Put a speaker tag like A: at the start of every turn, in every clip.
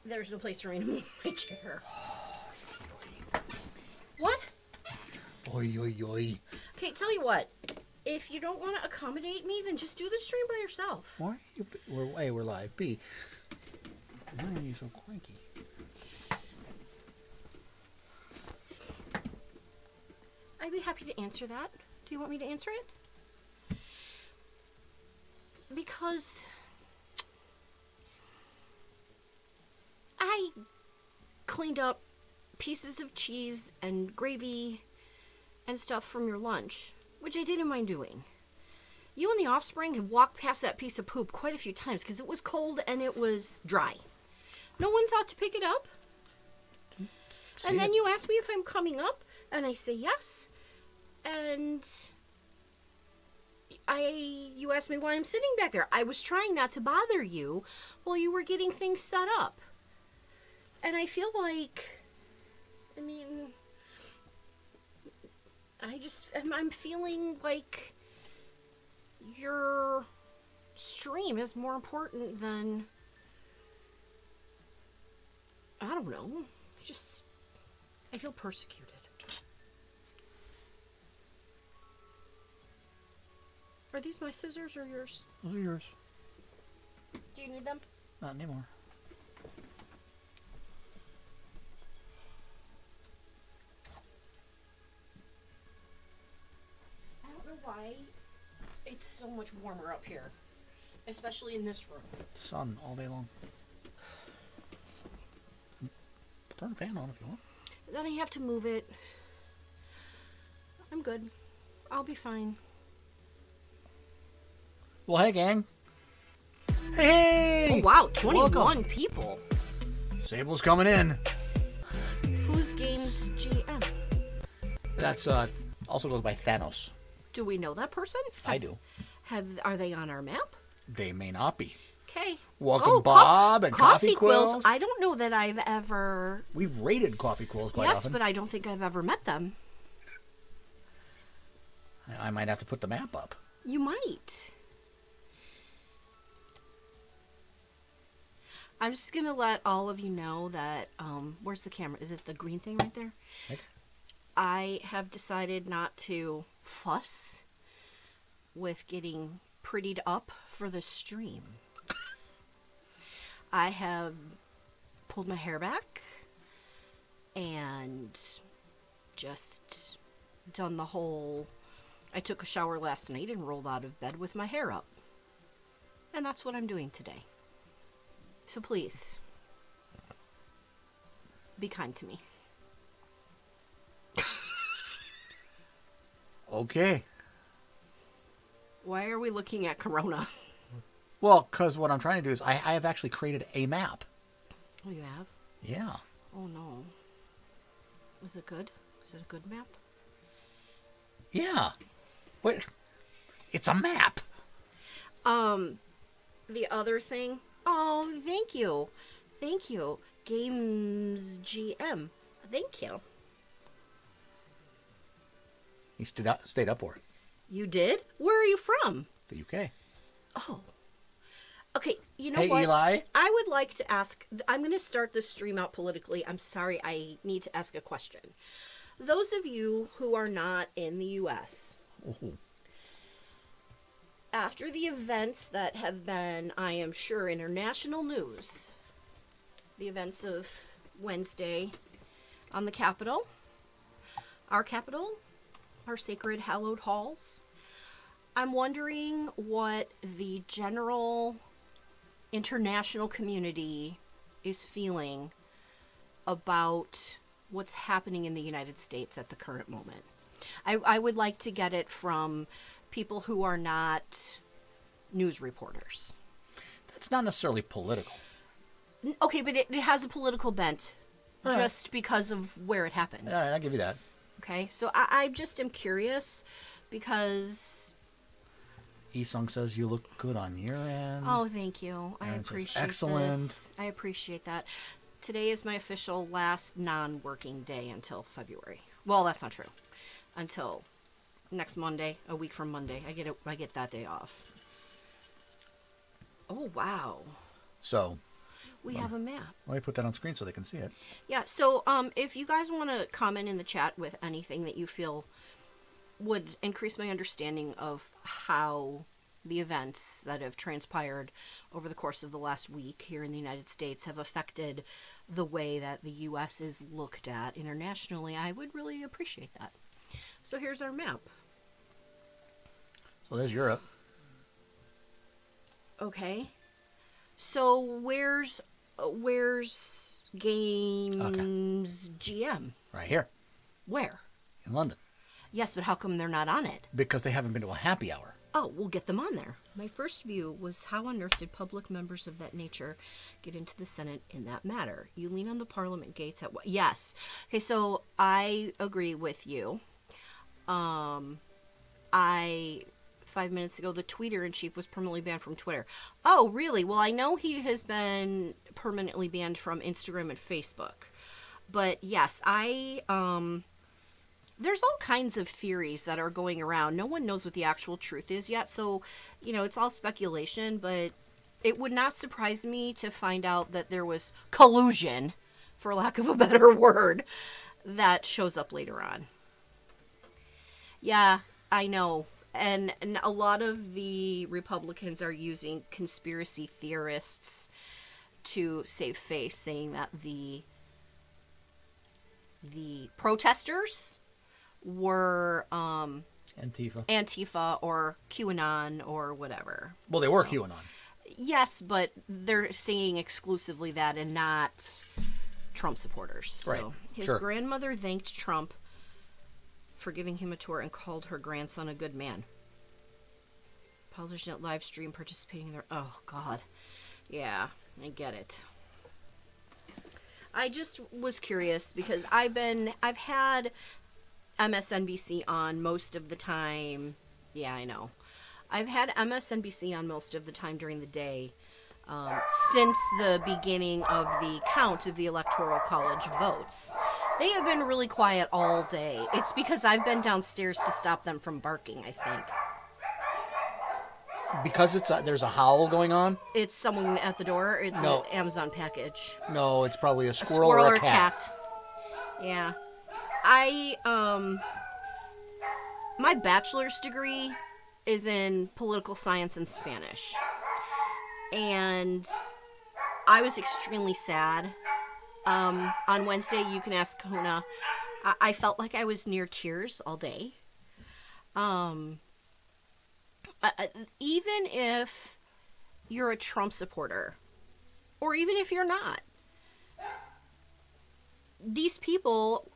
A: There's no place for me to move my chair. What?
B: Oi, oi, oi.
A: Okay, tell you what. If you don't want to accommodate me, then just do the stream by yourself.
B: Why are you... We're live. B. Why are you so cranky?
A: I'd be happy to answer that. Do you want me to answer it? Because I cleaned up pieces of cheese and gravy and stuff from your lunch, which I didn't mind doing. You and the offspring have walked past that piece of poop quite a few times because it was cold and it was dry. No one thought to pick it up. And then you ask me if I'm coming up, and I say yes. And you asked me why I'm sitting back there. I was trying not to bother you while you were getting things set up. And I feel like, I'm feeling like your stream is more important than, I don't know, I feel persecuted. Are these my scissors or yours?
B: Those are yours.
A: Do you need them?
B: Not anymore.
A: I don't know why it's so much warmer up here, especially in this room.
B: Sun all day long. Turn the fan on if you want.
A: Then I have to move it. I'm good. I'll be fine.
B: Well, hey, gang. Hey!
A: Oh, wow, 21
B: Welcome.
A: people.
B: Sable's coming in.
A: Who's Games GM?
B: That's, also goes by Thanos.
A: Do we know that person?
B: I do.
A: Are they on our map?
B: They may not be.
A: Okay.
B: Welcome, Bob, and Coffee
A: Quills.
B: Quills.
A: I don't know that I've ever...
B: We've rated Coffee Quills quite
A: yes,
B: often.
A: but I don't think I've ever met them.
B: I might have to put the map up.
A: You might. I'm just going to let all of you know that... where's the camera? Is it the green thing right there?
B: Okay.
A: I have decided not to fuss with getting prettied up for the stream. I have pulled my hair back and just done the whole... I took a shower last night and rolled out of bed with my hair up. And that's what I'm doing today. So please, be kind to me.
B: Okay.
A: Why are we looking at Corona?
B: Well, because what I'm trying to do is I have actually created a map.
A: Oh, you have?
B: Yeah.
A: Oh, no. Was it good? Was it a good map?
B: Yeah. Wait. It's a map.
A: The other thing... Oh, thank you. Thank you. Games GM. Thank you.
B: He stayed up for it.
A: You did? Where are you from?
B: The UK.
A: Oh. Okay, you know
B: Hey,
A: what?
B: Eli.
A: I would like to ask... I'm going to start this stream out politically. I'm sorry, I need to ask a question. Those of you who are not in the U.S., after the events that have been, I am sure, international news, the events of Wednesday on the Capitol, our sacred hallowed halls, I'm wondering what the general international community is feeling about what's happening in the United States at the current moment. I would like to get it from people who are not news reporters.
B: That's not necessarily political.
A: Okay, but it has a political bent just because of where it happened.
B: All right, I'll give you that.
A: Okay, so I just am curious because...
B: Esung says you look good on your end.
A: Oh, thank you. I
B: Aaron says,
A: appreciate
B: excellent.
A: this. I appreciate that. Today is my official last non-working day until February. Well, that's not true. Until next Monday, a week from Monday. I get that day off. Oh, wow.
B: So,
A: We have a map.
B: Let me put that on screen so they can see it.
A: Yeah, so if you guys want to comment in the chat with anything that you feel would increase my understanding of how the events that have transpired over the course of the last week here in the United States have affected the way that the U.S. is looked at internationally, I would really appreciate that. So here's our map.
B: So there's Europe.
A: Okay. So where's Games GM?
B: Right here.
A: Where?
B: In London.
A: Yes, but how come they're not on it?
B: Because they haven't been to a happy hour.
A: Oh, we'll get them on there. My first view was how on earth did public members of that nature get into the Senate in that matter? You lean on the Parliament gates at what? Yes. Okay, so I agree with you. 5 minutes ago, the tweeter-in-chief was permanently banned from Twitter. Oh, really? Well, I know he has been permanently banned from Instagram and Facebook. But yes, there's all kinds of theories that are going around. No one knows what the actual truth is yet. So, it's all speculation, but it would not surprise me to find out that there was collusion, for lack of a better word, that shows up later on. Yeah, I know. And a lot of the Republicans are using conspiracy theorists to save face, saying that the protesters were Antifa or QAnon or whatever.
B: Well, they were QAnon.
A: Yes, but they're saying exclusively that and not Trump supporters.
B: Right.
A: So his
B: Sure.
A: grandmother thanked Trump for giving him a tour and called her grandson a good man. Politician at live stream participating in their... Oh, God. Yeah, I get it. I just was curious because I've had MSNBC on most of the time. Yeah, I know. I've had MSNBC on most of the time during the day since the beginning of the count of the Electoral College votes. They have been really quiet all day. It's because I've been downstairs to stop them from barking, I think.
B: Because there's a howl going on?
A: It's someone at the door. It's
B: No.
A: an Amazon package.
B: No, it's probably a squirrel or a cat.
A: Yeah. My bachelor's degree is in political science and Spanish. And I was extremely sad. On Wednesday, you can ask Kahuna. I felt like I was near tears all day. Even if you're a Trump supporter, or even if you're not, these people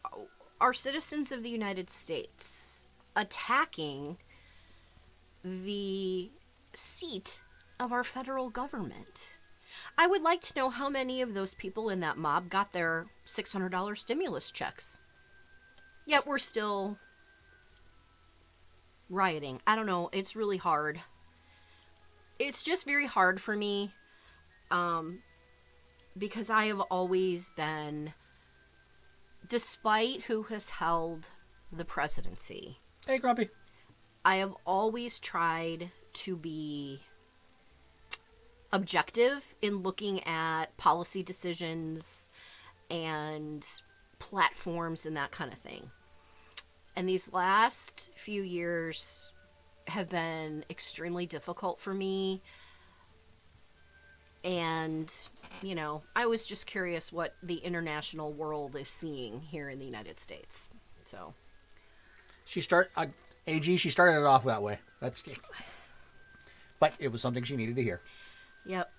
A: are citizens of the United States attacking the seat of our federal government. I would like to know how many of those people in that mob got their $600 stimulus checks. Yet we're still rioting. I don't know. It's really hard. It's just very hard for me because I have always been, despite who has held the presidency,
B: Hey, Grumpy.
A: I have always tried to be objective in looking at policy decisions and platforms and that kind of thing. And these last few years have been extremely difficult for me. And, I was just curious what the international world is seeing here in the United States. So,
B: She started it off that way. But it was something she needed to hear.
A: yep.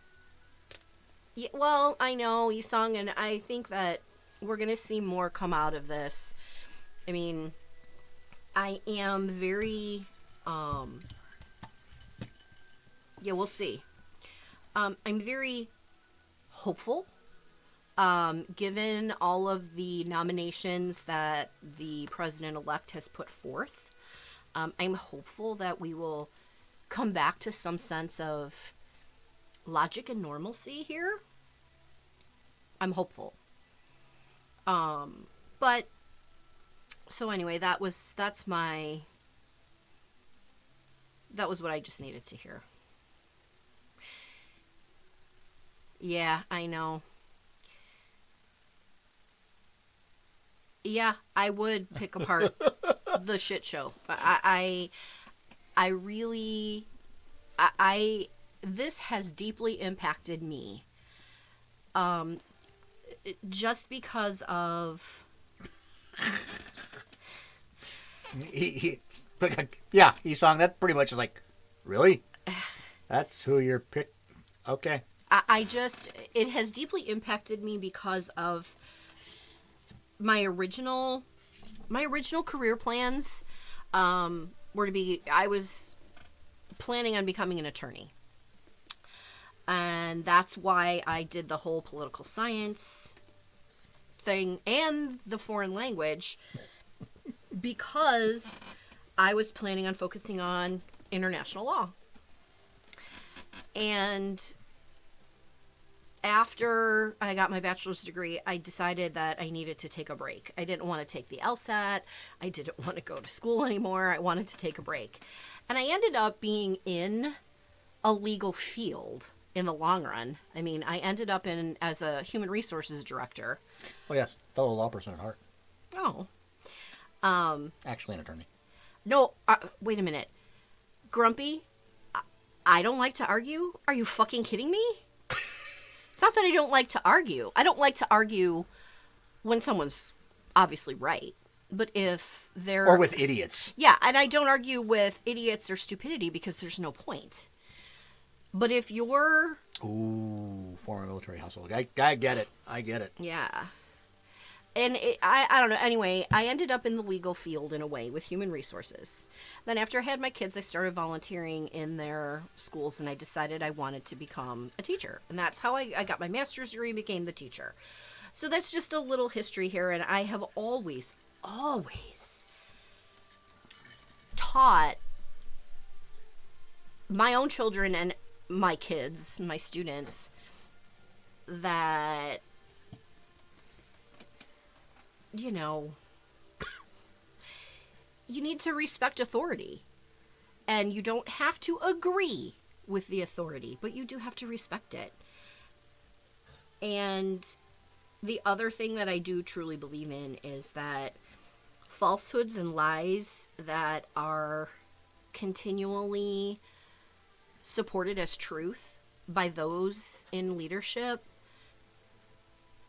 A: Yeah, well, I know, Yisung, and I think that we're going to see more come out of this. I mean, I am very, we'll see. I'm very hopeful, given all of the nominations that the president-elect has put forth. I'm hopeful that we will come back to some sense of logic and normalcy here. I'm hopeful. But so anyway, that was what I just needed to hear. Yeah, I know. Yeah, I would pick apart the shit show. I really, I this has deeply impacted me. Um, just because of
B: He yeah, he sung that pretty much is like, really? That's who you're pick. Okay.
A: I just it has deeply impacted me because of my original career plans were to be I was planning on becoming an attorney. And that's why I did the whole political science thing and the foreign language, because I was planning on focusing on international law. And after I got my bachelor's degree, I decided that I needed to take a break. I didn't want to take the LSAT. I didn't want to go to school anymore. I wanted to take a break. And I ended up being in a legal field in the long run. I mean, I ended up in as a human resources director.
B: Oh yes, fellow law person at heart.
A: Oh.
B: Actually, an attorney.
A: No, wait a minute. Grumpy, I don't like to argue? Are you fucking kidding me? It's not that I don't like to argue. I don't like to argue when someone's obviously right. But if they're...
B: Or with idiots.
A: Yeah, and I don't argue with idiots or stupidity because there's no point. But if you're...
B: Ooh, former military household. I get it. I get it.
A: Yeah. And I don't know. Anyway, I ended up in the legal field in a way with human resources. Then after I had my kids, I started volunteering in their schools, and I decided I wanted to become a teacher. And that's how I got my master's degree and became the teacher. So that's just a little history here, and I have always taught my own children and my kids, my students, that, you know, you need to respect authority. And you don't have to agree with the authority, but you do have to respect it. And the other thing that I do truly believe in is that falsehoods and lies that are continually supported as truth by those in leadership,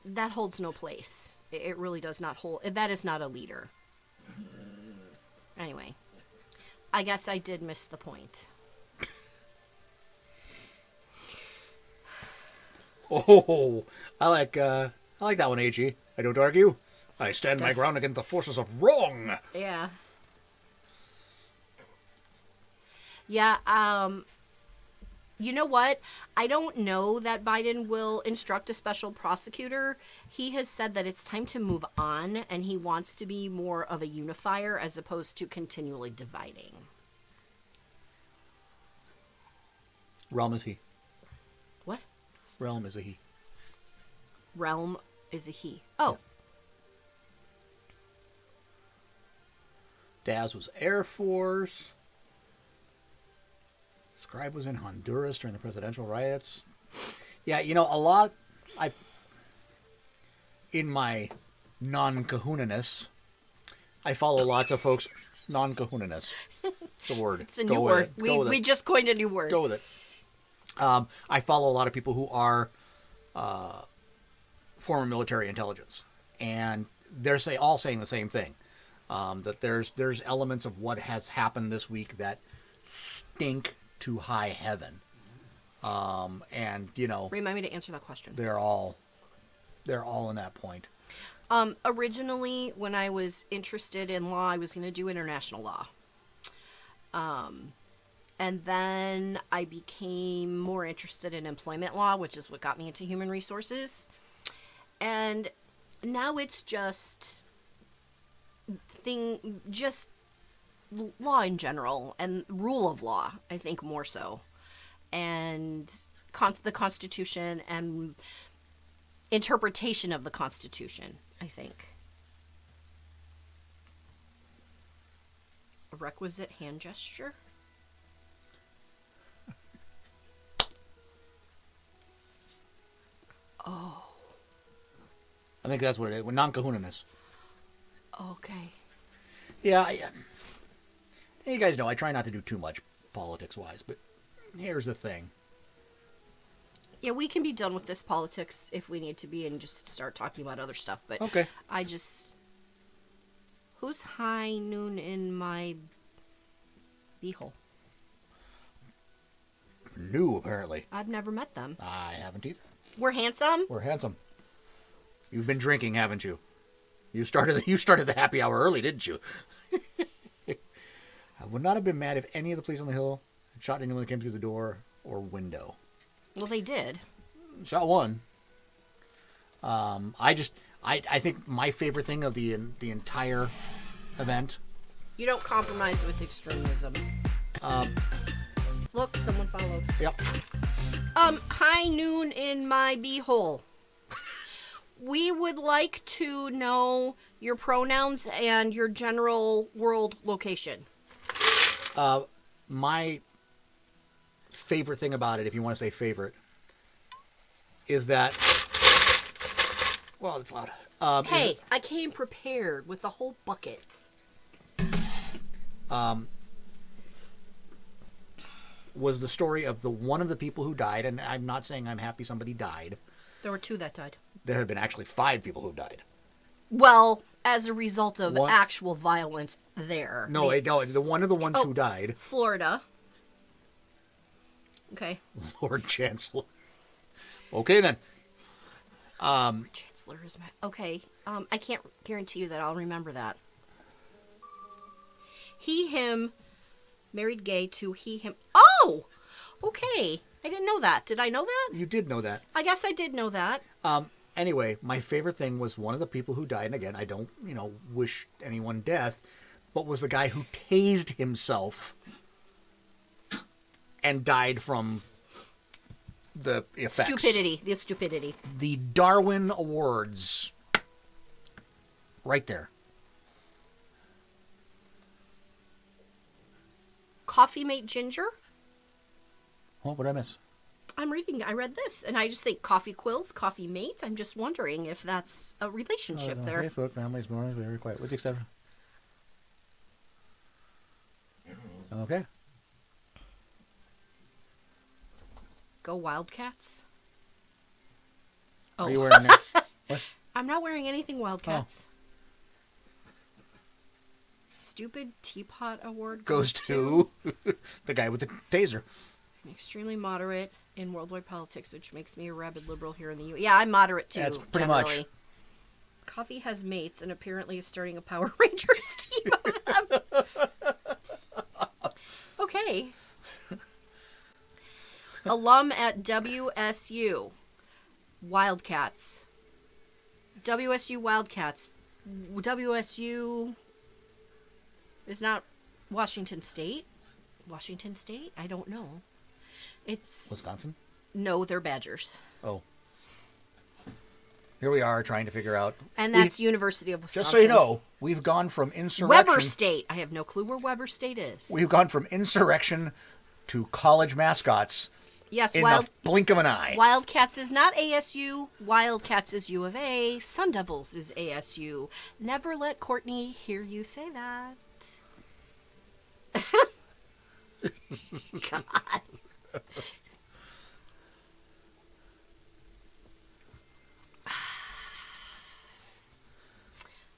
A: that holds no place. It really does not hold. That is not a leader. Anyway, I guess I did miss the point.
B: Oh, I like that one, AG. I don't argue. I stand my ground against the forces of wrong.
A: Yeah. Yeah, you know what? I don't know that Biden will instruct a special prosecutor. He has said that it's time to move on, and he wants to be more of a unifier as opposed to continually dividing.
B: Realm is he.
A: What?
B: Realm is a he.
A: Realm is a he. Oh.
B: Daz was Air Force. Scribe was in Honduras during the presidential riots. Yeah, you know, a lot. In my non-Kahuna-ness, I follow lots of folks. Non-Kahuna-ness. It's a word.
A: It's a new word. We just coined a new word.
B: Go with it. I follow a lot of people who are former military intelligence, and they're all saying the same thing. That there's elements of what has happened this week that stink to high heaven. And you know,
A: remind me to answer that question.
B: They're all in that point.
A: Originally, when I was interested in law, I was going to do international law. And then I became more interested in employment law, which is what got me into human resources. And now it's just law in general and rule of law, I think more so. And the Constitution and interpretation of the Constitution, I think. A requisite hand gesture?
B: I think that's what it is. Non-Kahuna-ness.
A: Okay.
B: Yeah, you guys know I try not to do too much politics-wise, but here's the thing.
A: Yeah, we can be done with this politics if we need to be and just start talking about other stuff. But
B: Okay.
A: Who's high noon in my beehole?
B: New, apparently.
A: I've never met them.
B: I haven't either.
A: We're handsome?
B: We're handsome. You've been drinking, haven't you? You started the happy hour early, didn't you? I would not have been mad if any of the police on the hill had shot anyone that came through the door or window.
A: Well, they did.
B: Shot one. I think my favorite thing of the entire event.
A: You don't compromise with extremism. Look, someone followed.
B: Yep.
A: High noon in my beehole. We would like to know your pronouns and your general world location.
B: My favorite thing about it, if you want to say favorite, is that... Well, it's loud.
A: Hey, I came prepared with the whole bucket.
B: Was the story of one of the people who died, and I'm not saying I'm happy somebody died.
A: There were 2 that died.
B: There have been actually 5 people who died.
A: Well, as a result of actual violence there.
B: No, the one of the ones who died.
A: Florida. Okay.
B: Lord Chancellor. Okay, then.
A: Chancellor is my... Okay. I can't guarantee you that I'll remember that. He, him, married gay to he, him... Oh! Okay. I didn't know that. Did I know that?
B: You did know that.
A: I guess I did know that.
B: Anyway, my favorite thing was one of the people who died, and again, I don't, wish anyone death, but was the guy who tased himself and died from the effects.
A: The stupidity.
B: The Darwin Awards. Right there.
A: Coffee mate ginger?
B: What did I miss?
A: I read this, and I just think coffee quills, coffee mate. I'm just wondering if that's a relationship there.
B: Facebook, families, mornings, very quiet. What's the exception? Okay.
A: Go Wildcats.
B: Are you wearing that? What?
A: I'm not wearing anything Wildcats. Stupid Teapot Award
B: goes to the guy with the taser.
A: I'm extremely moderate in worldwide politics, which makes me a rabid liberal here in the U.S. Yeah, I'm moderate too.
B: That's pretty much.
A: Coffee has mates and apparently is starting a Power Rangers team of them. Okay. Alum at WSU. Wildcats. WSU Wildcats. WSU is not Washington State. Washington State? I don't know. It's...
B: Wisconsin?
A: No, they're Badgers.
B: Oh. Here we are trying to figure out...
A: And that's University of Wisconsin.
B: Just so you know, we've gone from insurrection...
A: Weber State. I have no clue where Weber State is.
B: We've gone from insurrection to college mascots
A: yes,
B: in the blink of an eye.
A: Wildcats is not ASU. Wildcats is U of A. Sun Devils is ASU. Never let Courtney hear you say that. God.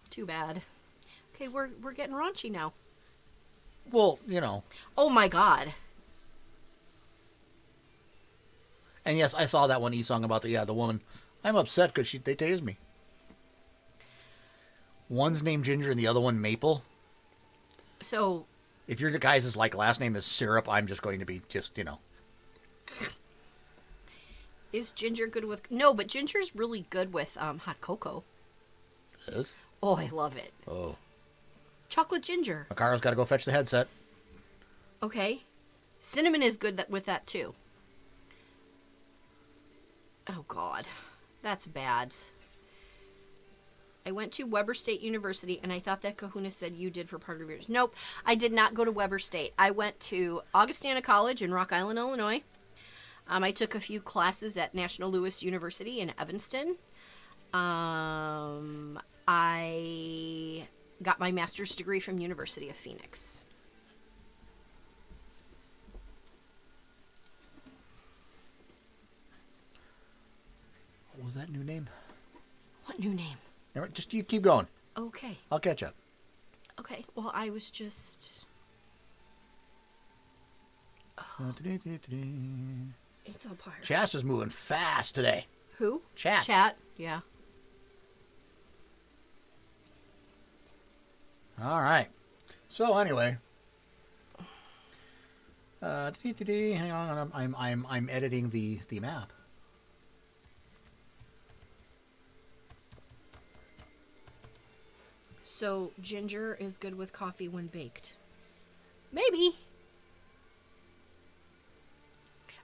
A: Too bad. Okay, we're getting raunchy now.
B: Well,
A: Oh my God.
B: And yes, I saw that one e-song about the woman. I'm upset because they tased me. One's named Ginger and the other one Maple.
A: So...
B: If your guys' last name is Syrup, I'm just going to be
A: Is Ginger good with... No, but Ginger's really good with hot cocoa.
B: Is?
A: Oh, I love it.
B: Oh.
A: Chocolate ginger.
B: Macaro's got to go fetch the headset.
A: Okay. Cinnamon is good with that, too. Oh, God. That's bad. I went to Weber State University, and I thought that Kahuna said you did for part of yours. Nope, I did not go to Weber State. I went to Augustana College in Rock Island, Illinois. I took a few classes at National Louis University in Evanston. I got my master's degree from University of Phoenix.
B: What was that new name?
A: What new name?
B: Just you keep going.
A: Okay.
B: I'll catch up.
A: Okay. Well, I was just... It's all part.
B: Chasta's moving fast today.
A: Who?
B: Chat.
A: Chat, yeah.
B: All right. So anyway, hang on. I'm editing the map.
A: So ginger is good with coffee when baked. Maybe.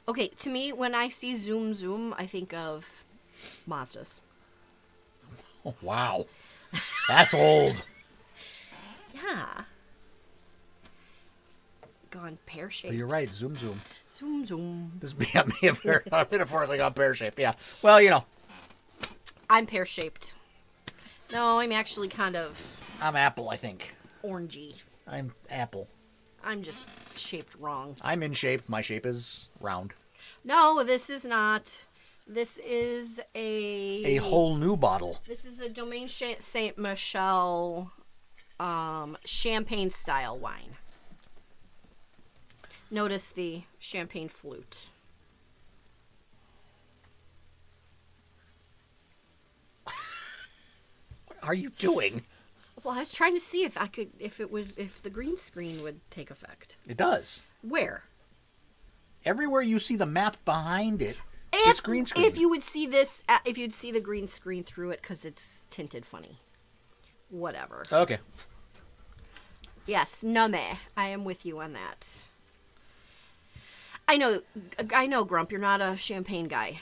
A: Okay, to me, when I see Zoom Zoom, I think of Mazdas.
B: Oh, wow, that's old.
A: Yeah. Gone pear-shaped.
B: But you're right. Zoom Zoom.
A: Zoom Zoom.
B: This may have metaphorically gone pear shaped. Yeah. Well, you know.
A: I'm pear-shaped. No, I'm actually kind of
B: I'm apple, I think.
A: orangey.
B: I'm apple.
A: I'm just shaped wrong.
B: I'm in shape. My shape is round.
A: No, this is not. This is
B: A whole new bottle.
A: This is a Domaine Saint Michel champagne style wine. Notice the champagne flute.
B: What are you doing?
A: Well, I was trying to see if the green screen would take effect.
B: It does.
A: Where?
B: Everywhere you see the map behind it, it's green screen.
A: If you would see this, if you'd see the green screen through it, because it's tinted funny. Whatever.
B: Okay.
A: Yes, nume. I am with you on that. I know, Grump, you're not a champagne guy.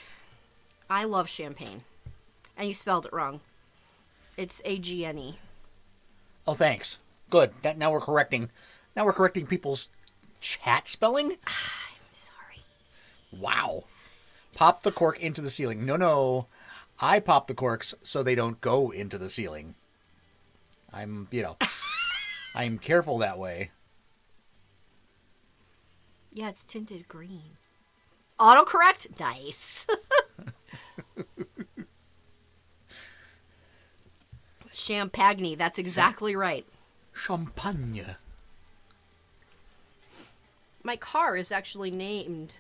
A: I love champagne. And you spelled it wrong. It's A-G-N-E.
B: Oh, thanks. Good. Now we're correcting people's chat spelling.
A: I'm sorry.
B: Wow. Pop the cork into the ceiling. No. I pop the corks so they don't go into the ceiling. I'm careful that way.
A: Yeah, it's tinted green. Autocorrect? Nice. Champagne. That's exactly right.
B: Champagne.
A: My car is actually named.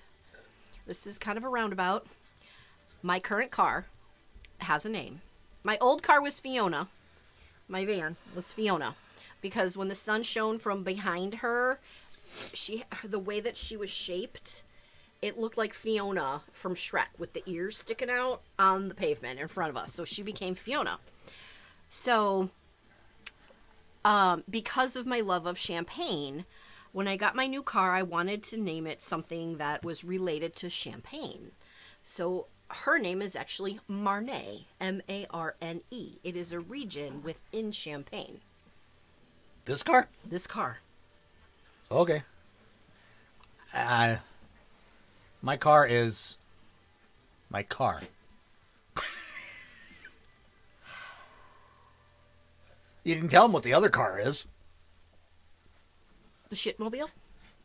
A: This is kind of a roundabout. My current car has a name. My old car was Fiona. My van was Fiona. Because when the sun shone from behind her, the way that she was shaped, it looked like Fiona from Shrek with the ears sticking out on the pavement in front of us. So she became Fiona. So, because of my love of champagne, when I got my new car, I wanted to name it something that was related to champagne. So her name is actually Marne, M-A-R-N-E. It is a region within Champagne.
B: This car?
A: This car.
B: Okay. My car is my car. You didn't tell him what the other car is.
A: The shitmobile?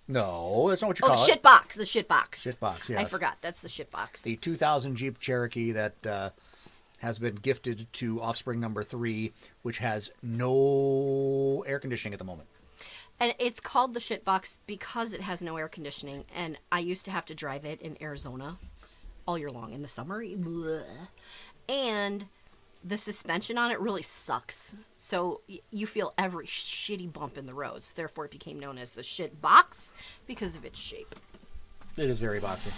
B: No, that's not what you call
A: the
B: it.
A: shit box. The shit box.
B: Shit box, yes.
A: I forgot. That's the shit box.
B: The 2000 Jeep Cherokee that has been gifted to offspring number 3, which has no air conditioning at the moment.
A: And it's called the shit box because it has no air conditioning. And I used to have to drive it in Arizona all year long in the summer. Blech. And the suspension on it really sucks. So you feel every shitty bump in the roads. Therefore, it became known as the shit box because of its shape.
B: It is very boxy.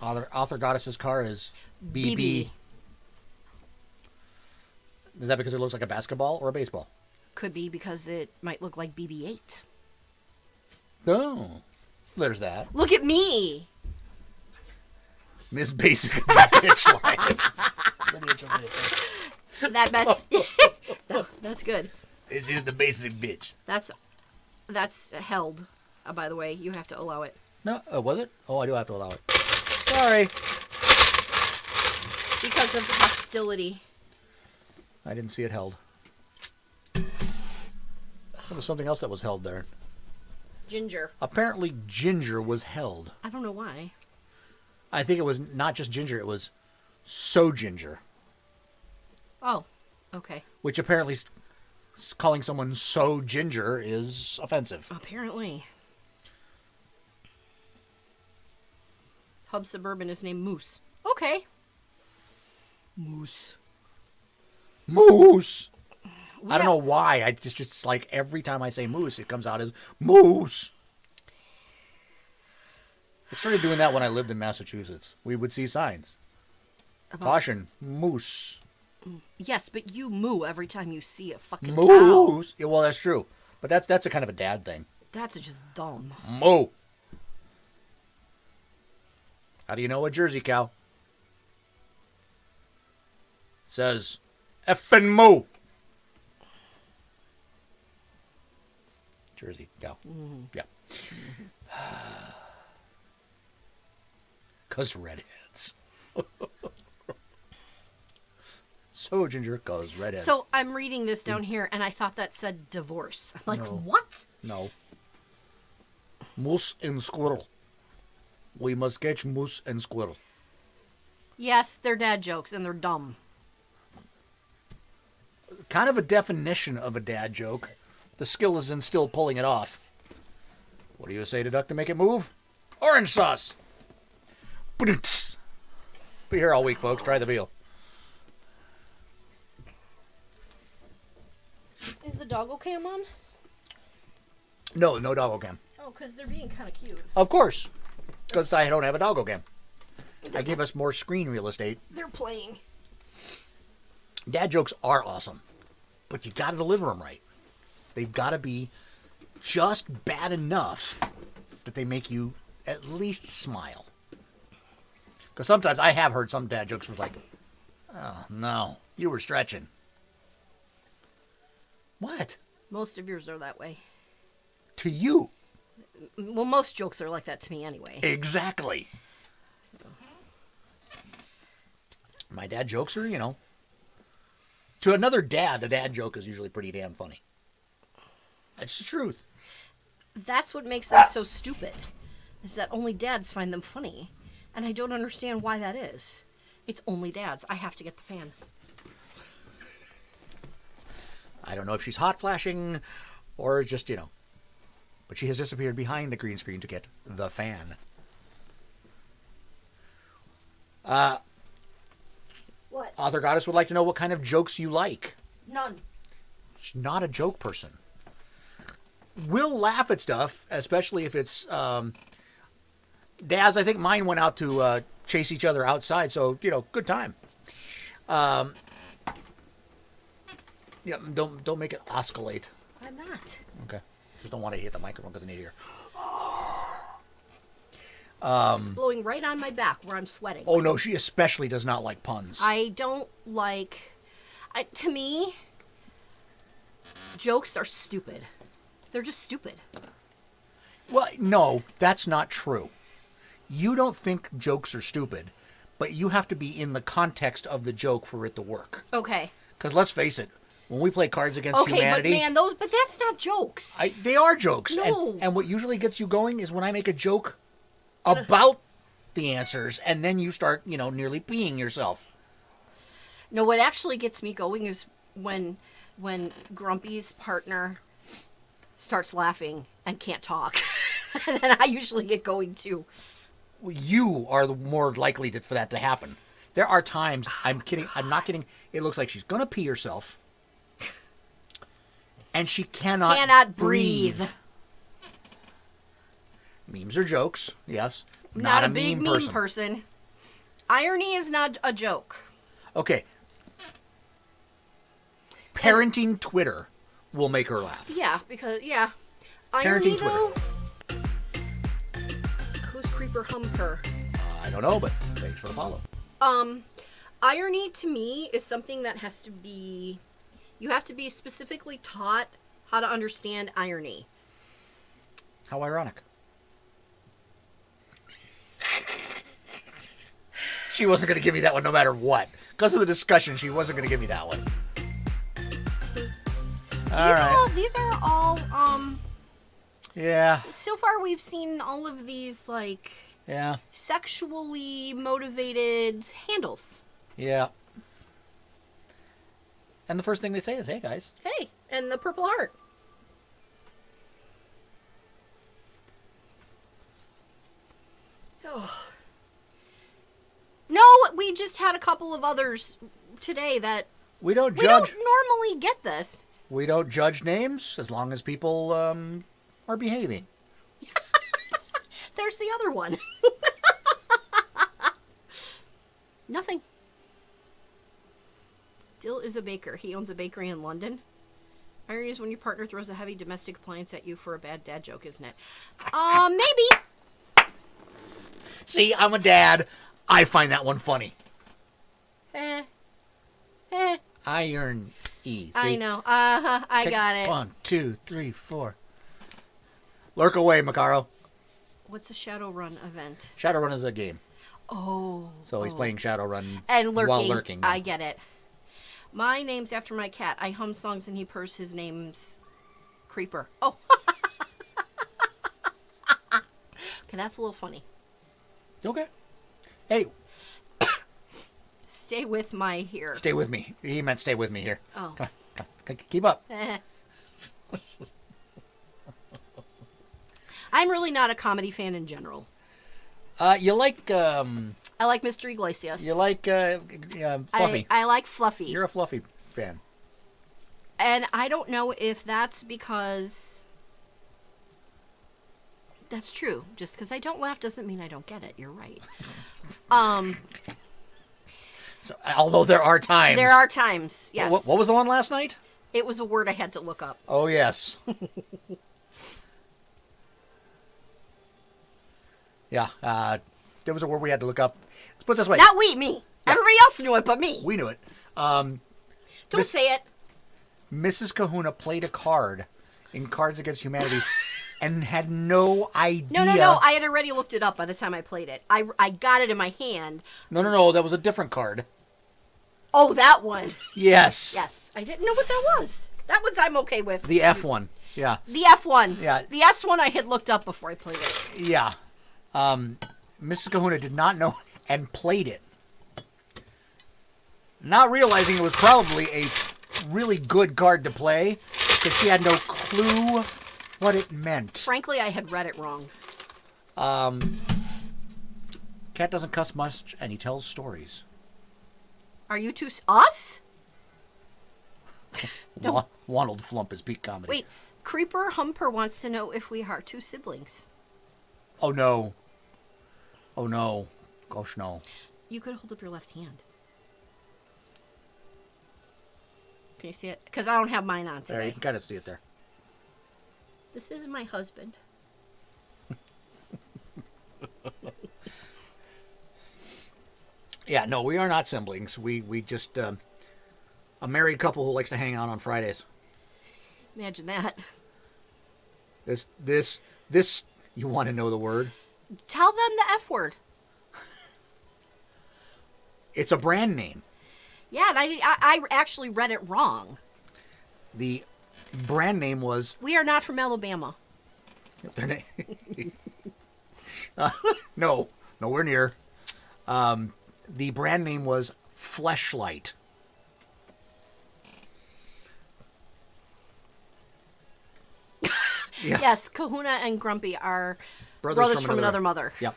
B: Author Goddess's car is BB. Is that because it looks like a basketball or a baseball?
A: Could be because it might look like BB-8.
B: Oh, there's that.
A: Look at me!
B: Miss Basic bitch line.
A: That best. No, that's good.
B: This is the basic bitch.
A: That's held. By the way, you have to allow it.
B: No, was it? Oh, I do have to allow it. Sorry.
A: Because of hostility.
B: I didn't see it held. There was something else that was held there.
A: Ginger.
B: Apparently ginger was held.
A: I don't know why.
B: I think it was not just ginger, it was so ginger.
A: Oh, okay.
B: Which apparently calling someone so ginger is offensive.
A: Apparently. Hub Suburban is named Moose. Okay. Moose.
B: Moose!
A: Yeah.
B: I don't know why. I just like every time I say moose, it comes out as moose. I started doing that when I lived in Massachusetts. We would see signs. Caution, moose.
A: Yes, but you moo every time you see a fucking cow.
B: Moose. Yeah, well, that's true. But that's a kind of a dad thing.
A: That's just dumb.
B: Moo. How do you know a Jersey cow? It says effing moo. Jersey cow. Mm-hmm. Yeah. Cause redheads. So ginger, cause redheads.
A: So I'm reading this down here, and I thought that said divorce. I'm like,
B: No.
A: what?
B: No. Moose and squirrel. We must catch moose and squirrel.
A: Yes, they're dad jokes, and they're dumb.
B: Kind of a definition of a dad joke. The skill is in still pulling it off. What do you say to duck to make it move? Orange sauce. Ba-dum-ts. Be here all week, folks. Try the veal.
A: Is the doggo cam on?
B: No doggo cam.
A: Oh, because they're being kind of cute.
B: Of course. Because I don't have a doggo cam. I gave us more screen real estate.
A: They're playing.
B: Dad jokes are awesome. But you got to deliver them right. They've got to be just bad enough that they make you at least smile. Because sometimes I have heard some dad jokes was like, oh, no, you were stretching. What?
A: Most of yours are that way.
B: To you.
A: Well, most jokes are like that to me anyway.
B: Exactly. My dad jokes are, to another dad, a dad joke is usually pretty damn funny. That's the truth.
A: That's what makes them so stupid, is that only dads find them funny. And I don't understand why that is. It's only dads. I have to get the fan.
B: I don't know if she's hot flashing or just, But she has disappeared behind the green screen to get the fan.
A: What?
B: Author Goddess would like to know what kind of jokes you like.
A: None.
B: She's not a joke person. We'll laugh at stuff, especially if it's... Daz, I think mine went out to chase each other outside, so, good time. Yeah, don't make it oscillate.
A: I'm not.
B: Okay. Just don't want to hit the microphone because I need to hear.
A: It's blowing right on my back where I'm sweating.
B: Oh, no, she especially does not like puns.
A: I don't like... to me, jokes are stupid. They're just stupid.
B: Well, no, that's not true. You don't think jokes are stupid, but you have to be in the context of the joke for it to work.
A: Okay.
B: Because let's face it, when we play Cards Against Humanity...
A: Okay, but that's not jokes.
B: They are jokes.
A: No.
B: And what usually gets you going is when I make a joke about the answers, and then you start, nearly peeing yourself.
A: No, what actually gets me going is when Grumpy's partner starts laughing and can't talk. And then I usually get going too.
B: You are the more likely for that to happen. There are times, I'm kidding, I'm not kidding, it looks like she's going to pee herself. And she cannot breathe. Memes are jokes, yes.
A: Not a big meme person. Irony is not a joke.
B: Okay. Parenting Twitter will make her laugh.
A: Yeah, because,
B: Parenting
A: Irony, though? Who's Creeper Humper?
B: I don't know, but thanks for the follow.
A: Irony to me is something that has to be... You have to be specifically taught how to understand irony.
B: How ironic. She wasn't going to give me that one no matter what. Because of the discussion, she wasn't going to give me that one.
A: These are all
B: Yeah.
A: so far we've seen all of these like
B: Yeah.
A: sexually motivated handles.
B: Yeah. And the first thing they say is, hey, guys.
A: Hey, and the Purple Heart. Oh. No, we just had a couple of others today that
B: We don't
A: we
B: judge.
A: don't normally get this.
B: We don't judge names as long as people are behaving.
A: There's the other one. Nothing. Dill is a baker. He owns a bakery in London. Irony is when your partner throws a heavy domestic appliance at you for a bad dad joke, isn't it? Maybe.
B: See, I'm a dad. I find that one funny. Iron E. See?
A: I know. I
B: Okay,
A: got it.
B: 1, 2, 3, 4. Lurk away, Macaro.
A: What's a Shadowrun event?
B: Shadowrun is a game.
A: Oh.
B: So he's playing Shadowrun
A: and lurking.
B: while lurking.
A: I get it. My name's after my cat. I hum songs and he purrs. His name's Creeper. Oh. Okay, that's a little funny.
B: Okay. Hey,
A: Stay with my here.
B: stay with me. He meant stay with me here.
A: Oh.
B: Come on. Keep up.
A: I'm really not a comedy fan in general.
B: You like
A: I like Mr. Iglesias.
B: Fluffy.
A: I like Fluffy.
B: You're a Fluffy fan.
A: And I don't know if that's because... That's true. Just because I don't laugh doesn't mean I don't get it. You're right.
B: So, although there are times.
A: There are times, yes.
B: What was the one last night?
A: It was a word I had to look up.
B: Oh, yes. Yeah. There was a word we had to look up. Let's put it this way.
A: Not we, me.
B: Yeah.
A: Everybody else knew it but me.
B: We knew it.
A: Don't say it.
B: Mrs. Kahuna played a card in Cards Against Humanity and had no idea.
A: No. I had already looked it up by the time I played it. I got it in my hand.
B: No. That was a different card.
A: Oh, that one.
B: Yes.
A: Yes. I didn't know what that was. That one's I'm okay with.
B: The F one. Yeah.
A: The F one.
B: Yeah.
A: The S one I had looked up before I played it.
B: Yeah. Mrs. Kahuna did not know and played it. Not realizing it was probably a really good card to play because she had no clue what it meant.
A: Frankly, I had read it wrong.
B: Cat doesn't cuss much and he tells stories.
A: Are you two... Us? No.
B: Wonald Flump is peak comedy.
A: Wait. Creeper Humper wants to know if we are two siblings.
B: Oh, no. Oh, no. Gosh, no.
A: You could hold up your left hand. Can you see it? Because I don't have mine on
B: There,
A: today.
B: you can kind of see it there.
A: This is my husband.
B: Yeah, no, we are not siblings. We just a married couple who likes to hang out on Fridays.
A: Imagine that.
B: This you want to know the word?
A: Tell them the F word.
B: It's a brand name.
A: Yeah, and I actually read it wrong.
B: The brand name was
A: We are not from Alabama.
B: their name. No, nowhere near. The brand name was Fleshlight. Yeah.
A: Yes, Kahuna and Grumpy are brothers from another mother.
B: Yep.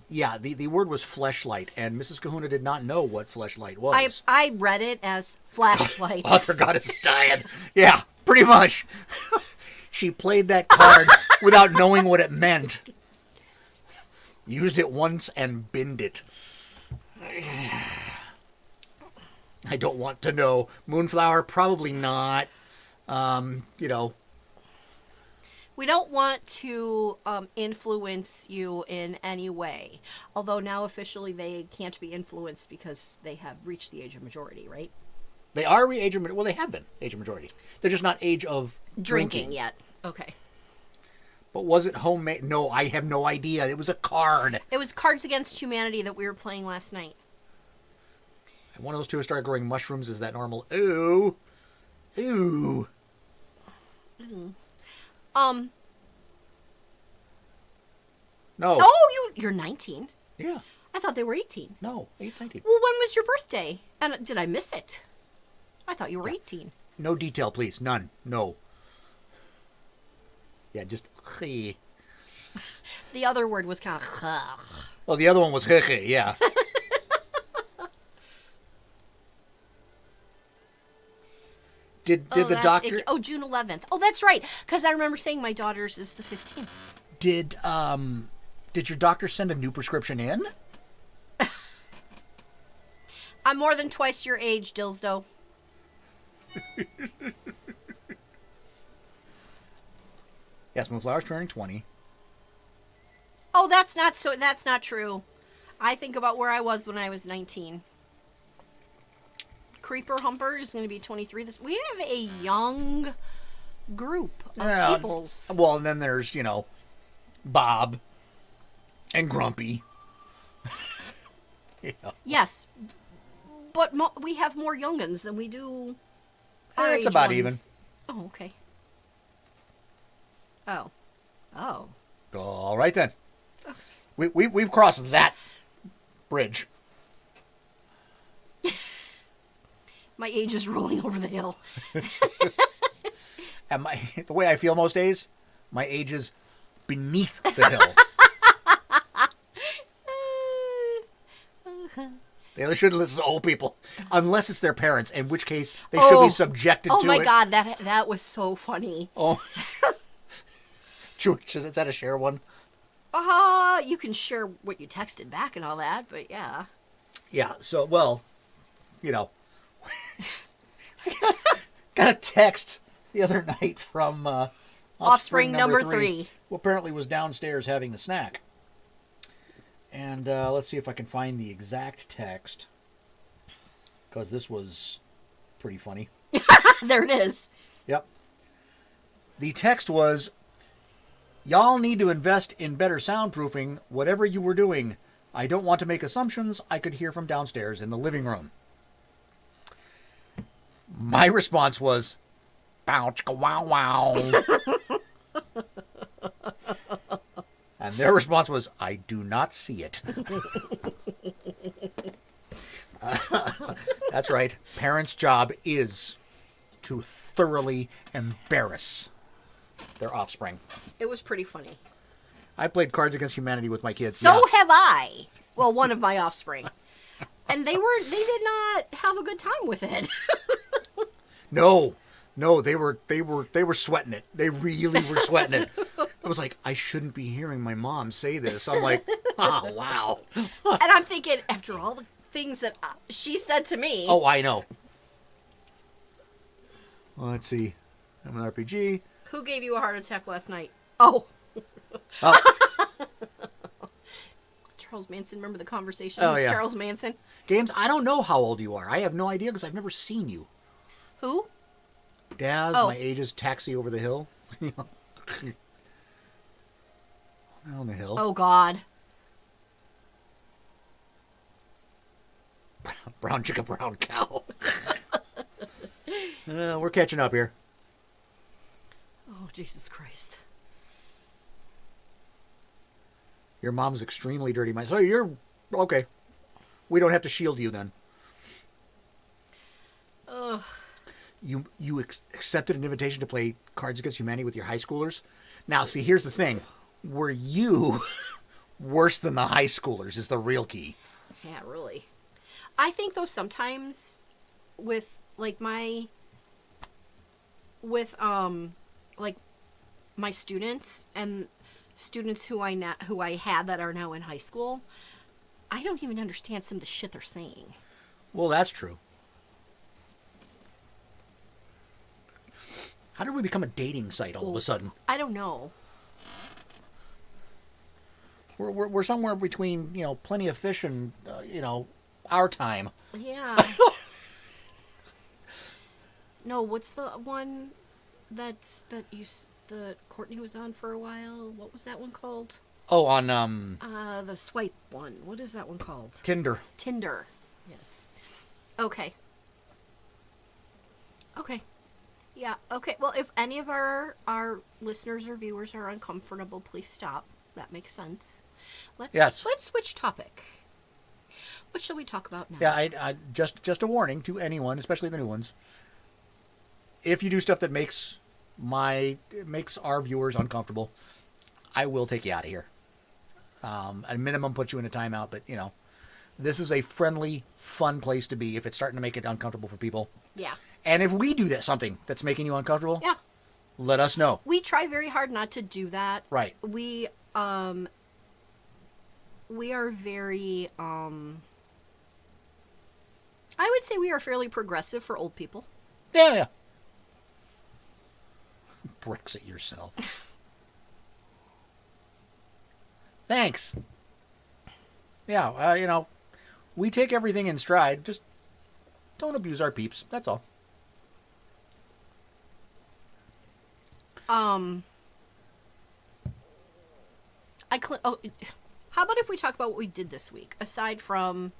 B: Yeah, the word was fleshlight, and Mrs. Kahuna did not know what fleshlight was.
A: I read it as flashlight.
B: Author goddess is dying. Yeah, pretty much. She played that card without knowing what it meant. Used it once and binned it. I don't want to know. Moonflower, probably not.
A: We don't want to influence you in any way. Although now officially they can't be influenced because they have reached the age of majority, right?
B: They are age of well, they have been age of majority. They're just not age of
A: Drinking yet. Okay.
B: But was it homemade? No, I have no idea. It was a card.
A: It was Cards Against Humanity that we were playing last night.
B: And one of those two started growing mushrooms. Is that normal? Ooh. Ooh. No.
A: Oh, you're 19.
B: Yeah.
A: I thought they were 18.
B: No. 8/19.
A: Well, when was your birthday? And did I miss it? I thought you were 18.
B: No detail, please. None. No. Yeah, just.
A: The other word was kind of.
B: Well, the other one was yeah. Did the doctor?
A: June 11th. Oh, that's right. Because I remember saying my daughter's is the 15th.
B: Did your doctor send a new prescription in?
A: I'm more than twice your age, Dillsdow.
B: Yes, Moonflower's turning 20.
A: Oh, that's not true. I think about where I was when I was 19. Creeper Humper is going to be 23. We have a young group of peoples.
B: Well, and then there's, Bob and Grumpy. Yeah.
A: Yes, but we have more young'uns than we do.
B: It's about even.
A: Oh, okay. Oh.
B: All right then. We've crossed that bridge.
A: My age is rolling over the hill.
B: And the way I feel most days, my age is beneath the hill. They shouldn't listen to old people, unless it's their parents, in which case they should be subjected to it.
A: Oh my God, that was so funny.
B: Oh, is that a share one?
A: You can share what you texted back and all that, but yeah.
B: Yeah. So, well, got a text the other night from
A: Offspring number 3.
B: Who apparently was downstairs having a snack. And let's see if I can find the exact text, because this was pretty funny.
A: There it is.
B: Yep. The text was, "Y'all need to invest in better soundproofing, whatever you were doing. I don't want to make assumptions. I could hear from downstairs in the living room." My response was, "Bow chicka wow wow." And their response was, "I do not see it." That's right. Parents' job is to thoroughly embarrass their offspring.
A: It was pretty funny.
B: I played Cards Against Humanity with my kids.
A: So have I. Well, one of my offspring. And they did not have a good time with it.
B: No, they were sweating it. They really were sweating it. I was like, I shouldn't be hearing my mom say this. I'm like, oh, wow.
A: And I'm thinking, after all the things that she said to me.
B: Oh, I know. Well, let's see. I'm an RPG.
A: Who gave you a heart attack last night? Oh. Charles Manson. Remember the conversation with Charles Manson?
B: Games, I don't know how old you are. I have no idea because I've never seen you.
A: Who?
B: Daz, my age is Taxi Over the Hill. On the hill.
A: Oh, God.
B: Brown chicken, brown cow. We're catching up here.
A: Oh, Jesus Christ.
B: Your mom's extremely dirty. So you're... Okay. We don't have to shield you then.
A: Ugh.
B: You accepted an invitation to play Cards Against Humanity with your high schoolers? Now, see, here's the thing. Were you worse than the high schoolers is the real key.
A: Yeah, really. I think, though, sometimes with, like, my students and students who I had that are now in high school, I don't even understand some of the shit they're saying.
B: Well, that's true. How did we become a dating site all of a sudden?
A: I don't know.
B: We're somewhere between, Plenty of Fish and, our time.
A: Yeah. No, what's the one that you that Courtney was on for a while. What was that one called?
B: Oh, on
A: The swipe one. What is that one called?
B: Tinder.
A: Tinder. Yes. Okay. Okay. Yeah. Okay. Well, if any of our listeners or viewers are uncomfortable, please stop. That makes sense. Let's switch topic. What shall we talk about now?
B: Yeah, I just a warning to anyone, especially the new ones. If you do stuff that makes our viewers uncomfortable, I will take you out of here. At a minimum, put you in a timeout. But this is a friendly, fun place to be. If it's starting to make it uncomfortable for people,
A: Yeah.
B: and if we do something that's making you uncomfortable,
A: Yeah.
B: let us know.
A: We try very hard not to do that.
B: Right.
A: We are very I would say we are fairly progressive for old people.
B: Yeah. Brexit yourself. Thanks. Yeah, we take everything in stride. Just don't abuse our peeps. That's all.
A: How about if we talk about what we did this week, aside from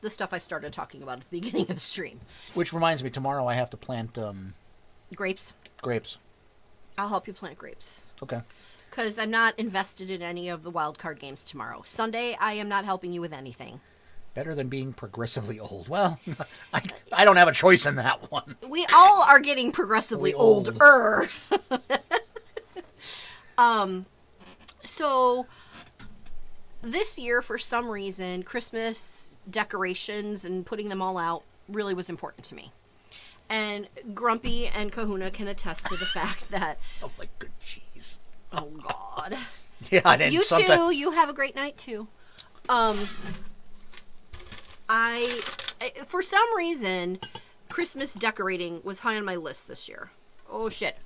A: the stuff I started talking about at the beginning of the stream?
B: Which reminds me, tomorrow I have to plant
A: Grapes.
B: grapes.
A: I'll help you plant grapes.
B: Okay.
A: Because I'm not invested in any of the wild card games tomorrow. Sunday, I am not helping you with anything.
B: Better than being progressively old. Well, I don't have a choice in that one.
A: We all are getting progressively older. So this year, for some reason, Christmas decorations and putting them all out really was important to me. And Grumpy and Kahuna can attest to the fact that...
B: Oh, my good jeez.
A: Oh, God.
B: Yeah, and then
A: you too. You have a great night, too. I for some reason, Christmas decorating was high on my list this year. Oh, shit.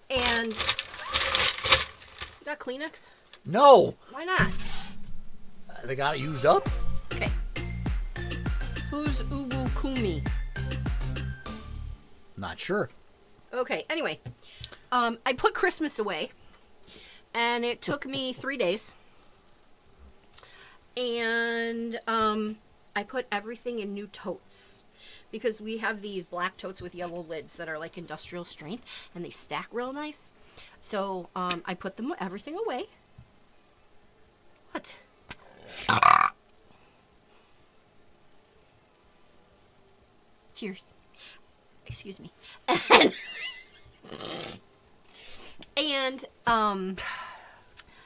A: And... You got Kleenex?
B: No.
A: Why not?
B: They got it used up?
A: Okay. Who's Ubu Kumi?
B: Not sure.
A: Okay, anyway. I put Christmas away. And it took me 3 days. And I put everything in new totes. Because we have these black totes with yellow lids that are like industrial strength. And they stack real nice. So I put everything away. What? Cheers. Excuse me. And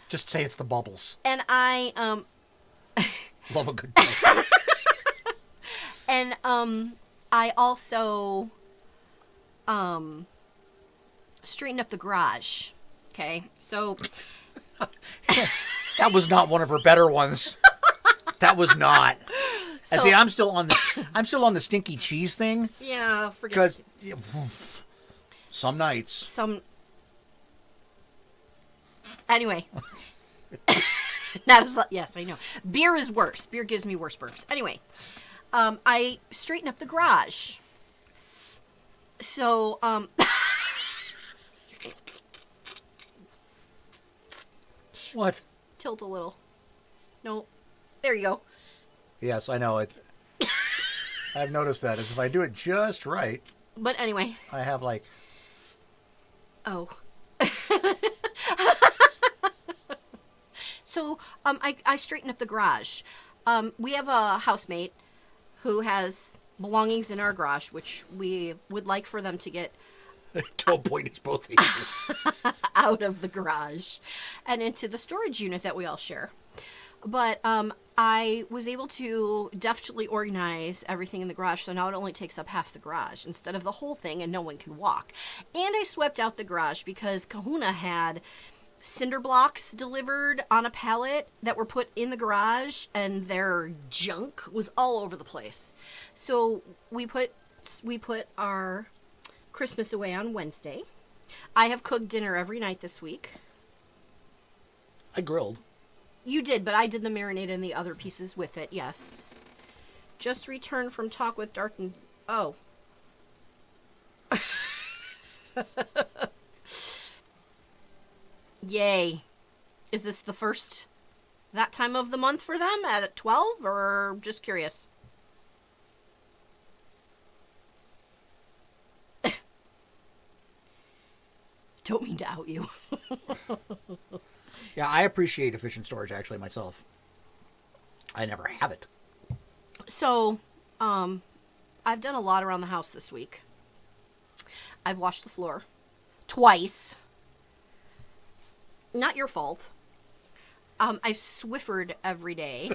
B: Just say it's the bubbles.
A: and I
B: Love a good tea.
A: and I also straightened up the garage. Okay, so
B: That was not one of her better ones. That was not.
A: So-
B: See, I'm still on the stinky cheese thing.
A: yeah, forget
B: Because some nights.
A: Anyway. Not as yes, I know. Beer is worse. Beer gives me worse burps. Anyway, I straightened up the garage. So,
B: What?
A: tilt a little. No. There you go.
B: Yes, I know it. I've noticed that. If I do it just right,
A: But anyway.
B: I have like...
A: Oh. So, I straightened up the garage. We have a housemate who has belongings in our garage, which we would like for them to get
B: Toe point is both of you.
A: out of the garage and into the storage unit that we all share. But I was able to deftly organize everything in the garage, so now it only takes up half the garage instead of the whole thing, and no one can walk. And I swept out the garage because Kahuna had cinder blocks delivered on a pallet that were put in the garage, and their junk was all over the place. So we put our Christmas away on Wednesday. I have cooked dinner every night this week.
B: I grilled.
A: You did, but I did the marinade and the other pieces with it, yes. Just returned from talk with Dart and... Oh. Yay. Is this the first that time of the month for them at 12, or just curious? Don't mean to out you.
B: Yeah, I appreciate efficient storage actually myself. I never have it.
A: So, I've done a lot around the house this week. I've washed the floor twice. Not your fault. I've Swiffered every day.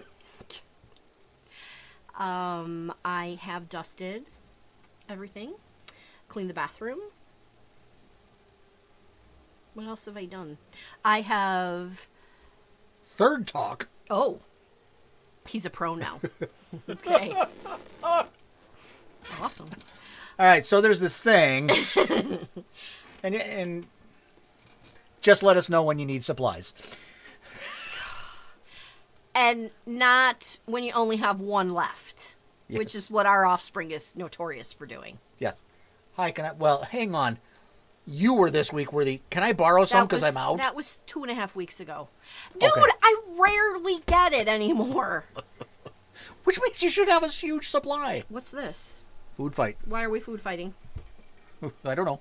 A: I have dusted everything, cleaned the bathroom. What else have I done? I have...
B: Third talk.
A: Oh. He's a pro now. Okay. Awesome.
B: All right, so there's this thing. and just let us know when you need supplies.
A: And not when you only have one left,
B: Yes.
A: which is what our offspring is notorious for doing.
B: Yes. Hi, well, hang on. You were this week worthy. Can I borrow some because I'm out?
A: That was 2.5 weeks ago. Dude,
B: Okay.
A: I rarely get it anymore.
B: Which means you should have a huge supply.
A: What's this?
B: Food fight.
A: Why are we food fighting?
B: I don't know.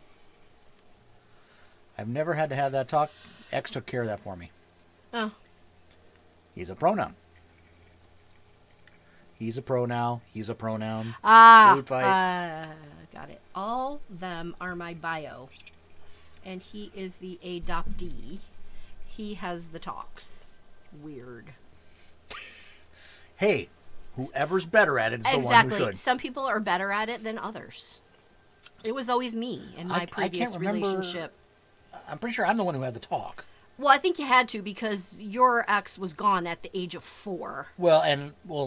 B: I've never had to have that talk. X took care of that for me.
A: Oh.
B: He's a pronoun. He's a pro now. He's a pronoun. Food fight.
A: Got it. All them are my bio. And he is the adoptee. He has the talks. Weird.
B: Hey, whoever's better at it is the one
A: Exactly.
B: who should.
A: Some people are better at it than others. It was always me in my previous
B: can't remember.
A: relationship.
B: I'm pretty sure I'm the one who had the talk.
A: Well, I think you had to because your ex was gone at the age of 4.
B: Well,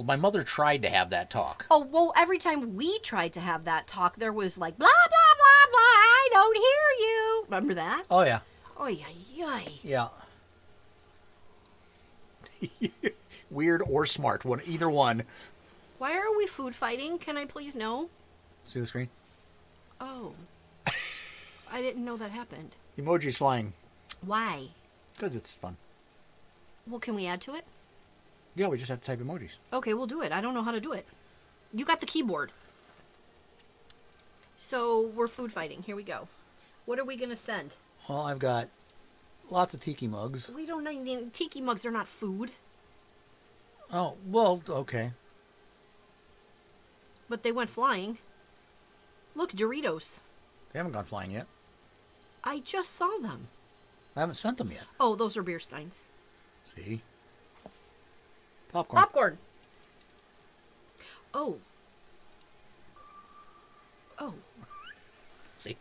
B: my mother tried to have that talk.
A: Oh, well, every time we tried to have that talk, there was like, blah, blah, blah, blah, I don't hear you. Remember that?
B: Oh, yeah.
A: Oh, yeah,
B: Yeah. Weird or smart, either one.
A: Why are we food fighting? Can I please know?
B: See the screen?
A: Oh. I didn't know that happened.
B: Emoji's flying.
A: Why?
B: Because it's fun.
A: Well, can we add to it?
B: Yeah, we just have to type emojis.
A: Okay, we'll do it. I don't know how to do it. You got the keyboard. So, we're food fighting. Here we go. What are we going to send?
B: Well, I've got lots of tiki mugs.
A: We don't need any tiki mugs. They're not food.
B: Oh, well, okay.
A: But they went flying. Look, Doritos.
B: They haven't gone flying yet.
A: I just saw them.
B: I haven't sent them yet.
A: Oh, those are beer steins.
B: See? Popcorn.
A: Popcorn. Oh. Oh.
B: See?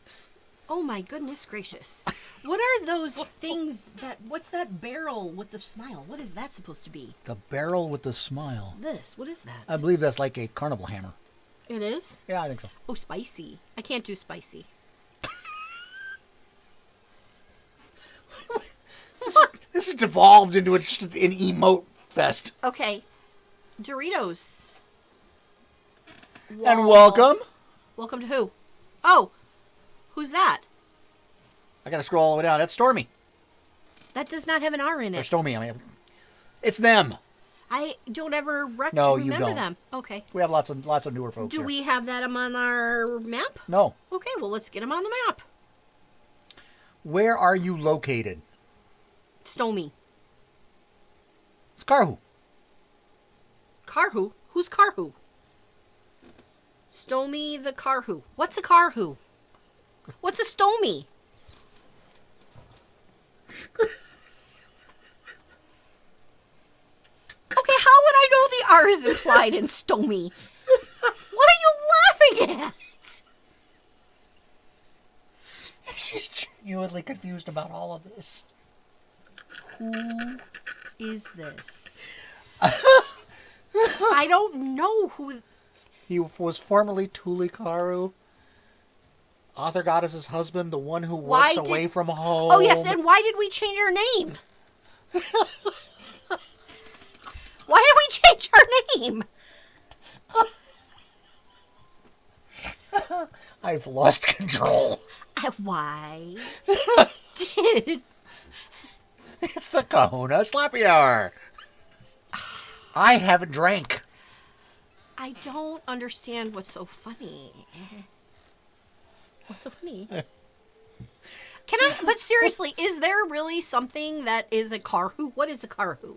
A: Oh my goodness gracious. What are those things what's that barrel with the smile? What is that supposed to be?
B: The barrel with the smile.
A: What is that?
B: I believe that's like a carnival hammer.
A: It is?
B: Yeah, I think so.
A: Oh, spicy. I can't do spicy.
B: This has devolved into an emote fest.
A: Okay. Doritos.
B: And welcome.
A: Welcome to who? Oh. Who's that?
B: I gotta scroll all the way down. That's Stormy.
A: That does not have an R in
B: Or
A: it.
B: Stormy, I mean. It's them.
A: I don't ever
B: No, you
A: remember
B: don't.
A: them. Okay.
B: We have lots of newer folks
A: Do
B: here.
A: we have that on our map?
B: No.
A: Okay, well, let's get them on the map.
B: Where are you located?
A: Stomey.
B: It's Karhu.
A: Karhu? Who's Karhu? Stomey the Karhu. What's a Karhu? What's a Stomey? Okay, how would I know the R is implied in Stomey? What are you laughing at?
B: She's genuinely confused about all of this.
A: Who is this? I don't know who.
B: He was formerly Tulikaru. Author Goddess's husband, the one who works away from home.
A: Oh, yes, and why did we change our name? Why did we change our name?
B: I've lost control.
A: Why did...
B: It's the Kahuna Happy Hour. I haven't drank.
A: I don't understand what's so funny. What's so funny? But seriously, is there really something that is a Karhu? What is a Karhu?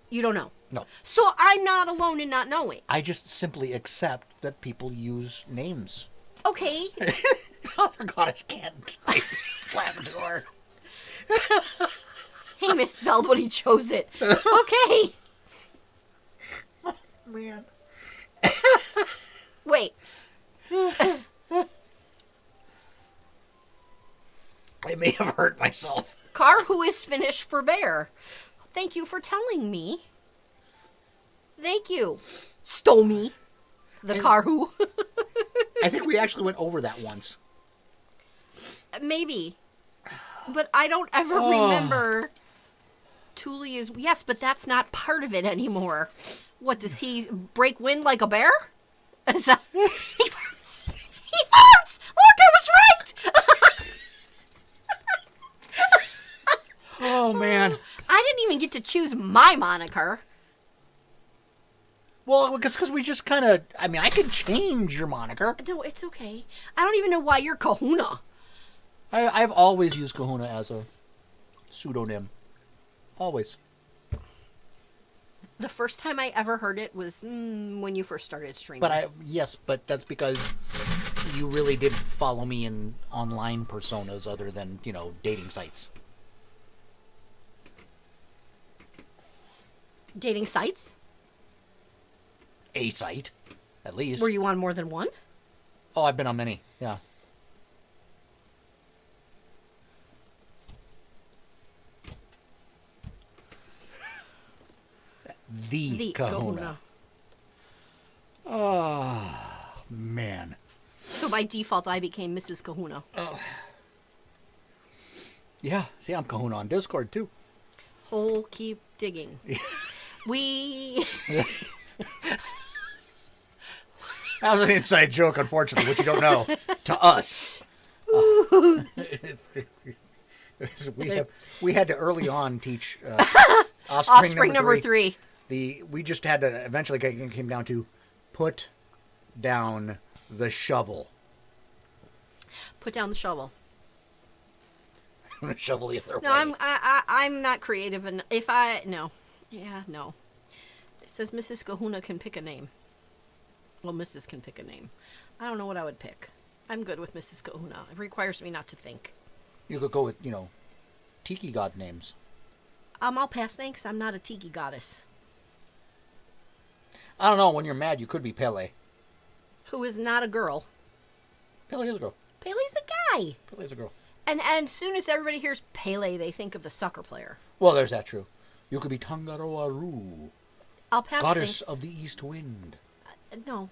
A: You don't know.
B: No.
A: So I'm not alone in not knowing.
B: I just simply accept that people use names.
A: Okay.
B: Other goddess can't type Labrador.
A: He misspelled when he chose it. Okay.
B: Man.
A: Wait.
B: I may have hurt myself.
A: Karhu is Finnish for bear. Thank you for telling me. Thank you. Stomy. The Karhu.
B: I think we actually went over that once.
A: Maybe. But I don't ever remember Thule is... Yes, but that's not part of it anymore. What, does he break wind like a bear? Is that... He farts! He farts! Look, I was right!
B: Oh, man.
A: I didn't even get to choose my moniker.
B: Well, because we just kind of... I mean, I could change your moniker.
A: No, it's okay. I don't even know why you're Kahuna.
B: I've always used Kahuna as a pseudonym. Always.
A: The first time I ever heard it was when you first started streaming.
B: But that's because you really didn't follow me in online personas other than, dating sites.
A: Dating sites?
B: A site, at least.
A: Were you on more than one?
B: Oh, I've been on many, yeah. The Kahuna. Oh, man.
A: So by default, I became Mrs. Kahuna.
B: Oh. Yeah, see, I'm Kahuna on Discord, too.
A: Hole keep digging. We...
B: That was an inside joke, unfortunately, which you don't know. To us. We had to early on teach offspring number three. We just had to eventually came down to put down the shovel.
A: Put down the shovel.
B: I'm gonna shovel the other way.
A: No, I'm not creative enough. No. It says Mrs. Kahuna can pick a name. Well, Mrs. can pick a name. I don't know what I would pick. I'm good with Mrs. Kahuna. It requires me not to think.
B: You could go with, tiki god names.
A: I'll pass, thanks. I'm not a tiki goddess.
B: I don't know. When you're mad, you could be Pele.
A: Who is not a girl.
B: Pele is a girl.
A: Pele's a guy.
B: Pele's a girl.
A: And as soon as everybody hears Pele, they think of the soccer player.
B: Well, there's that true. You could be Tangaroa,
A: I'll pass,
B: goddess
A: thanks.
B: of the east wind.
A: No.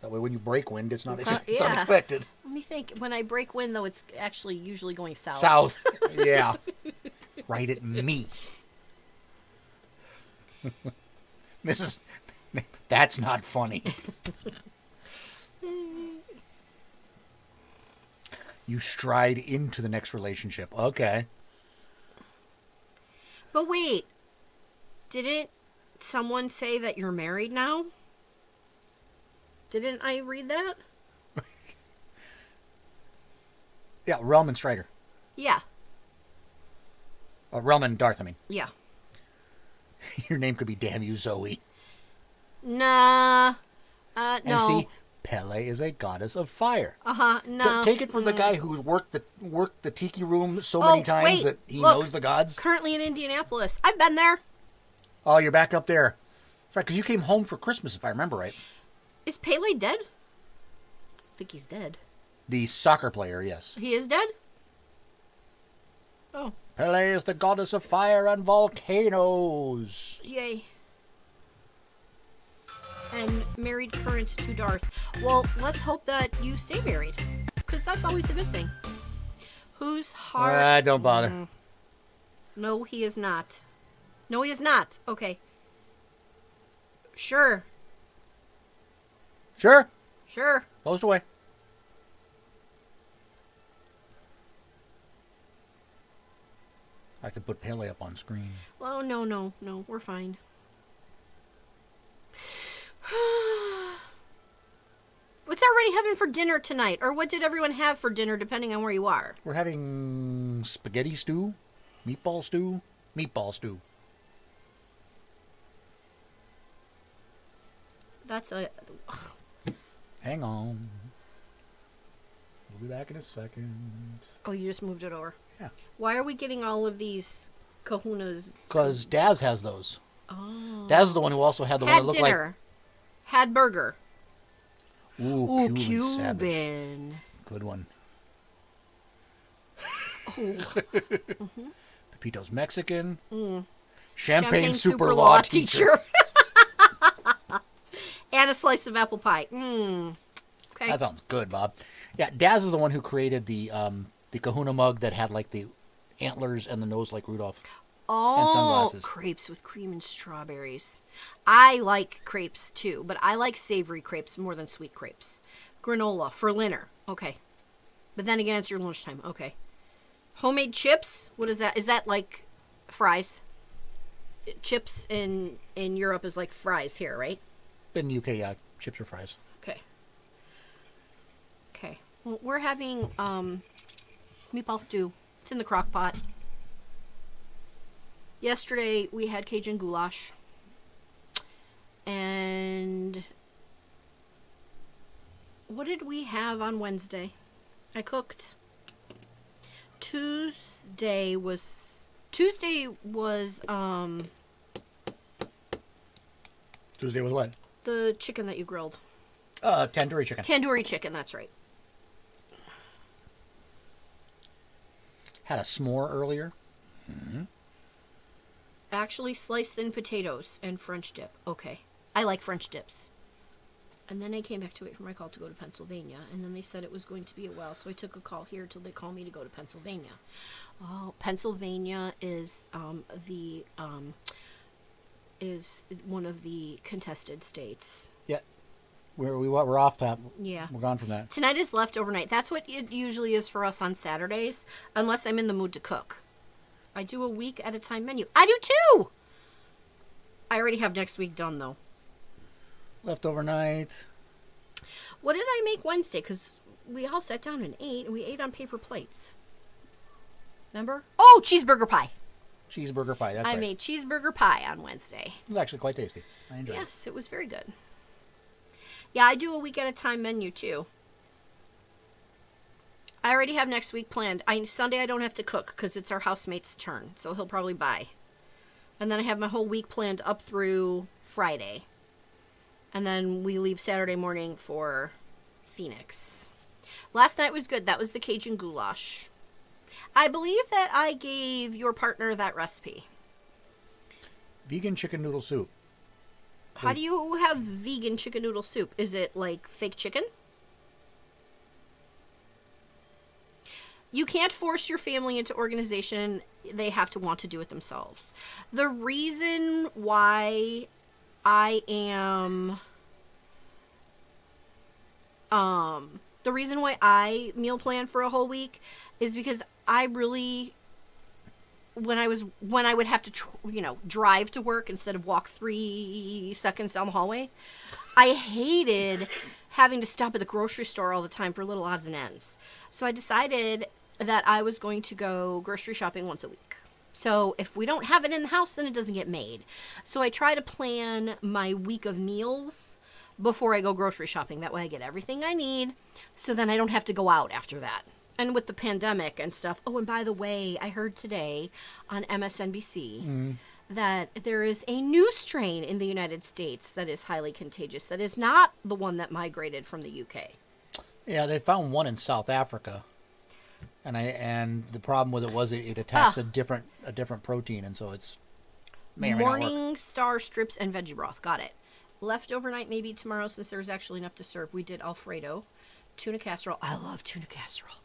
B: That way when you break wind, it's
A: Yeah.
B: unexpected.
A: Let me think. When I break wind, though, it's actually usually going south.
B: South. Yeah. Right at me. That's not funny. You stride into the next relationship. Okay.
A: But wait. Didn't someone say that you're married now? Didn't I read that?
B: Yeah, Realm and Strider.
A: Yeah.
B: Realm and Darth, I mean.
A: Yeah.
B: Your name could be Damn You Zoe.
A: Nah. No.
B: And see, Pele is a goddess of fire.
A: No.
B: Take it from the guy who's worked the tiki room so many times that he knows the gods.
A: Currently in Indianapolis. I've been there.
B: Oh, you're back up there. That's right, because you came home for Christmas, if I remember right.
A: Is Pele dead? I think he's dead.
B: The soccer player, yes.
A: He is dead? Oh.
B: Pele is the goddess of fire and volcanoes.
A: Yay. And married current to Darth. Well, let's hope that you stay married. Because that's always a good thing. Whose heart...
B: Don't bother.
A: No, he is not. No, he is not. Okay. Sure.
B: Sure.
A: Sure.
B: Closed away. I could put Pele up on screen.
A: Oh, no, we're fine. What's everybody having for dinner tonight? Or what did everyone have for dinner, depending on where you are?
B: We're having spaghetti stew, meatball stew.
A: That's a...
B: Hang on. We'll be back in a second.
A: Oh, you just moved it over.
B: Yeah.
A: Why are we getting all of these kahunas?
B: Because Daz has those.
A: Oh.
B: Daz is the one who also had the one that looked
A: dinner. Had burger.
B: like... Ooh, Cuban. Savage. Good one.
A: Oh. Mm-hmm.
B: Pepito's Mexican.
A: Mm.
B: Champagne super law teacher.
A: And a slice of apple pie. Mm. Okay.
B: That sounds good, Bob. Yeah, Daz is the one who created the Kahuna mug that had like the antlers and the nose like Rudolph. And sunglasses.
A: Crepes with cream and strawberries. I like crepes too, but I like savory crepes more than sweet crepes. Granola for dinner. Okay. But then again, it's your lunchtime. Okay. Homemade chips? What is that? Is that like fries? Chips in Europe is like fries here, right?
B: In the UK, yeah, chips or fries.
A: Okay. Okay. Well, we're having meatball stew. It's in the crock pot. Yesterday, we had Cajun goulash. And what did we have on Wednesday? I cooked. Tuesday was
B: Tuesday was what?
A: the chicken that you grilled.
B: Tandoori chicken.
A: Tandoori chicken, that's right.
B: Had a s'more earlier. Mm-hmm.
A: Actually, sliced thin potatoes and French dip. Okay. I like French dips. And then I came back to wait for my call to go to Pennsylvania. And then they said it was going to be a while. So I took a call here till they call me to go to Pennsylvania. Oh, Pennsylvania is is one of the contested states.
B: Yeah. We're off top.
A: Yeah.
B: We're gone from that.
A: Tonight is leftover night. That's what it usually is for us on Saturdays, unless I'm in the mood to cook. I do a week at a time menu. I do too! I already have next week done, though.
B: Leftover night.
A: What did I make Wednesday? Because we all sat down and ate, and we ate on paper plates. Remember? Oh, cheeseburger pie.
B: Cheeseburger pie, that's right.
A: I made cheeseburger pie on Wednesday.
B: It was actually quite tasty. I enjoyed it.
A: Yes, it was very good. Yeah, I do a week at a time menu, too. I already have next week planned. Sunday I don't have to cook because it's our housemate's turn, so he'll probably buy. And then I have my whole week planned up through Friday. And then we leave Saturday morning for Phoenix. Last night was good. That was the Cajun goulash. I believe that I gave your partner that recipe.
B: Vegan chicken noodle soup.
A: How do you have vegan chicken noodle soup? Is it like fake chicken? You can't force your family into organization. They have to want to do it themselves. The reason why I am... the reason why I meal plan for a whole week is because I really... When I would have to, drive to work instead of walk 3 seconds down the hallway, I hated having to stop at the grocery store all the time for little odds and ends. So I decided that I was going to go grocery shopping once a week. So if we don't have it in the house, then it doesn't get made. So I try to plan my week of meals before I go grocery shopping. That way I get everything I need, so then I don't have to go out after that. And with the pandemic and stuff. Oh, and by the way, I heard today on MSNBC that there is a new strain in the United States that is highly contagious. That is not the one that migrated from the UK.
B: Yeah, they found one in South Africa, and the problem with it was it attacks a different protein, and so it's
A: Morning Star strips and veggie broth. Got it. Left overnight, maybe tomorrow, since there's actually enough to serve. We did Alfredo, tuna casserole. I love tuna casserole.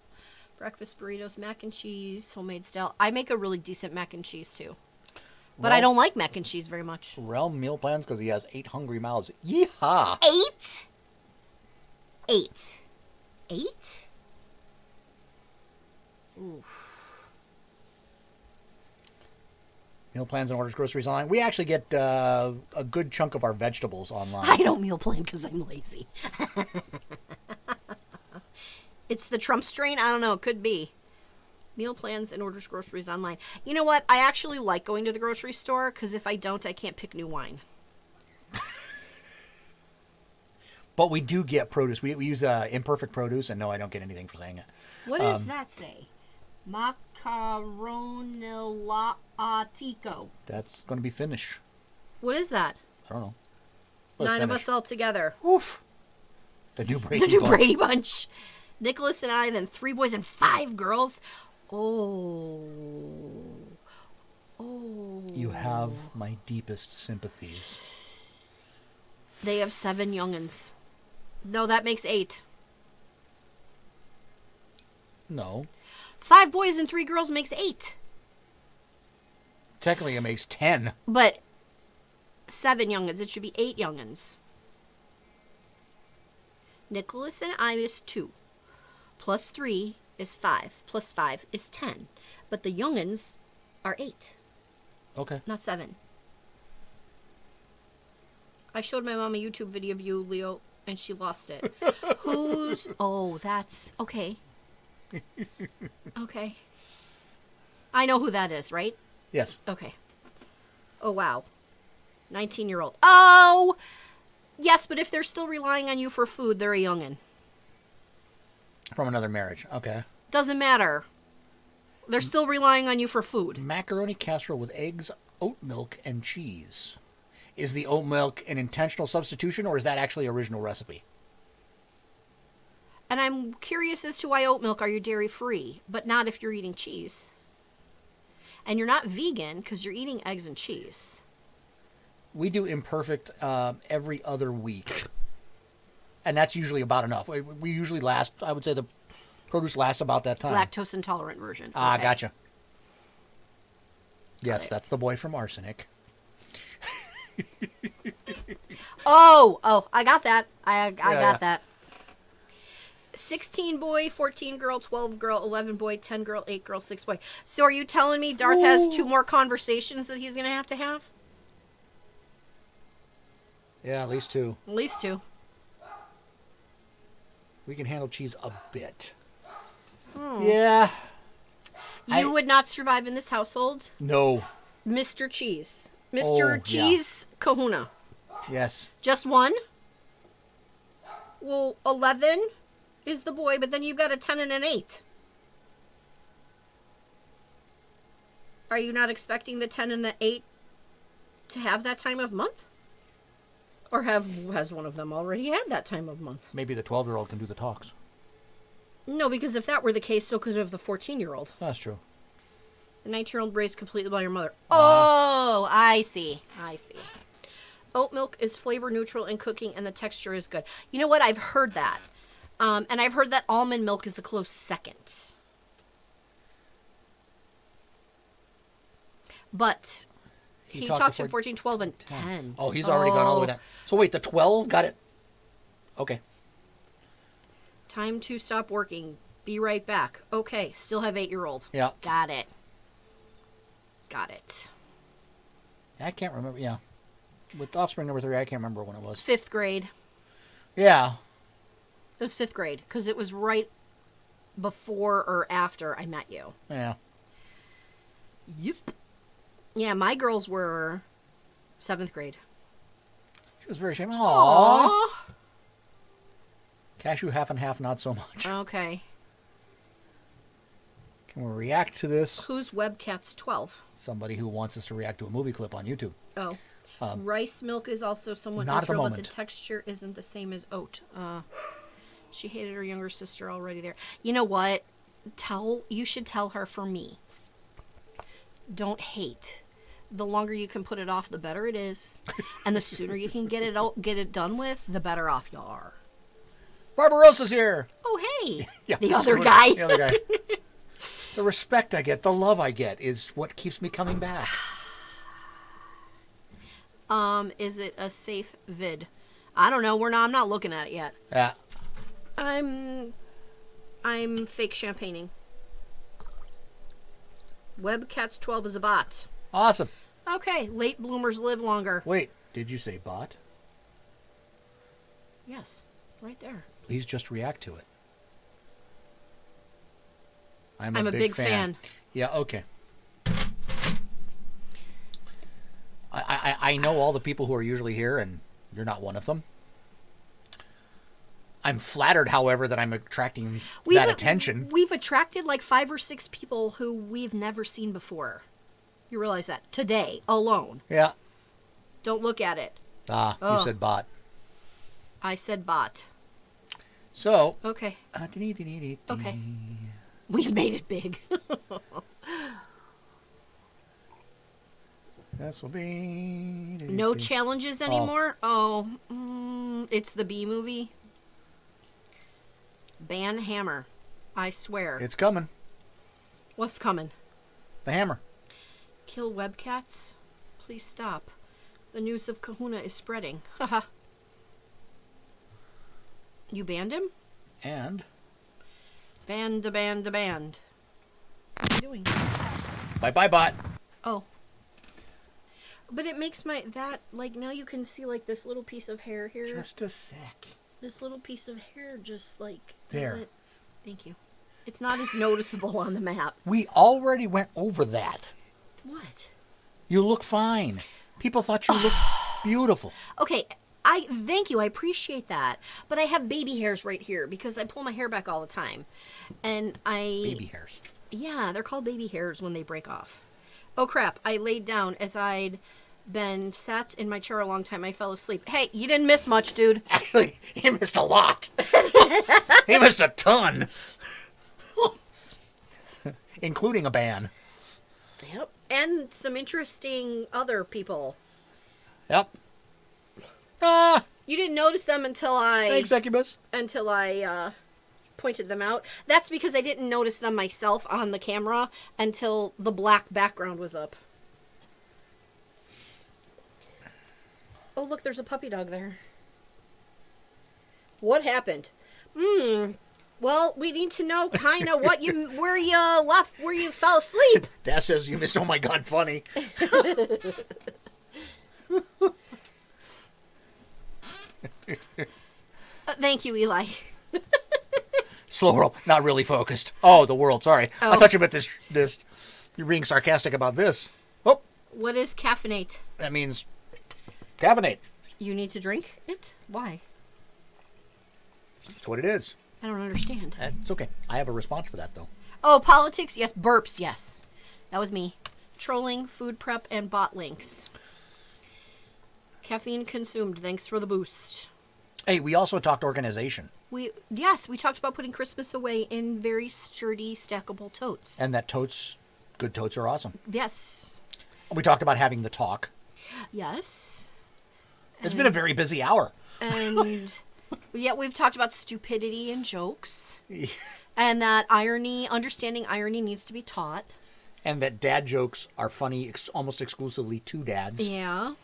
A: Breakfast burritos, mac and cheese, homemade style. I make a really decent mac and cheese, too. But I don't like mac and cheese very much.
B: Realm meal plans because he has 8 hungry mouths. Yeehaw!
A: 8? 8? Oof.
B: Meal plans and orders groceries online. We actually get a good chunk of our vegetables online.
A: I don't meal plan because I'm lazy. It's the Trump strain? I don't know. It could be. Meal plans and orders groceries online. You know what? I actually like going to the grocery store because if I don't, I can't pick new wine.
B: But we do get produce. We use imperfect produce, and no, I don't get anything for saying it.
A: What does that say? Macaronellatico.
B: That's going to be Finnish.
A: What is that?
B: I don't know. But it's
A: 9 of
B: Finnish.
A: us all together.
B: Oof. The new Brady
A: The new
B: Bunch.
A: Brady Bunch. Nicholas and I, then 3 boys and 5 girls. Oh.
B: You have my deepest sympathies.
A: They have 7 young'uns. No, that makes 8.
B: No.
A: 5 boys and 3 girls makes 8.
B: Technically, it makes 10.
A: But 7 young'uns. It should be 8 young'uns. Nicholas and I is 2. Plus 3 is 5. Plus 5 is 10. But the young'uns are 8,
B: Okay.
A: not 7. I showed my mom a YouTube video of you, Leo, and she lost it. Who's... Oh, that's... Okay. Okay. I know who that is, right?
B: Yes.
A: Okay. Oh, wow. 19-year-old. Oh! Yes, but if they're still relying on you for food, they're a youngin'.
B: From another marriage. Okay.
A: Doesn't matter. They're still relying on you for food.
B: Macaroni casserole with eggs, oat milk, and cheese. Is the oat milk an intentional substitution, or is that actually original recipe?
A: And I'm curious as to why oat milk are you dairy-free, but not if you're eating cheese. And you're not vegan because you're eating eggs and cheese.
B: We do imperfect every other week. And that's usually about enough. We usually last, I would say the produce lasts about that time.
A: Lactose intolerant version.
B: Ah,
A: Okay.
B: gotcha. Yes,
A: it.
B: that's the boy from Arsenic.
A: Oh, I got that. I got
B: yeah.
A: that. 16 boy, 14 girl, 12 girl, 11 boy, 10 girl, 8 girl, 6 boy. So are you telling me Darth has 2 more conversations that he's going to have?
B: Yeah, at least 2.
A: At least 2.
B: We can handle cheese a bit. Yeah.
A: You would not survive in this household,
B: No.
A: Mr. Cheese. Mr.
B: Oh, yeah.
A: Cheese Kahuna.
B: Yes.
A: Just 1? Well, 11 is the boy, but then you've got a 10 and an 8. Are you not expecting the 10 and the 8 to have that time of month? Or has one of them already had that time of month?
B: Maybe the 12-year-old can do the talks.
A: No, because if that were the case, so could have the 14-year-old.
B: That's true.
A: The 19-year-old raised completely by your mother. Oh, I see. Oat milk is flavor neutral in cooking, and the texture is good. You know what? I've heard that. And I've heard that almond milk is a close second. But he talked to 14, 12, and 10.
B: Oh, he's already gone all the way down. So wait, the 12 got it? Okay.
A: Time to stop working. Be right back. Okay, still have 8-year-old.
B: Yeah.
A: Got it.
B: I can't remember. Yeah. With offspring number 3, I can't remember when it was.
A: 5th grade.
B: Yeah.
A: It was 5th grade, because it was right before or after I met you.
B: Yeah.
A: Yep. Yeah, my girls were 7th grade.
B: She was very ashamed. Aww.
A: Aww.
B: Cashew half and half, not so much.
A: Okay.
B: Can we react to this?
A: Who's Webcats 12?
B: Somebody who wants us to react to a movie clip on YouTube.
A: Oh. Rice milk is also somewhat
B: not at the
A: neutral, but the
B: moment.
A: texture isn't the same as oat. She hated her younger sister already there. You know what? You should tell her for me. Don't hate. The longer you can put it off, the better it is. And the sooner you can get it done with, the better off you are.
B: Barbarosa's here!
A: Oh, hey!
B: Yeah,
A: The other guy.
B: The other guy. The respect I get, the love I get is what keeps me coming back.
A: Is it a safe vid? I don't know. I'm not looking at it yet.
B: Yeah.
A: I'm fake champagning. Webcats 12 is a bot.
B: Awesome.
A: Okay, late bloomers live longer.
B: Wait, did you say bot?
A: Yes, right there.
B: Please just react to it. I'm
A: a big fan.
B: Yeah, okay. I know all the people who are usually here, and you're not one of them. I'm flattered, however, that I'm attracting that attention.
A: We've attracted like 5 or 6 people who we've never seen before. You realize that? Today, alone.
B: Yeah.
A: Don't look at it.
B: You said bot.
A: I said bot.
B: So.
A: Okay.
B: Okay.
A: Okay. We've made it big.
B: This will be...
A: No challenges anymore? It's the B movie. Ban hammer. I swear.
B: It's coming.
A: What's coming?
B: The hammer.
A: Kill webcats? Please stop. The news of Kahuna is spreading. Haha. You banned him?
B: And?
A: Banned. What are you doing?
B: Bye-bye, bot.
A: Oh. But it makes now you can see like this little piece of hair here.
B: Just a sec.
A: This little piece of hair just like...
B: There.
A: Thank you. It's not as noticeable on the map.
B: We already went over that.
A: What?
B: You look fine. People thought you looked beautiful.
A: Okay, thank you. I appreciate that. But I have baby hairs right here because I pull my hair back all the time. And
B: Baby hairs.
A: Yeah, they're called baby hairs when they break off. Oh crap, I laid down as I'd been sat in my chair a long time. I fell asleep. Hey, you didn't miss much, dude.
B: Actually, he missed a lot. He missed a ton. Including a ban.
A: Yep. And some interesting other people.
B: Yep.
A: You didn't notice them until
B: Thanks, Succubus.
A: Pointed them out. That's because I didn't notice them myself on the camera until the black background was up. Oh, look, there's a puppy dog there. What happened? Well, we need to know kind of where you fell asleep.
B: That says you missed Oh My God Funny.
A: Thank you, Eli.
B: Slow roll, not really focused. Oh, the world, sorry.
A: Oh.
B: I thought you meant this. You're being sarcastic about this. Oh.
A: What is caffeinate?
B: That means caffeinate.
A: You need to drink it? Why?
B: That's what it is.
A: I don't understand.
B: It's okay. I have a response for that, though.
A: Oh, politics? Yes. Burps? Yes. That was me. Trolling, food prep, and bot links. Caffeine consumed. Thanks for the boost.
B: Hey, we also talked organization.
A: We talked about putting Christmas away in very sturdy, stackable totes.
B: And that good totes are awesome.
A: Yes.
B: We talked about having the talk.
A: Yes.
B: It's been a very busy hour.
A: And yet we've talked about stupidity and jokes. And that understanding irony needs to be taught.
B: And that dad jokes are funny almost exclusively to dads.
A: Yeah.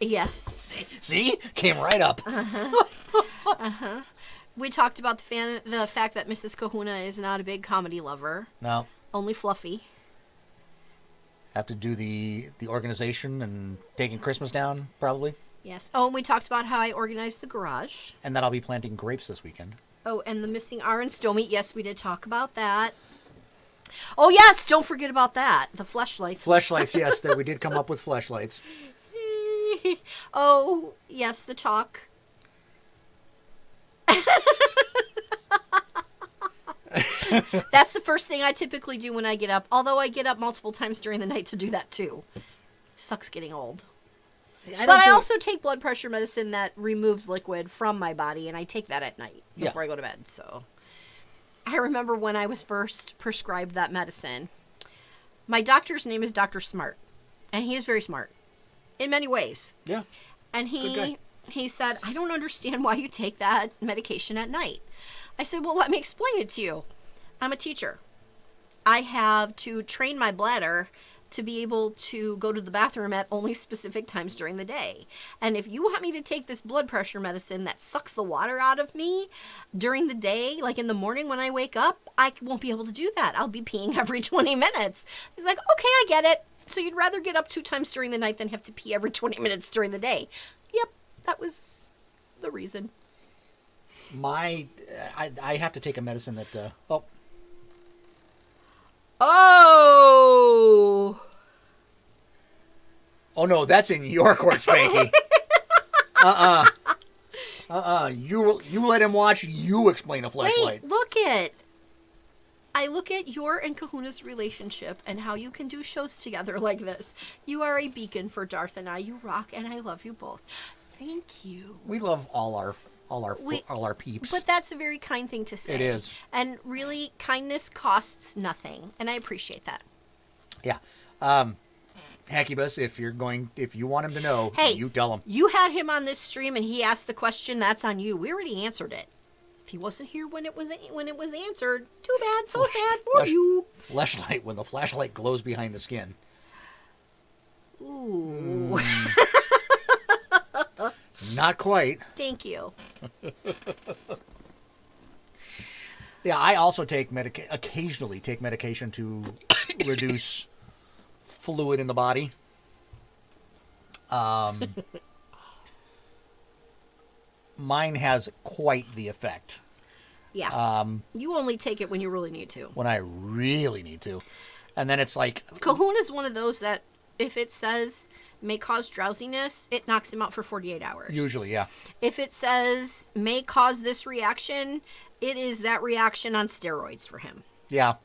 A: Yes.
B: See? Came right up.
A: We talked about the fact that Mrs. Kahuna is not a big comedy lover.
B: No.
A: Only Fluffy.
B: Have to do the organization and taking Christmas down, probably.
A: Yes. Oh, and we talked about how I organized the garage.
B: And that I'll be planting grapes this weekend.
A: Oh, and the missing R and Stomy. Yes, we did talk about that. Oh, yes, don't forget about that. The fleshlights.
B: Fleshlights, yes, that we did come up with fleshlights.
A: Oh, yes, the talk. That's the first thing I typically do when I get up. Although I get up multiple times during the night to do that too. Sucks getting old. I also take blood pressure medicine that removes liquid from my body, and I take that at night before I go to bed. So I remember when I was first prescribed that medicine. My doctor's name is Dr. Smart, and he is very smart in many ways.
B: Yeah.
A: And he said, I don't understand why you take that medication at night. I said, well, let me explain it to you. I'm a teacher. I have to train my bladder to be able to go to the bathroom at only specific times during the day. And if you want me to take this blood pressure medicine that sucks the water out of me during the day, like in the morning when I wake up, I won't be able to do that. I'll be peeing every 20 minutes. He's like, okay, I get it. So you'd rather get up 2 times during the night than have to pee every 20 minutes during the day. Yep, that was the reason.
B: I have to take a medicine that,
A: Oh!
B: Oh no, that's in your court, Spanky. You let him watch you explain a flashlight.
A: Wait, I look at your and Kahuna's relationship and how you can do shows together like this. You are a beacon for Darth and I. You rock, and I love you both. Thank you.
B: We love all our peeps.
A: But that's a very kind thing to say.
B: It is.
A: And really, kindness costs nothing, and I appreciate that.
B: Yeah. Hackybus, if you want him to know,
A: Hey,
B: you tell him.
A: You had him on this stream, and he asked the question. That's on you. We already answered it. If he wasn't here when it was answered, too bad. So sad for you.
B: Flashlight, when the flashlight glows behind the skin.
A: Ooh.
B: Not quite.
A: Thank you.
B: Yeah, I also occasionally take medication to reduce fluid in the body. Mine has quite the effect.
A: Yeah. You only take it when you really need to.
B: When I really need to. And then it's like...
A: Kahuna's one of those that if it says may cause drowsiness, it knocks him out for 48 hours.
B: Usually, yeah.
A: If it says may cause this reaction, it is that reaction on steroids for him.
B: Yeah.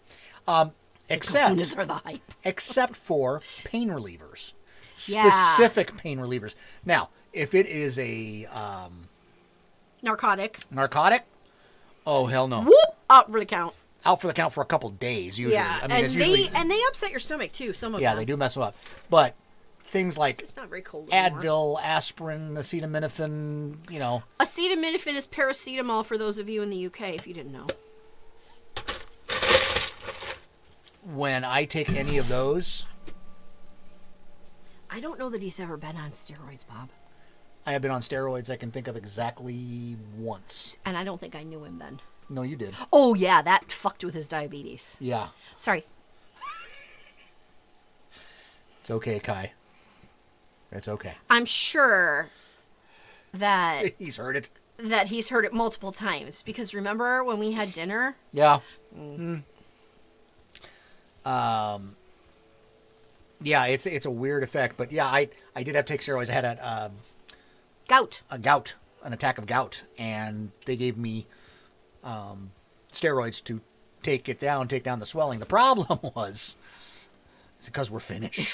A: Kahunas are the hype.
B: Except for pain relievers. Specific pain relievers. Now, if it is a...
A: Narcotic.
B: Oh, hell no.
A: Whoop! Out for the count.
B: Out for the count for a couple days, usually.
A: Yeah,
B: I mean,
A: and they upset your stomach, too, some of them.
B: Yeah, they do mess them up. But things like
A: it's not very cold anymore.
B: Advil, aspirin, acetaminophen,
A: Acetaminophen is paracetamol for those of you in the UK, if you didn't know.
B: When I take any of those...
A: I don't know that he's ever been on steroids, Bob.
B: I have been on steroids, I can think of exactly once.
A: And I don't think I knew him then.
B: No, you did.
A: Oh, yeah, that fucked with his diabetes.
B: Yeah.
A: Sorry.
B: It's okay, Kai. It's okay.
A: I'm sure that...
B: He's heard it.
A: That he's heard it multiple times. Because remember when we had dinner?
B: Yeah. Yeah, it's a weird effect. But yeah, I did have to take steroids. I had an attack of gout. And they gave me steroids to take down the swelling. The problem was, it's because we're Finnish.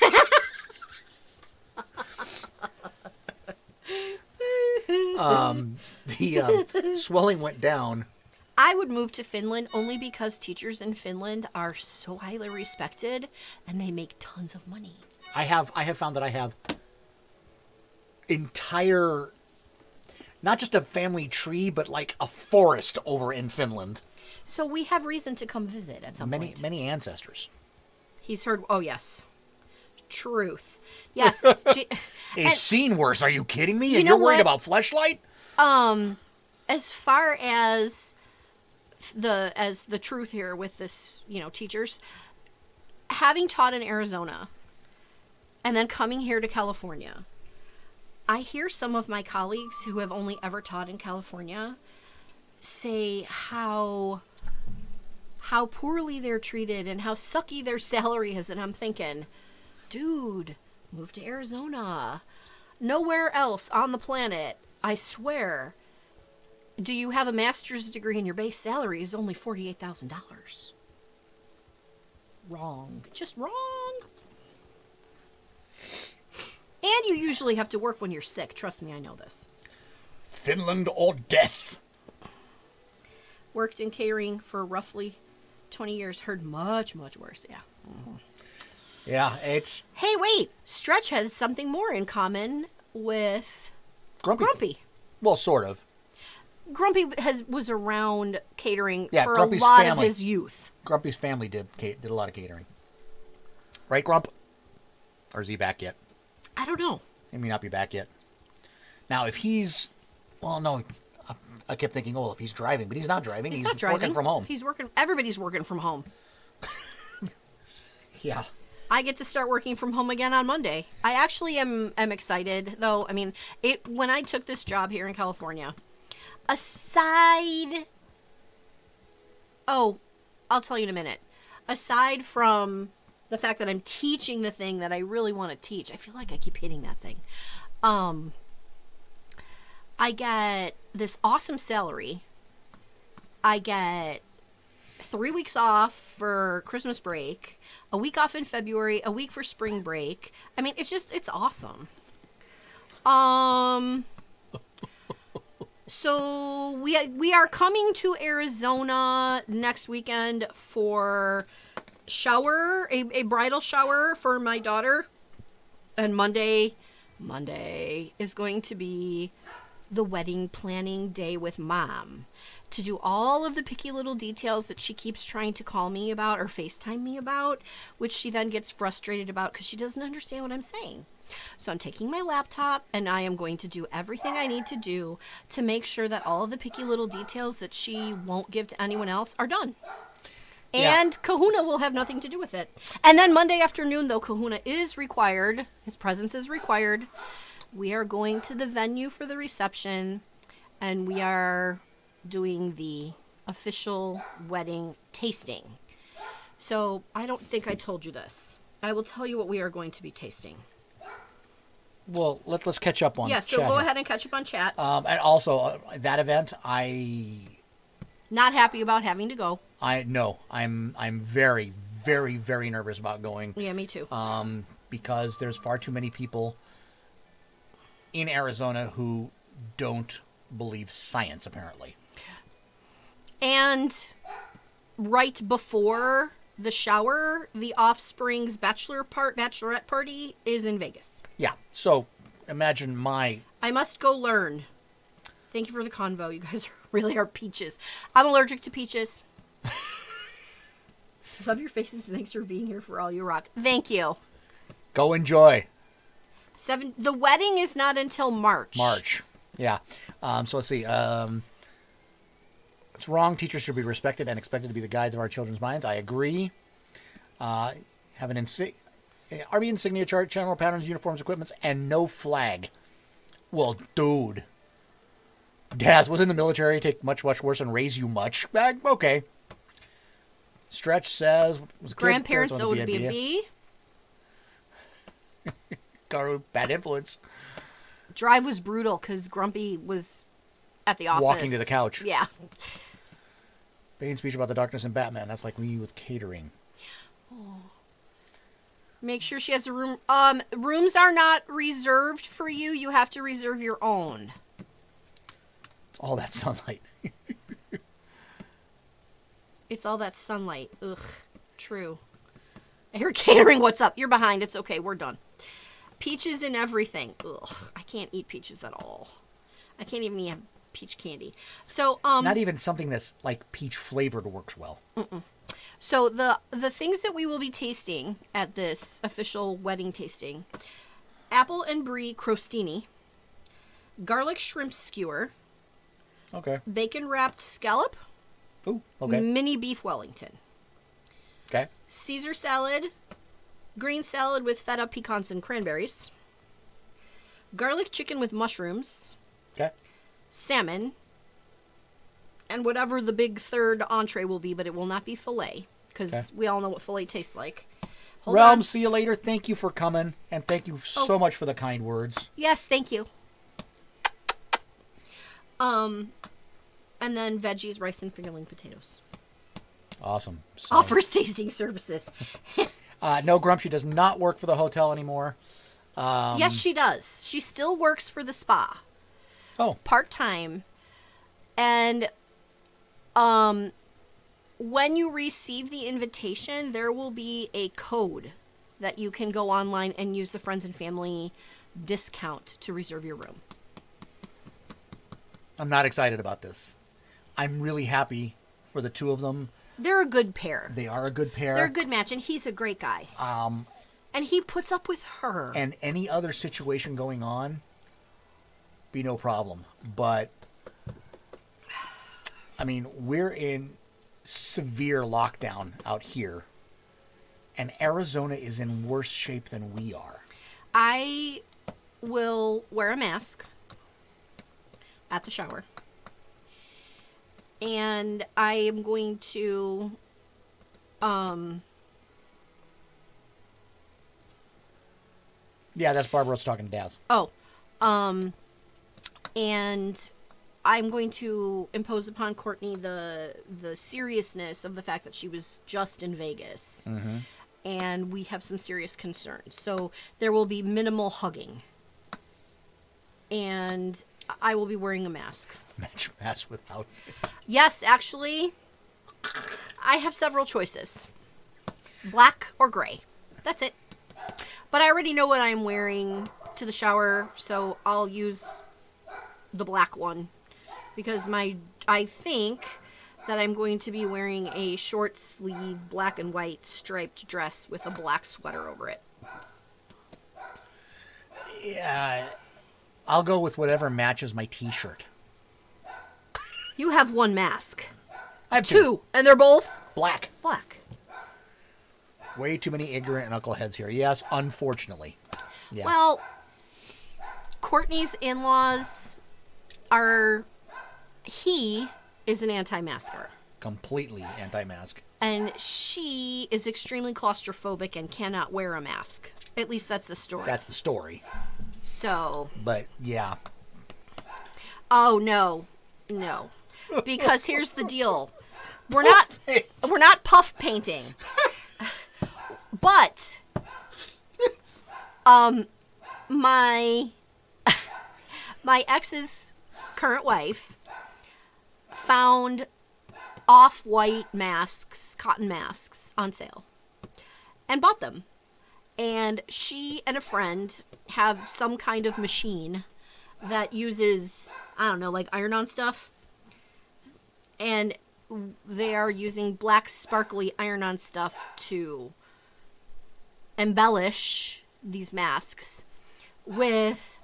B: The swelling went down.
A: I would move to Finland only because teachers in Finland are so highly respected and they make tons of money.
B: I have found that I have entire, not just a family tree, but like a forest over in Finland.
A: So we have reason to come visit at some point.
B: Many ancestors.
A: He's heard, oh yes. Truth. Yes.
B: It's seen worse. Are you kidding me? And
A: know
B: you're worried
A: what?
B: about fleshlight?
A: As far as the truth here with this, teachers, having taught in Arizona and then coming here to California, I hear some of my colleagues who have only ever taught in California say how poorly they're treated and how sucky their salary is, and I'm thinking, dude, move to Arizona. Nowhere else on the planet, I swear, do you have a master's degree and your base salary is only $48,000. Wrong. Just wrong. And you usually have to work when you're sick. Trust me, I know this.
B: Finland or death.
A: Worked in catering for roughly 20 years. Heard much, much worse. Yeah. Mm-hmm.
B: Yeah, it's...
A: Hey, wait. Stretch has something more in common with Grumpy.
B: Well, sort of.
A: Grumpy was around catering for
B: Grumpy's
A: a lot
B: family.
A: of his youth.
B: Grumpy's family did a lot of catering. Right, Grump? Or is he back yet?
A: I don't know.
B: He may not be back yet. Now, if he's... Well, no. I kept thinking, oh, if he's driving. But he's not driving.
A: He's not driving.
B: Working from home.
A: He's working. Everybody's working from home.
B: Yeah.
A: I get to start working from home again on Monday. I actually am excited, though. I mean, when I took this job here in California, aside... Oh, I'll tell you in a minute. Aside from the fact that I'm teaching the thing that I really want to teach, I feel like I keep hitting that thing. I get this awesome salary. I get 3 weeks off for Christmas break, a week off in February, a week for spring break. I mean, it's awesome. So we are coming to Arizona next weekend for a bridal shower for my daughter. And Monday is going to be the wedding planning day with Mom, to do all of the picky little details that she keeps trying to call me about or FaceTime me about, which she then gets frustrated about because she doesn't understand what I'm saying. So I'm taking my laptop and I am going to do everything I need to do to make sure that all of the picky little details that she won't give to anyone else are done.
B: Yeah.
A: And Kahuna will have nothing to do with it. And then Monday afternoon, though, Kahuna is required. His presence is required. We are going to the venue for the reception, and we are doing the official wedding tasting. So I don't think I told you this. I will tell you what we are going to be tasting.
B: Well, let's catch up on
A: Yeah, so
B: chat
A: go
B: here.
A: ahead and catch up on chat.
B: And also, that event,
A: Not happy about having to go.
B: I'm very, very, very nervous about going.
A: Yeah, me too.
B: Because there's far too many people in Arizona who don't believe science, apparently.
A: And right before the shower, the Offspring's bachelorette party is in Vegas.
B: Yeah, so imagine
A: I must go learn. Thank you for the convo. You guys really are peaches. I'm allergic to peaches. Love your faces. Thanks for being here for all you rock. Thank you.
B: Go enjoy.
A: The wedding is not until March.
B: Yeah. So let's see. It's wrong. Teachers should be respected and expected to be the guides of our children's minds. I agree. Have an Army insignia chart, general patterns, uniforms, equipments, and no flag. Well, dude. Daz was in the military, take much, much worse and raise you much. Okay. Stretch says...
A: Grandparents owed B&B.
B: Garu, bad influence.
A: Drive was brutal because Grumpy was at the office.
B: Walking to the couch.
A: Yeah.
B: Bane's speech about the darkness in Batman. That's like me with catering.
A: Oh. Make sure she has a room. Rooms are not reserved for you. You have to reserve your own.
B: It's all that sunlight.
A: It's all that sunlight. Ugh. True. I hear catering. What's up? You're behind. It's okay. We're done. Peaches and everything. Ugh. I can't eat peaches at all. I can't even eat peach candy. So,
B: Not even something that's like peach flavored works well.
A: Mm-mm. So the things that we will be tasting at this official wedding tasting: apple and brie crostini, garlic shrimp skewer,
B: Okay.
A: bacon wrapped scallop,
B: Ooh, okay.
A: mini beef Wellington,
B: Okay.
A: Caesar salad, green salad with feta, pecans, and cranberries, garlic chicken with mushrooms,
B: Okay.
A: salmon, and whatever the big third entree will be, but it will not be filet, because
B: Okay.
A: we all know what filet tastes like. Hold
B: Realm,
A: on.
B: see you later. Thank you for coming, and thank you so much for the kind words.
A: Yes, thank you. And then veggies, rice, and fingerling potatoes.
B: Awesome. So,
A: Offers tasting services.
B: no, Grump, she does not work for the hotel anymore.
A: Yes, she does. She still works for the spa.
B: Oh.
A: Part-time. And when you receive the invitation, there will be a code that you can go online and use the friends and family discount to reserve your room.
B: I'm not excited about this. I'm really happy for the two of them.
A: They're a good pair.
B: They are a good pair.
A: They're a good match, and he's a great guy. And he puts up with her.
B: And any other situation going on, be no problem. But, I mean, we're in severe lockdown out here. And Arizona is in worse shape than we are.
A: I will wear a mask at the shower. And I am going to
B: Yeah, that's Barbara Rhodes talking to Daz.
A: And I'm going to impose upon Courtney the seriousness of the fact that she was just in Vegas.
B: Mm-hmm.
A: And we have some serious concerns. So there will be minimal hugging. And I will be wearing a mask.
B: Match mask with outfit.
A: Yes, actually, I have several choices. Black or gray. That's it. But I already know what I'm wearing to the shower, so I'll use the black one. Because I think that I'm going to be wearing a short sleeve black and white striped dress with a black sweater over it.
B: Yeah, I'll go with whatever matches my t-shirt.
A: You have one mask.
B: I have
A: Two, and they're both
B: black.
A: black.
B: Way too many ignorant knuckleheads here. Yes, unfortunately. Yeah.
A: Well, Courtney's in-laws he is an anti-masker.
B: Completely anti-mask.
A: And she is extremely claustrophobic and cannot wear a mask. At least that's the story.
B: That's the story.
A: So.
B: But, yeah.
A: Oh, no. No. Because here's the deal. We're not puff painting. But my ex's current wife found off-white masks, cotton masks, on sale and bought them. And she and a friend have some kind of machine that uses, I don't know, like iron-on stuff. And they are using black sparkly iron-on stuff to embellish these masks with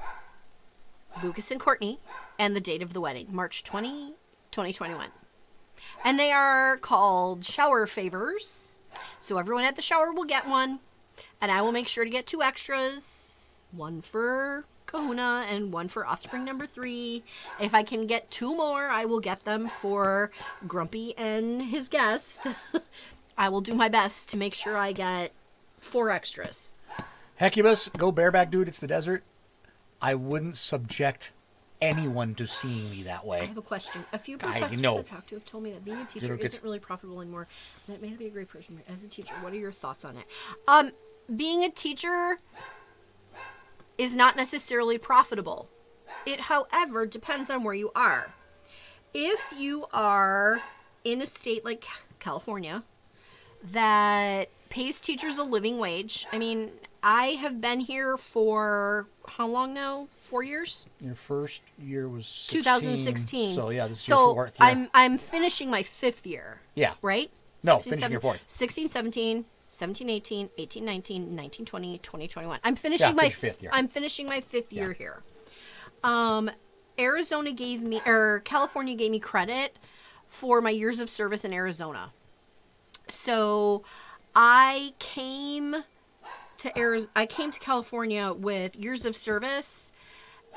A: Lucas and Courtney and the date of the wedding, March 20, 2021. And they are called shower favors. So everyone at the shower will get one. And I will make sure to get 2 extras. One for Kahuna and one for offspring number 3. If I can get 2 more, I will get them for Grumpy and his guest. I will do my best to make sure I get 4 extras.
B: Hecubus, go bareback, dude. It's the desert. I wouldn't subject anyone to seeing me that way.
A: I have a question. A few professors I've talked to have told me that being a teacher isn't really profitable anymore. That may not be a great person. As a teacher, what are your thoughts on it? Being a teacher is not necessarily profitable. It, however, depends on where you are. If you are in a state like California that pays teachers a living wage, I mean, I have been here for how long now? 4 years?
B: Your first year was
A: 2016.
B: So yeah, this is your 4th year.
A: I'm finishing my 5th year.
B: Yeah.
A: Right?
B: No, finishing your 4th.
A: 16, 17, 17, 18, 18, 19, 19, 20, 20, 21. I'm finishing my
B: 5th year.
A: I'm finishing my 5th year here. California gave me credit for my years of service in Arizona. So I came to California with years of service,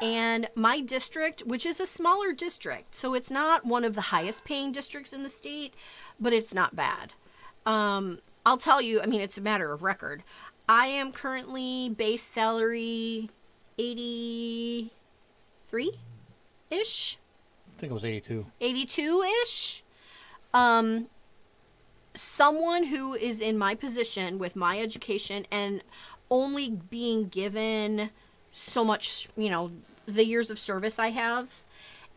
A: and my district, which is a smaller district, so it's not one of the highest paying districts in the state, but it's not bad. I'll tell you, I mean, it's a matter of record. I am currently base salary 83-ish.
B: I think it was 82.
A: 82-ish. Someone who is in my position with my education and only being given so much, the years of service I have,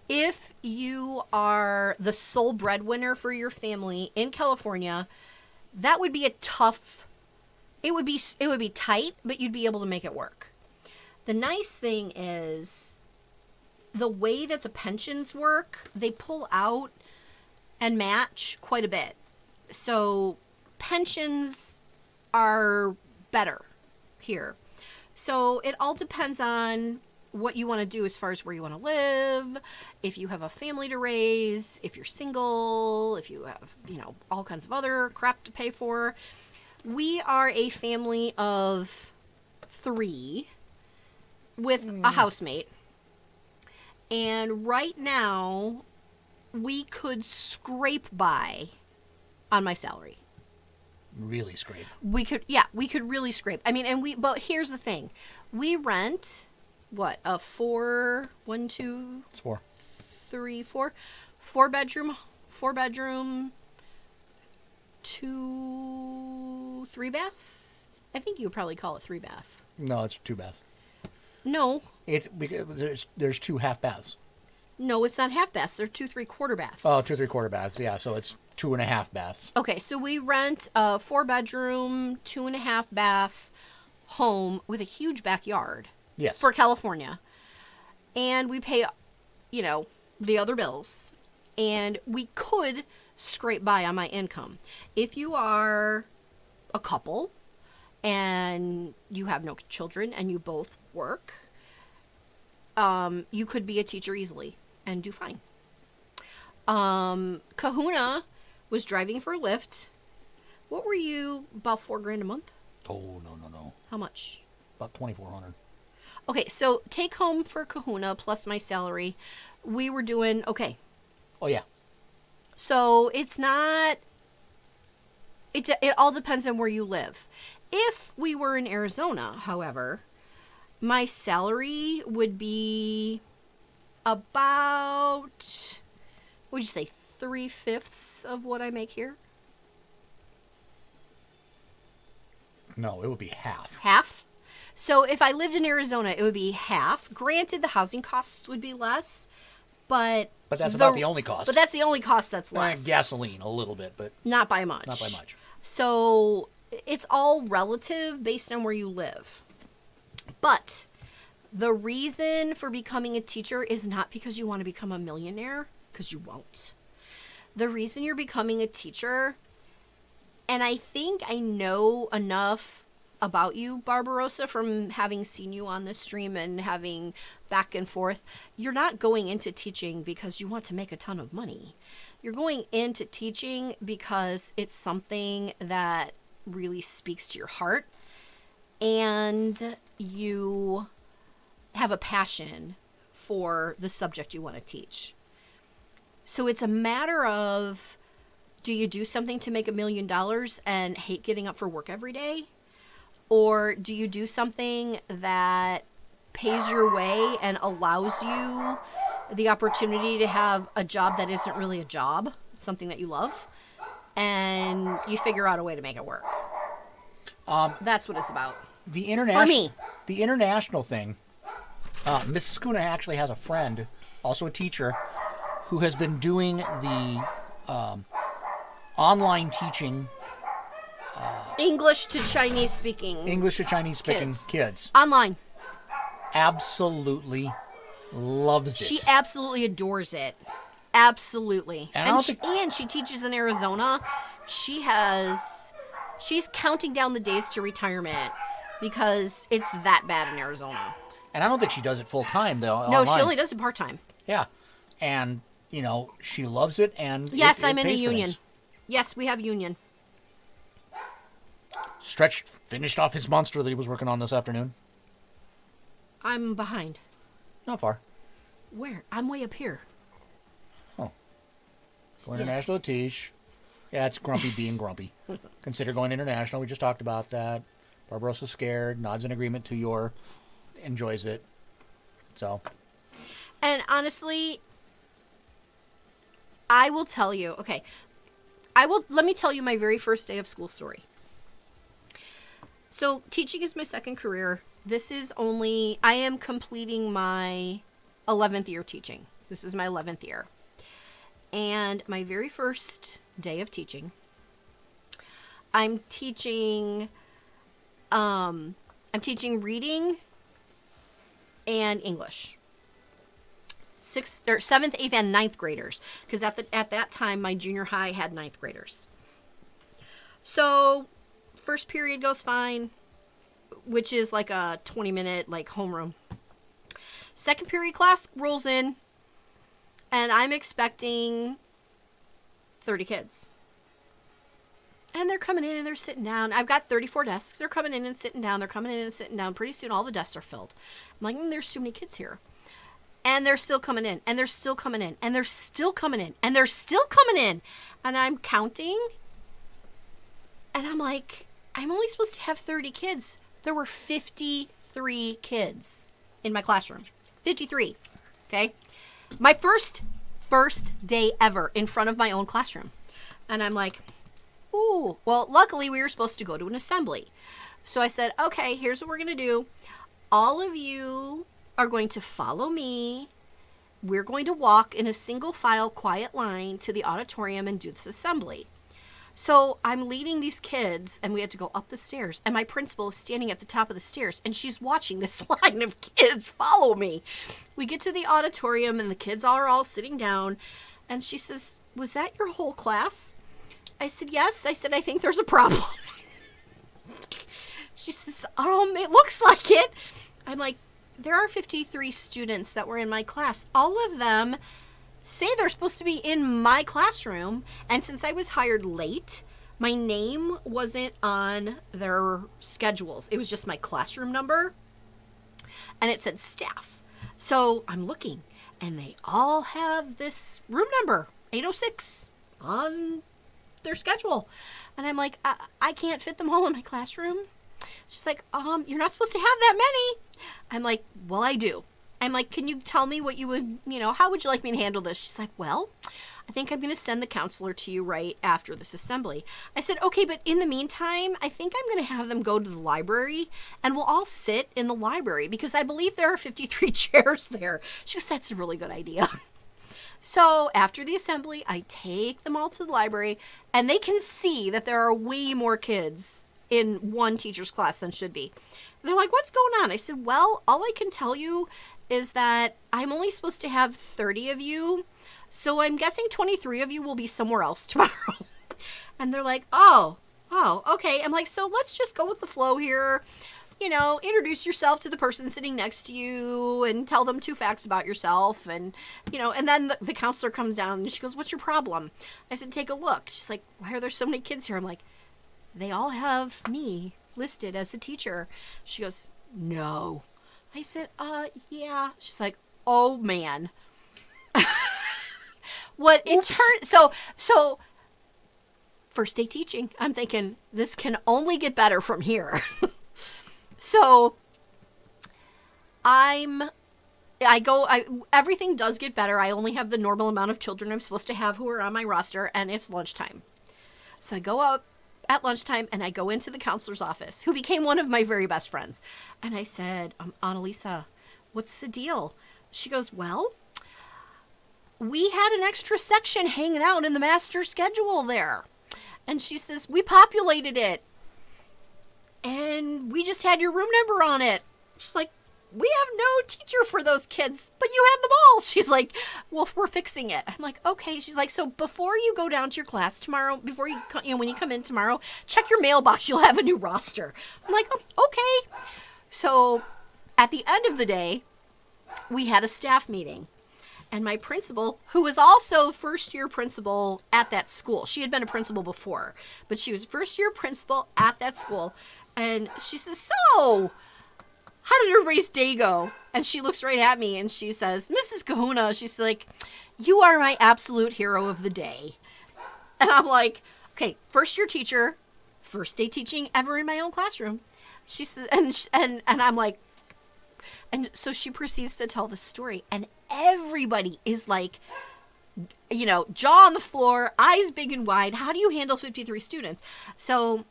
A: if you are the sole breadwinner for your family in California, that would be it would be tight, but you'd be able to make it work. The nice thing is the way that the pensions work, they pull out and match quite a bit. So pensions are better here. So it all depends on what you want to do as far as where you want to live, if you have a family to raise, if you're single, if you have, all kinds of other crap to pay for. We are a family of 3 with a housemate. And right now, we could scrape by on my salary.
B: Really scrape.
A: We could really scrape. I mean, but here's the thing. We rent, what, a 4 bedroom, 2, 3 bath? I think you would probably call it 3 bath.
B: No, it's 2 bath.
A: No.
B: Because there's 2 half baths.
A: No, it's not half baths. They're 2 3/4 baths.
B: Oh, 2 3/4 baths. Yeah, so it's 2.5 baths.
A: Okay, so we rent a 4 bedroom, 2.5 bath home with a huge backyard.
B: Yes.
A: For California. And we pay, the other bills. And we could scrape by on my income. If you are a couple and you have no children and you both work, you could be a teacher easily and do fine. Kahuna was driving for Lyft. What were you, about $4,000 a month?
B: Oh, no.
A: How much?
B: About $2,400.
A: Okay, so take home for Kahuna plus my salary, we were doing okay.
B: Oh, yeah.
A: So it's not, it all depends on where you live. If we were in Arizona, however, my salary would be about, what would you say, 3/5 of what I make here?
B: No, it would be half.
A: Half? So if I lived in Arizona, it would be half. Granted, the housing costs would be less, but
B: that's about the only cost.
A: But that's the only cost that's less.
B: Gasoline, a little bit, but
A: not by much.
B: Not by much.
A: So it's all relative based on where you live. But the reason for becoming a teacher is not because you want to become a millionaire, because you won't. The reason you're becoming a teacher, and I think I know enough about you, Barbarossa, from having seen you on this stream and having back and forth. You're not going into teaching because you want to make a ton of money. You're going into teaching because it's something that really speaks to your heart and you have a passion for the subject you want to teach. So it's a matter of, do you do something to make $1 million and hate getting up for work every day? Or do you do something that pays your way and allows you the opportunity to have a job that isn't really a job, it's something that you love, and you figure out a way to make it work? That's what it's about. For me.
B: The international thing, Mrs. Kahuna actually has a friend, also a teacher, who has been doing the online teaching
A: English to Chinese speaking
B: kids.
A: Online.
B: Absolutely loves it.
A: She absolutely adores it. Absolutely. And she teaches in Arizona. She's counting down the days to retirement because it's that bad in Arizona.
B: And I don't think she does it full time though.
A: No,
B: online.
A: she only does it part time.
B: Yeah. And, she loves it and
A: yes,
B: it
A: I'm in a
B: pays for
A: union.
B: things.
A: Yes, we have union.
B: Stretch finished off his monster that he was working on this afternoon.
A: I'm behind.
B: Not far.
A: Where? I'm way up here.
B: Oh. Going international to teach. Yeah, it's grumpy being grumpy. Consider going international. We just talked about that. Barbarossa's scared. Nods in agreement to your. Enjoys it. So.
A: And honestly, I will tell you. Okay. Let me tell you my very first day of school story. So teaching is my second career. I am completing my 11th year teaching. This is my 11th year. And my very first day of teaching, I'm teaching reading and English. 7th, 8th, and 9th graders. Because at that time, my junior high had 9th graders. So, first period goes fine. which is like a 20-minute like homeroom. Second period class rolls in, and I'm expecting 30 kids. And they're coming in and they're sitting down. I've got 34 desks. They're coming in and sitting down. They're coming in and sitting down. Pretty soon all the desks are filled. I'm like, there's too many kids here. And they're still coming in. And they're still coming in. And they're still coming in. And they're still coming in. And I'm counting. And I'm like, I'm only supposed to have 30 kids. There were 53 kids in my classroom. 53. Okay? My first day ever in front of my own classroom. And I'm like, ooh, well, luckily we were supposed to go to an assembly. So I said, okay, here's what we're going to do. All of you are going to follow me. We're going to walk in a single file, quiet line to the auditorium and do this assembly. So I'm leading these kids, and we had to go up the stairs. And my principal is standing at the top of the stairs, and she's watching this line of kids follow me. We get to the auditorium, and the kids are all sitting down. And she says, was that your whole class? I said, yes. I said, I think there's a problem. She says, it looks like it. I'm like, there are 53 students that were in my class. All of them say they're supposed to be in my classroom. And since I was hired late, my name wasn't on their schedules. It was just my classroom number. And it said staff. So I'm looking, and they all have this room number, 806, on their schedule. And I'm like, I can't fit them all in my classroom. She's like, you're not supposed to have that many. I'm like, well, I do. I'm like, can you tell me what you would, how would you like me to handle this? She's like, well, I think I'm going to send the counselor to you right after this assembly. I said, okay, but in the meantime, I think I'm going to have them go to the library, and we'll all sit in the library because I believe there are 53 chairs there. She goes, that's a really good idea. So after the assembly, I take them all to the library, and they can see that there are way more kids in one teacher's class than should be. And they're like, what's going on? I said, well, all I can tell you is that I'm only supposed to have 30 of you, so I'm guessing 23 of you will be somewhere else tomorrow. And they're like, oh, okay. I'm like, so let's just go with the flow here. Introduce yourself to the person sitting next to you and tell them 2 facts about yourself. And, and then the counselor comes down and she goes, what's your problem? I said, take a look. She's like, why are there so many kids here? I'm like, they all have me listed as a teacher. She goes, no. I said, yeah. She's like, oh man. What in turn, so first day teaching, I'm thinking this can only get better from here. So everything does get better. I only have the normal amount of children I'm supposed to have who are on my roster, and it's lunchtime. So I go up at lunchtime and I go into the counselor's office, who became one of my very best friends. And I said, Annalisa, what's the deal? She goes, well, we had an extra section hanging out in the master schedule there. And she says, we populated it. And we just had your room number on it. She's like, we have no teacher for those kids, but you had them all. She's like, well, we're fixing it. I'm like, okay. She's like, so before you go down to your class tomorrow, before you, when you come in tomorrow, check your mailbox. You'll have a new roster. I'm like, oh, okay. So at the end of the day, we had a staff meeting. And my principal, who was also first-year principal at that school, she had been a principal before, but she was first-year principal at that school. And she says, so, how did everybody's day go? And she looks right at me and she says, Mrs. Kahuna, she's like, you are my absolute hero of the day. And I'm like, okay, first-year teacher, first day teaching ever in my own classroom. She says, and I'm like, and so she proceeds to tell the story, and everybody is like, jaw on the floor, eyes big and wide. How do you handle 53 students? So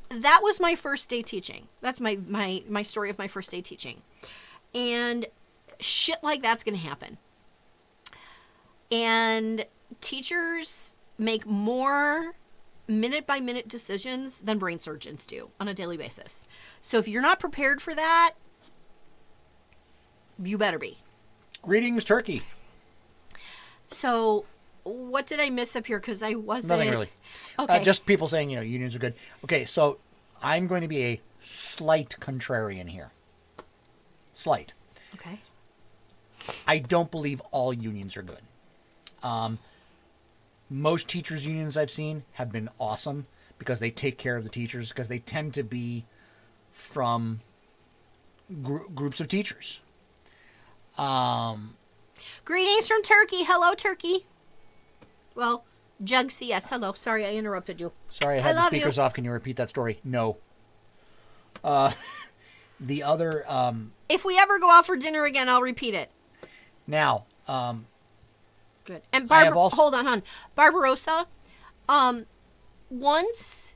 A: that was my first day teaching. That's my story of my first day teaching. And shit like that's going to happen. And teachers make more minute-by-minute decisions than brain surgeons do on a daily basis. So if you're not prepared for that, you better be.
B: Greetings, Turkey.
A: So what did I miss up here? Because I wasn't...
B: Nothing really.
A: Okay.
B: Just people saying, unions are good. Okay, so I'm going to be a slight contrarian here. Slight.
A: Okay.
B: I don't believe all unions are good. Most teachers' unions I've seen have been awesome because they take care of the teachers, because they tend to be from groups of teachers.
A: Greetings from Turkey. Hello, Turkey. Well, Jug CS. Hello. Sorry, I interrupted you.
B: Sorry, I had the
A: love
B: speakers
A: you.
B: off. Can you repeat that story? No. The other...
A: If we ever go out for dinner again, I'll repeat it.
B: Now...
A: Good. And
B: I have also-
A: hold on, hon. Barbarossa, once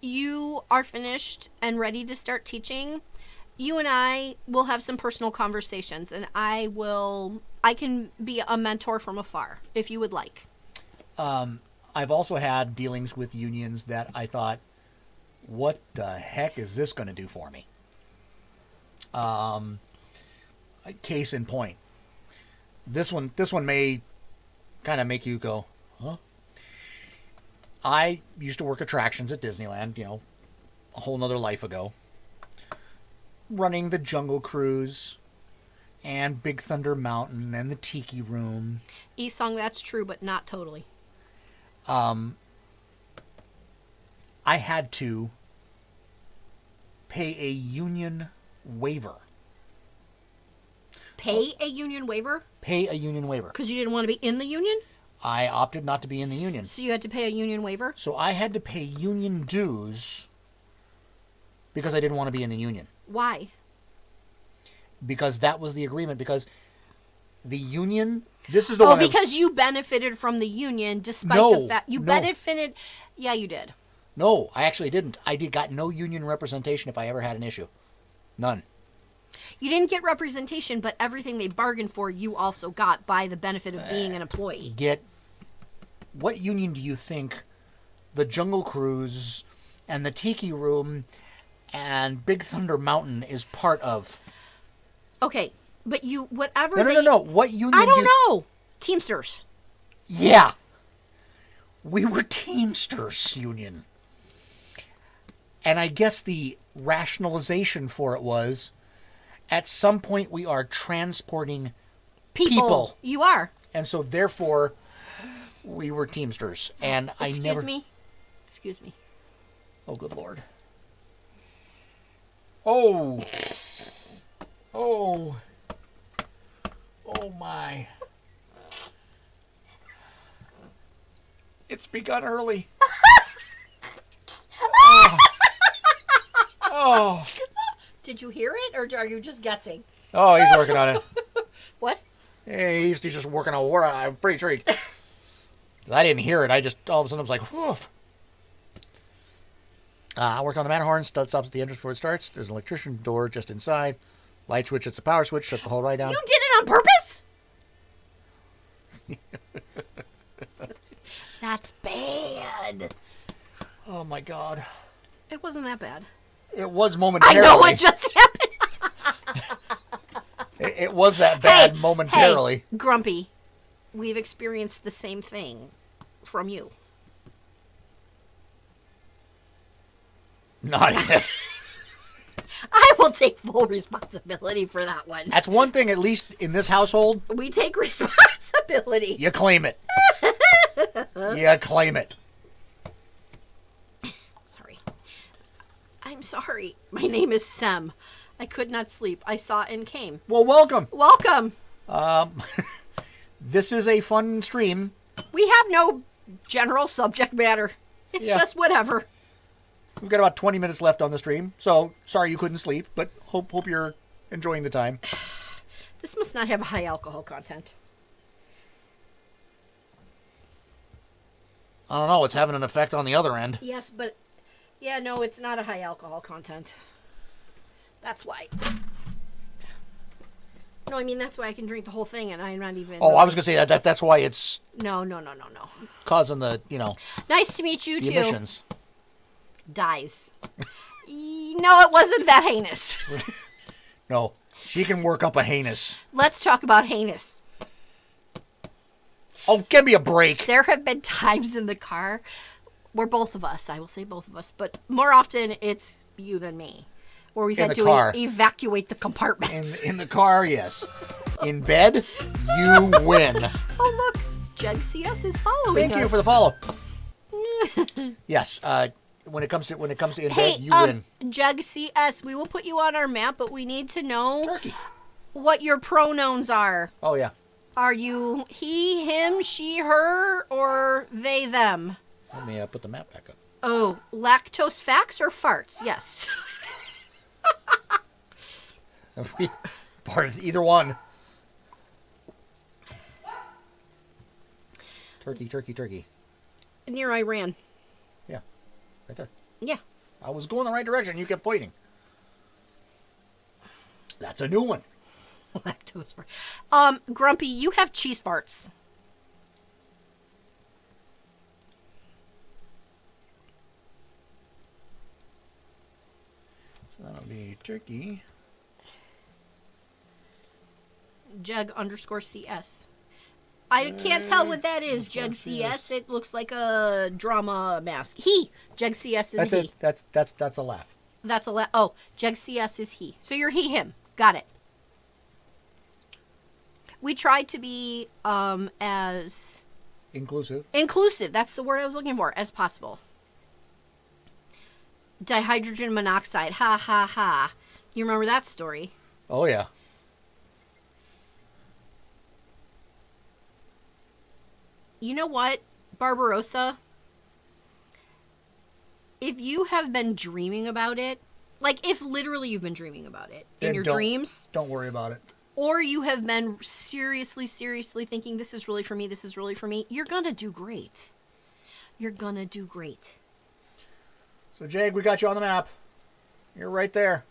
A: you are finished and ready to start teaching, you and I will have some personal conversations, and I can be a mentor from afar, if you would like.
B: I've also had dealings with unions that I thought, what the heck is this going to do for me? Case in point. This one may kind of make you go, huh? I used to work attractions at Disneyland, a whole nother life ago. Running the Jungle Cruise and Big Thunder Mountain and the Tiki Room.
A: E-song, that's true, but not totally.
B: I had to pay a union waiver.
A: Pay a union waiver?
B: Pay a union waiver.
A: Because you didn't want to be in the union?
B: I opted not to be in the union.
A: So you had to pay a union waiver?
B: So I had to pay union dues because I didn't want to be in the union.
A: Why?
B: Because that was the agreement. Because the union... This is the one
A: because you benefited from the union despite the fact... You benefited... Yeah, you did.
B: No, I actually didn't. I got no union representation if I ever had an issue. None.
A: You didn't get representation, but everything they bargained for, you also got by the benefit of being an employee.
B: What union do you think the Jungle Cruise and the Tiki Room and Big Thunder Mountain is part of?
A: Okay, but whatever
B: No. What union?
A: I don't know. Teamsters.
B: Yeah. We were Teamsters Union. And I guess the rationalization for it was, at some point we are transporting people.
A: You are.
B: And so therefore, we were Teamsters. And
A: Excuse me.
B: Oh, good Lord. Oh. Oh. Oh, my. It's begun early. Oh.
A: Did you hear it, or are you just guessing?
B: Oh, he's working on it.
A: What?
B: Hey, he's just working on war. I'm pretty sure I didn't hear it. I just, all of a sudden, I was like, whew. I worked on the Matterhorn. Stud stops at the entrance before it starts. There's an electrician door just inside. Light switch, it's a power switch. Shut the whole ride down.
A: You did it on purpose? That's bad.
B: Oh, my God.
A: It wasn't that bad.
B: It was momentarily.
A: I know what just happened.
B: It was that bad momentarily.
A: Hey, Grumpy, we've experienced the same thing from you.
B: Not yet.
A: I will take full responsibility for that one.
B: That's one thing, at least in this household.
A: We take responsibility.
B: You claim it. You claim it.
A: Sorry. I'm sorry. My name is Sem. I could not sleep. I saw and came.
B: Well, welcome.
A: Welcome.
B: This is a fun stream.
A: We have no general subject matter. It's just whatever.
B: We've got about 20 minutes left on the stream, so sorry you couldn't sleep, but hope you're enjoying the time.
A: This must not have a high alcohol content.
B: I don't know. It's having an effect on the other end.
A: Yes, but... Yeah, no, it's not a high alcohol content. That's why. No, I mean, that's why I can drink the whole thing and I'm not even...
B: Oh, I was going to say that's why it's...
A: No.
B: Causing the,
A: Nice to meet you,
B: the
A: too.
B: emissions.
A: Dies. No, it wasn't that heinous.
B: No, she can work up a heinous.
A: Let's talk about heinous.
B: Oh, give me a break.
A: There have been times in the car We're both of us. I will say both of us, but more often it's you than me. Where we've
B: In
A: had
B: the
A: to
B: car.
A: evacuate the compartments.
B: In the car, yes. In bed, you win.
A: Oh, look. Jug CS is following us.
B: Thank you for the follow. Yes. When it comes to in
A: Hey,
B: bed, you win.
A: Jug CS, we will put you on our map, but we need to know
B: Turkey.
A: what your pronouns are.
B: Oh yeah.
A: Are you he, him, she, her, or they, them?
B: Let me put the map back up.
A: Oh, lactose facts or farts? Yes.
B: Part of either one. Turkey.
A: Near Iran.
B: Yeah, right there.
A: Yeah.
B: I was going the right direction. You kept pointing. That's a new one.
A: Lactose fart. Grumpy, you have cheese farts.
B: So that'll be turkey.
A: Jug _CS. I can't tell what that is, Jug CS. It looks like a drama mask. He. Jug CS is
B: That's
A: a he.
B: That's a laugh.
A: That's a oh, Jug CS is he. So you're he, him. Got it. We tried to be as
B: Inclusive.
A: that's the word I was looking for, as possible. Dihydrogen monoxide. Ha ha ha. You remember that story?
B: Oh yeah.
A: You know what, Barbarossa? If you have been dreaming about it, like if literally you've been dreaming about it in
B: Then
A: your
B: don't-
A: dreams,
B: Don't worry about it.
A: or you have been seriously thinking this is really for me, you're gonna do great. You're gonna do great.
B: So Jag, we got you on the map. You're right there.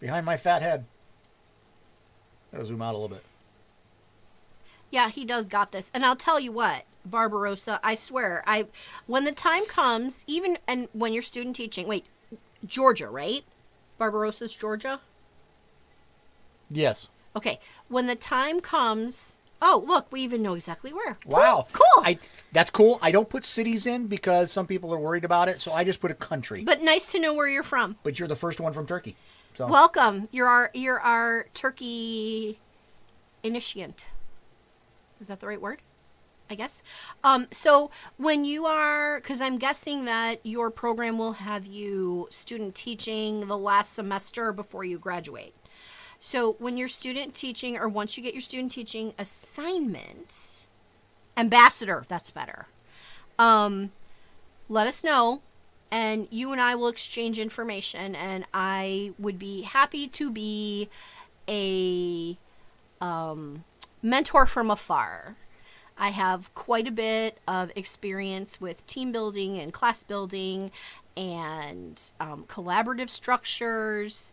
B: Behind my fat head. Gotta zoom out a little bit.
A: Yeah, he does got this. And I'll tell you what, Barbarossa, I swear, when the time comes, and when you're student teaching, wait, Georgia, right? Barbarossa's Georgia?
B: Yes.
A: Okay, when the time comes, oh, look, we even know exactly where.
B: Wow.
A: Cool.
B: That's cool. I don't put cities in because some people are worried about it, so I just put a country.
A: But nice to know where you're from.
B: But you're the first one from Turkey. So
A: Welcome. You're our Turkey initiant. Is that the right word? I guess. So when you are, because I'm guessing that your program will have you student teaching the last semester before you graduate. So when you're student teaching, or once you get your student teaching assignment, ambassador, that's better. Let us know, and you and I will exchange information, and I would be happy to be a mentor from afar. I have quite a bit of experience with team building and class building and collaborative structures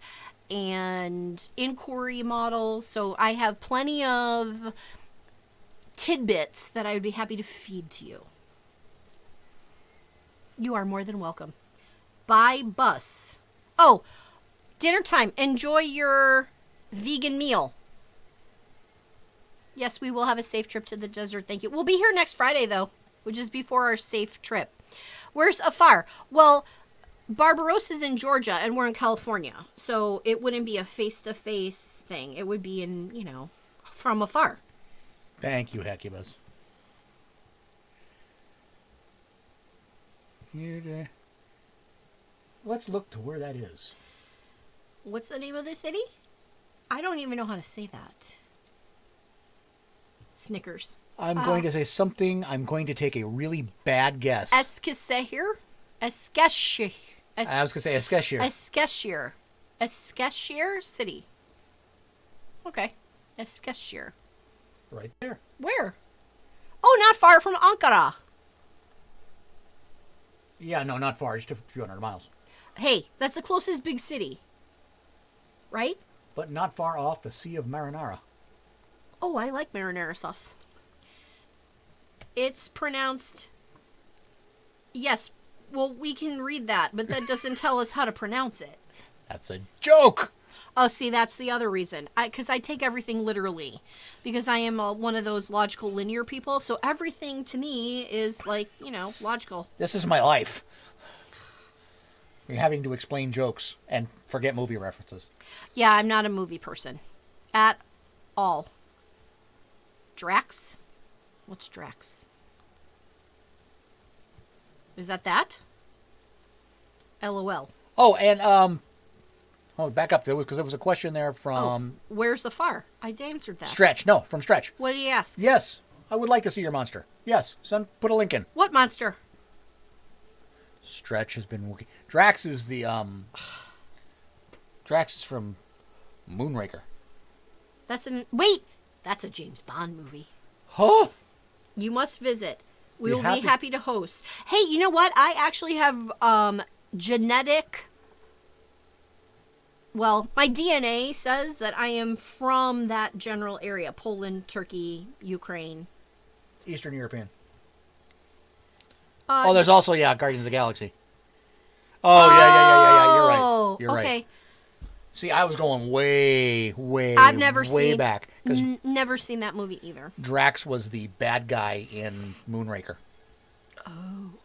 A: and inquiry models. So I have plenty of tidbits that I would be happy to feed to you. You are more than welcome. By bus. Oh, dinner time. Enjoy your vegan meal. Yes, we will have a safe trip to the desert. Thank you. We'll be here next Friday, though, which is before our safe trip. Where's Afar? Well, Barbarossa's in Georgia, and we're in California. So it wouldn't be a face-to-face thing. It would be in, from afar.
B: thank you, Hecubus. Let's look to where that is.
A: What's the name of the city? I don't even know how to say that. Snickers.
B: I'm going to say something. I'm going to take a really bad guess.
A: Eskişehir? Eskişehir.
B: I was going to say Eskişehir.
A: Eskişehir. Eskişehir city. Okay. Eskişehir.
B: Right there.
A: Where? Oh, not far from Ankara.
B: Yeah, no, not far. Just a few hundred miles.
A: Hey, that's the closest big city. Right?
B: But not far off the Sea of Marinara.
A: Oh, I like marinara sauce. It's pronounced... Yes, well, we can read that, but that doesn't tell us how to pronounce it.
B: That's a joke!
A: Oh, see, that's the other reason. Because I take everything literally. Because I am one of those logical linear people. So everything to me is like, logical.
B: This is my life. You're having to explain jokes and forget movie references.
A: Yeah, I'm not a movie person. At all. Drax? What's Drax? Is that? LOL.
B: Oh, and back up there because there was a question there from
A: Where's the far? I answered that.
B: Stretch. No, from Stretch.
A: What did he ask?
B: Yes, I would like to see your monster. Yes, son, put a link in.
A: What monster?
B: Stretch has been working. Drax is the Drax is from Moonraker.
A: That's a James Bond movie.
B: Huh?
A: You must visit. We will
B: happy?
A: be happy to host. Hey, you know what? I actually have genetic. Well, my DNA says that I am from that general area: Poland, Turkey, Ukraine.
B: Eastern European.
A: Uh,
B: There's also Guardians of the Galaxy. Oh yeah. You're right.
A: Okay.
B: See, I was going way
A: I've never
B: way
A: seen,
B: back because
A: never seen that movie either.
B: Drax was the bad guy in Moonraker.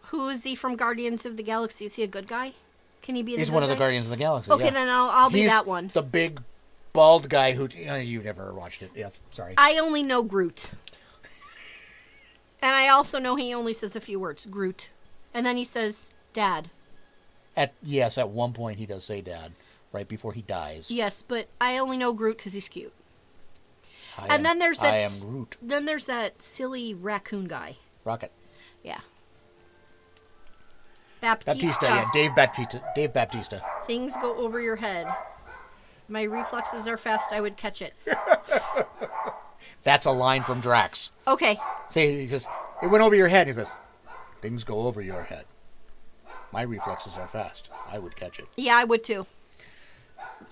A: Who is he from Guardians of the Galaxy? Is he a good guy? Can he be?
B: He's one of the Guardians of the Galaxy.
A: Okay,
B: yeah.
A: then I'll be
B: He's
A: that one.
B: the big bald guy who you never watched it. Yeah, sorry.
A: I only know Groot, and I also know he only says a few words. Groot, and then he says Dad.
B: At one point he does say Dad right before he dies.
A: Yes, but I only know Groot because he's cute.
B: Then there's that. I am Groot.
A: Then there's that silly raccoon guy.
B: Rocket.
A: Yeah. Baptista.
B: Yeah, Dave Baptista. Dave Baptista.
A: Things go over your head. My reflexes are fast. I would catch it.
B: That's a line from Drax.
A: Okay.
B: Say, he goes, it went over your head. He goes, things go over your head. My reflexes are fast. I would catch it.
A: Yeah, I would too.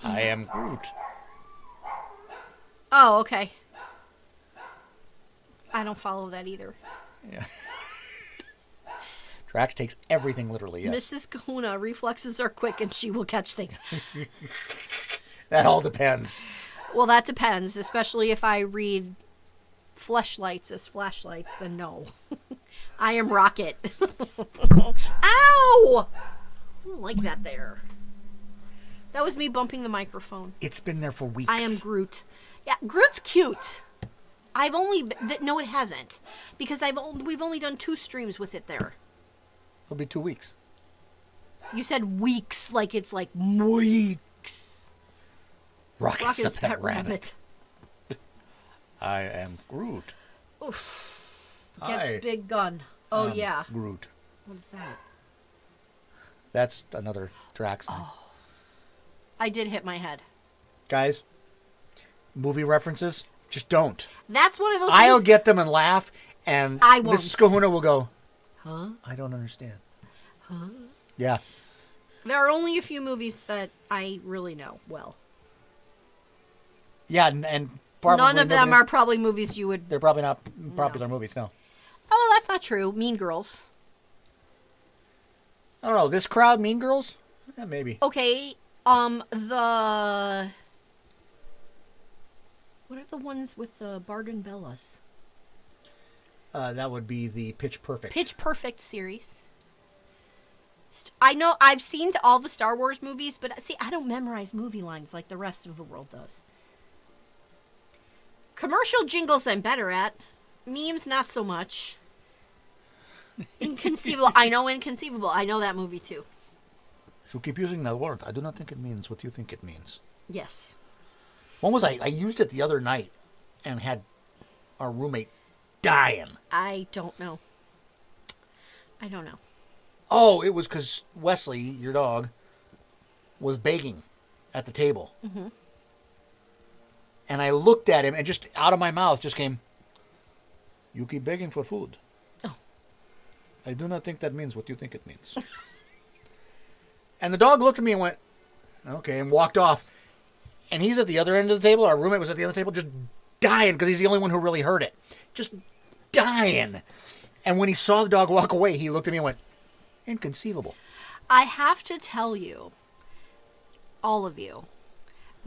B: I am Groot.
A: Oh, okay. I don't follow that either.
B: Yeah. Drax takes everything literally, yes.
A: Mrs. Kahuna, reflexes are quick and she will catch things.
B: That all depends.
A: Well, that depends, especially if I read fleshlights as flashlights, then no. I am Rocket. Ow! I don't like that there. That was me bumping the microphone.
B: It's been there for weeks.
A: I am Groot. Yeah, Groot's cute. No, it hasn't, because we've only done 2 streams with it there.
B: It'll be 2 weeks.
A: You said weeks, like it's like weeks.
B: Rocket's
A: Rocket's
B: a pet rabbit. I am Groot.
A: Oof. Gets
B: Hi.
A: big gun. Oh, yeah.
B: Groot.
A: What is that?
B: That's another Drax thing.
A: Oh. I did hit my head.
B: Guys, movie references, just don't.
A: That's one of those
B: I'll
A: things.
B: get them and laugh, and
A: I won't.
B: Mrs. Kahuna will go,
A: Huh?
B: I don't understand. Huh? Yeah.
A: There are only a few movies that I really know well.
B: Yeah, and probably
A: none of them are probably movies you would.
B: They're probably not popular movies, no.
A: Oh, that's not true. Mean Girls.
B: I don't know. This crowd, Mean Girls? Yeah, maybe.
A: Okay, what are the ones with the Bard and Bellas?
B: That would be the Pitch Perfect.
A: Pitch Perfect series. I know I've seen all the Star Wars movies, but see, I don't memorize movie lines like the rest of the world does. Commercial jingles I'm better at. Memes, not so much. Inconceivable. I know Inconceivable. I know that movie too.
B: You keep using that word. I do not think it means what you think it means.
A: Yes.
B: When was I? I used it the other night and had our roommate dying.
A: I don't know.
B: Oh, it was because Wesley, your dog, was begging at the table. Mm-hmm. And I looked at him and just out of my mouth just came, you keep begging for food.
A: Oh.
B: I do not think that means what you think it means. And the dog looked at me and went, okay, and walked off. And he's at the other end of the table. Our roommate was at the other table just dying because he's the only one who really heard it. Just dying. And when he saw the dog walk away, he looked at me and went, inconceivable.
A: I have to tell you, all of you,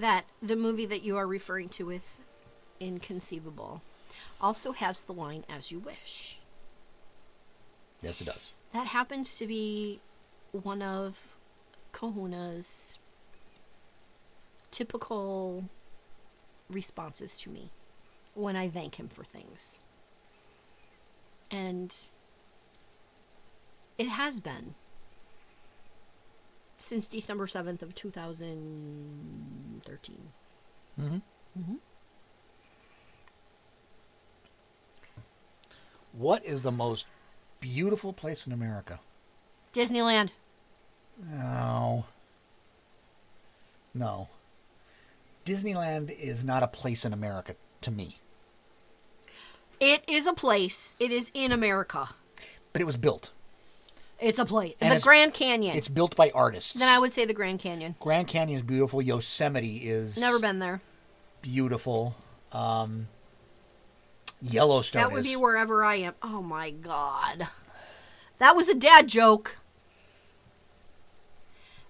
A: that the movie that you are referring to with Inconceivable also has the line "As You Wish."
B: Yes, it does.
A: That happens to be one of Kahuna's typical responses to me when I thank him for things. And it has been since December 7th of 2013.
B: Mm-hmm.
A: Mm-hmm.
B: What is the most beautiful place in America?
A: Disneyland.
B: No. No. Disneyland is not a place in America to me.
A: It is a place. It is in America.
B: But it was built.
A: It's a place.
B: And
A: the
B: it's-
A: Grand Canyon.
B: It's built by artists.
A: Then I would say the Grand Canyon.
B: Grand Canyon is beautiful. Yosemite is
A: Never been there.
B: beautiful. Yellowstone
A: That would
B: is.
A: be wherever I am. Oh my God. That was a dad joke.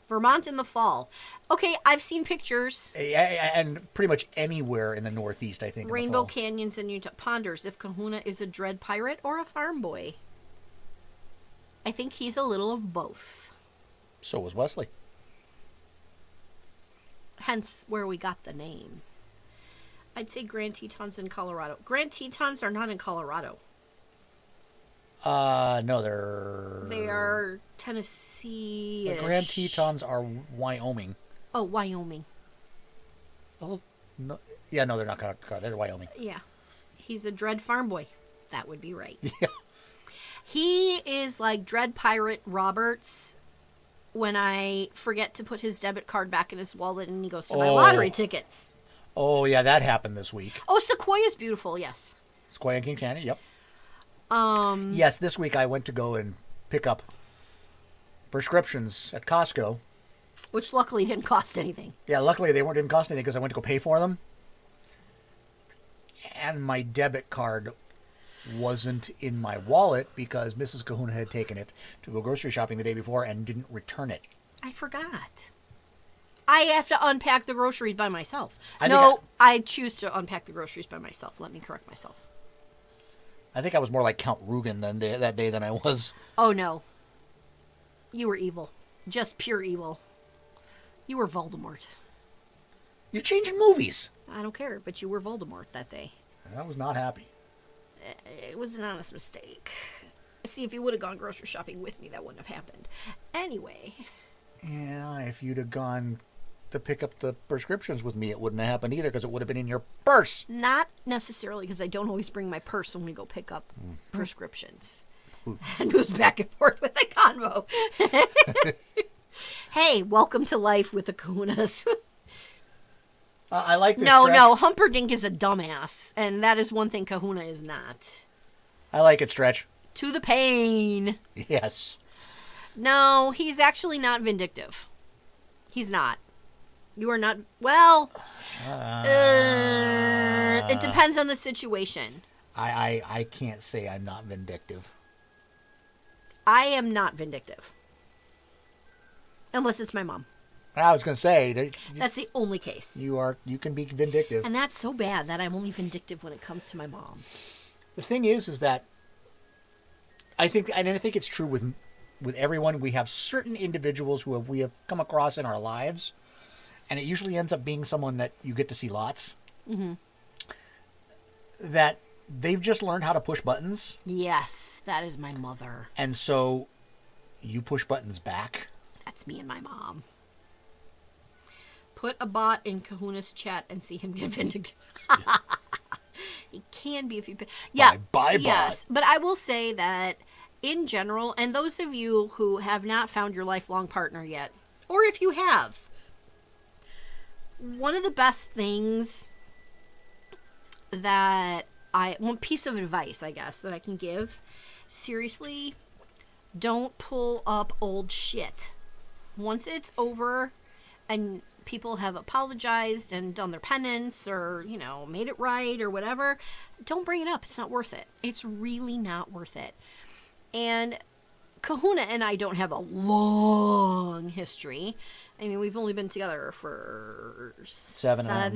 A: Vermont in the fall. Okay, I've seen pictures.
B: And pretty much anywhere in the Northeast, I think. in the
A: Rainbow
B: fall.
A: Canyons and Utah ponders if Kahuna is a dread pirate or a farm boy. I think he's a little of both.
B: So was Wesley.
A: Hence where we got the name. I'd say Grand Tetons in Colorado. Grand Tetons are not in Colorado.
B: No, they're...
A: They are Tennessee.
B: The Grand Tetons are Wyoming.
A: Oh, Wyoming.
B: Oh, no. Yeah, no, they're not Colorado. They're Wyoming.
A: Yeah. He's a dread farm boy. That would be right.
B: Yeah.
A: He is like Dread Pirate Roberts when I forget to put his debit card back in his wallet and he goes to my lottery tickets.
B: Oh, yeah, that happened this week.
A: Oh, Sequoia's beautiful, yes.
B: Sequoia and King County, yep. Yes, this week I went to go and pick up prescriptions at Costco.
A: Which luckily didn't cost anything.
B: Yeah, luckily they didn't cost anything because I went to go pay for them. And my debit card wasn't in my wallet because Mrs. Kahuna had taken it to go grocery shopping the day before and didn't return it.
A: I forgot. I have to unpack the groceries by myself.
B: I
A: choose to unpack the groceries by myself. Let me correct myself.
B: I think I was more like Count Rugen that day than I was.
A: Oh, no. You were evil. Just pure evil. You were Voldemort.
B: You're changing movies.
A: I don't care, but you were Voldemort that day.
B: I was not happy.
A: It was an honest mistake. See, if you would have gone grocery shopping with me, that wouldn't have happened. Anyway.
B: Yeah, if you'd have gone to pick up the prescriptions with me, it wouldn't have happened either because it would have been in your purse.
A: Not necessarily, because I don't always bring my purse when we go pick up prescriptions. And moves back and forth with the convo. Hey, welcome to life with the Kahunas.
B: I like this.
A: No,
B: stretch.
A: no, Humperdinck is a dumbass, and that is one thing Kahuna is not.
B: I like it, Stretch.
A: To the pain.
B: Yes.
A: No, he's actually not vindictive. He's not. You are not. Well, it depends on the situation.
B: I can't say I'm not vindictive.
A: I am not vindictive. Unless it's my mom.
B: I was going to say
A: That's the only case.
B: you can be vindictive.
A: And that's so bad that I'm only vindictive when it comes to my mom.
B: The thing is that I think it's true with everyone. We have certain individuals who we have come across in our lives, and it usually ends up being someone that you get to see lots. Mm-hmm. That they've just learned how to push buttons.
A: Yes, that is my mother.
B: And so you push buttons back.
A: That's me and my mom. Put a bot in Kahuna's chat and see him get vindictive. He can be if you... Yeah.
B: Bye,
A: yes,
B: bot.
A: but I will say that in general, and those of you who have not found your lifelong partner yet, or if you have, one of the best things that one piece of advice, I guess, that I can give, seriously, don't pull up old shit. Once it's over and people have apologized and done their penance or, made it right or whatever, don't bring it up. It's not worth it. It's really not worth it. And Kahuna and I don't have a long history. I mean, we've only been together for
B: 7.5.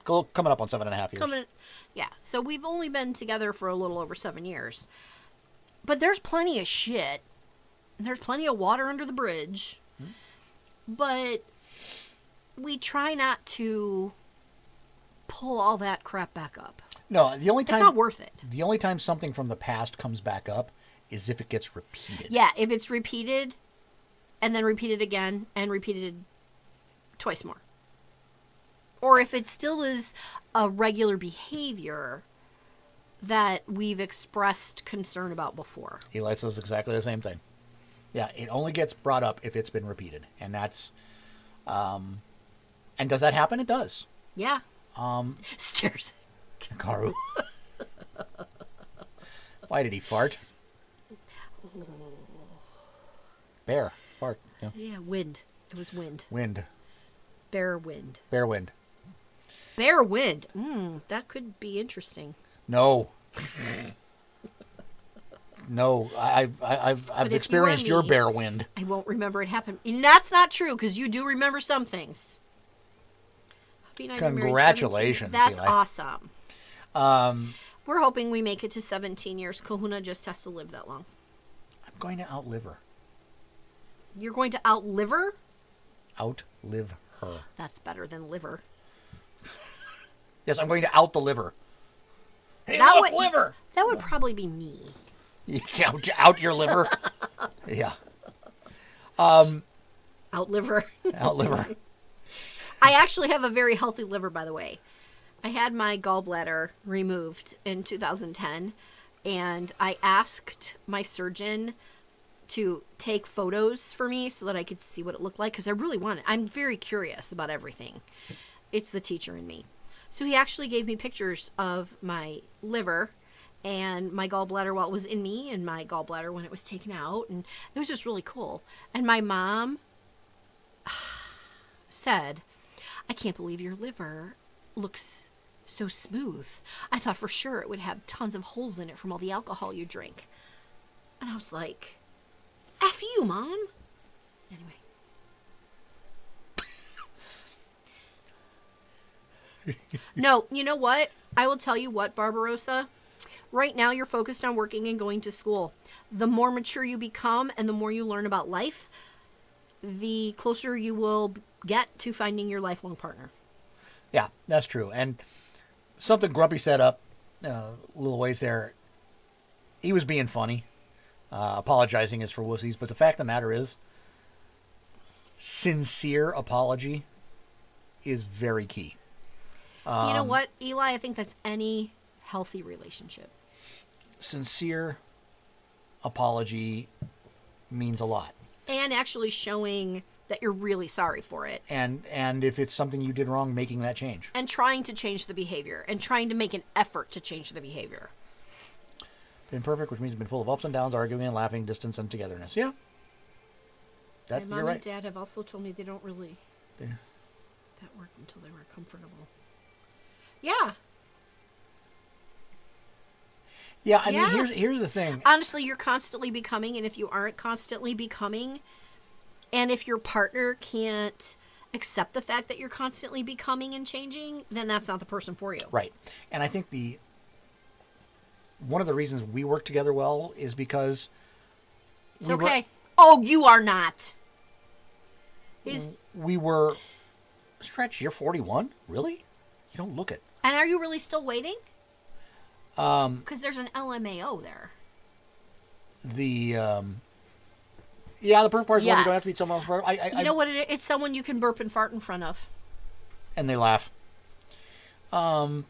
A: 7.5.
B: Coming up on 7.5 years.
A: Yeah, so we've only been together for a little over 7 years. But there's plenty of shit. There's plenty of water under the bridge. But we try not to pull all that crap back up.
B: No, the only time
A: it's not worth it.
B: The only time something from the past comes back up is if it gets repeated.
A: Yeah, if it's repeated and then repeated again and repeated twice more. Or if it still is a regular behavior that we've expressed concern about before.
B: Eli says exactly the same thing. Yeah, it only gets brought up if it's been repeated. And that's... and does that happen? It does.
A: Yeah. Stairs.
B: Karu. Why did he fart? Bear. Fart. Yeah.
A: Yeah, wind. It was wind.
B: Wind.
A: Bear wind.
B: Bear wind.
A: Bear wind. That could be interesting.
B: No. No, I've experienced your bear wind.
A: I won't remember it happened. And that's not true, because you do remember some things.
B: Congratulations,
A: That's
B: Eli.
A: awesome. We're hoping we make it to 17 years. Kahuna just has to live that long.
B: I'm going to outlive her.
A: You're going to outlive her?
B: Outlive her.
A: That's better than liver.
B: Yes, I'm going to out the liver. Hey,
A: That
B: look,
A: would-
B: liver!
A: That would probably be me.
B: You out your liver? Yeah.
A: Outliver.
B: Outliver.
A: I actually have a very healthy liver, by the way. I had my gallbladder removed in 2010, and I asked my surgeon to take photos for me so that I could see what it looked like, because I really wanted. I'm very curious about everything. It's the teacher in me. So he actually gave me pictures of my liver and my gallbladder while it was in me and my gallbladder when it was taken out, and it was just really cool. And my mom said, "I can't believe your liver looks so smooth. I thought for sure it would have tons of holes in it from all the alcohol you drink." And I was like, F you, Mom. Anyway. No, you know what? I will tell you what, Barbarossa. Right now you're focused on working and going to school. The more mature you become and the more you learn about life, the closer you will get to finding your lifelong partner.
B: Yeah, that's true. And something Grumpy set up a little ways there, he was being funny. Apologizing is for wussies. But the fact of the matter is, sincere apology is very key.
A: You know what, Eli? I think that's any healthy relationship.
B: Sincere apology means a lot.
A: And actually showing that you're really sorry for it.
B: And if it's something you did wrong, making that change.
A: And trying to change the behavior. And trying to make an effort to change the behavior.
B: Been perfect, which means been full of ups and downs, arguing and laughing, distance and togetherness. Yeah. That's,
A: My
B: you're
A: mom
B: right.
A: and dad have also told me they don't really...
B: Yeah.
A: That worked until they were comfortable. Yeah.
B: Yeah, I
A: Yeah.
B: mean, here's the thing.
A: Honestly, you're constantly becoming, and if you aren't constantly becoming, and if your partner can't accept the fact that you're constantly becoming and changing, then that's not the person for you.
B: Right. And I think one of the reasons we work together well is because
A: It's okay. Oh, you are not.
B: We were... Stretch, you're 41? Really? You don't look it.
A: And are you really still waiting? Because there's an LMAO there.
B: The perfect part is when you don't have to meet someone else for...
A: You know what it is? It's someone you can burp and fart in front of.
B: And they laugh. Or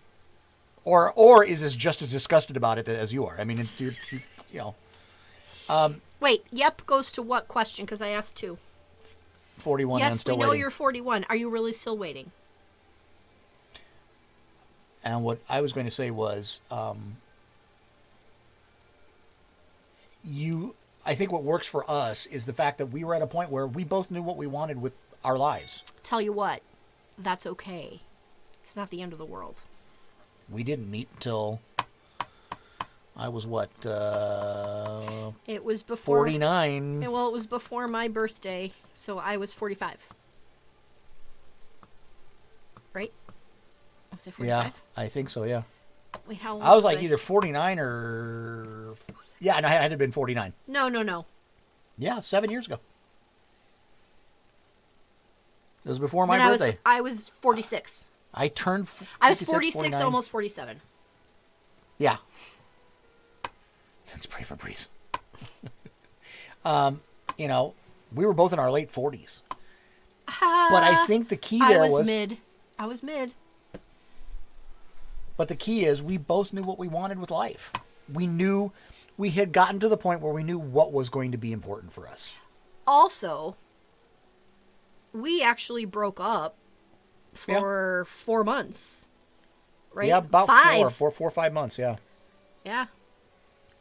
B: is as just as disgusted about it as you are. I mean, you know...
A: Wait, yep goes to what question? Because I asked two.
B: 41 and
A: Yes,
B: still
A: we know
B: waiting.
A: you're 41. Are you really still waiting?
B: And what I was going to say was, I think what works for us is the fact that we were at a point where we both knew what we wanted with our lives.
A: Tell you what, that's okay. It's not the end of the world.
B: We didn't meet until I was what?
A: It was before
B: 49.
A: Well, it was before my birthday, so I was 45. Right? Was I 45?
B: Yeah, I think so, yeah.
A: Wait, how old
B: I was like either 49 or... Yeah, and I had to have been 49.
A: No.
B: Yeah, 7 years ago. It was before my
A: Then
B: birthday.
A: I was 46.
B: I turned
A: I was 46,
B: 49.
A: almost 47.
B: Yeah. Let's pray for Breeze. You know, we were both in our late 40s. But I think the key there was...
A: I was mid.
B: But the key is we both knew what we wanted with life. We knew... We had gotten to the point where we knew what was going to be important for us.
A: Also, we actually broke up for 4 months. Right?
B: Yeah, about
A: 5.
B: 4 or 5 months, yeah.
A: Yeah.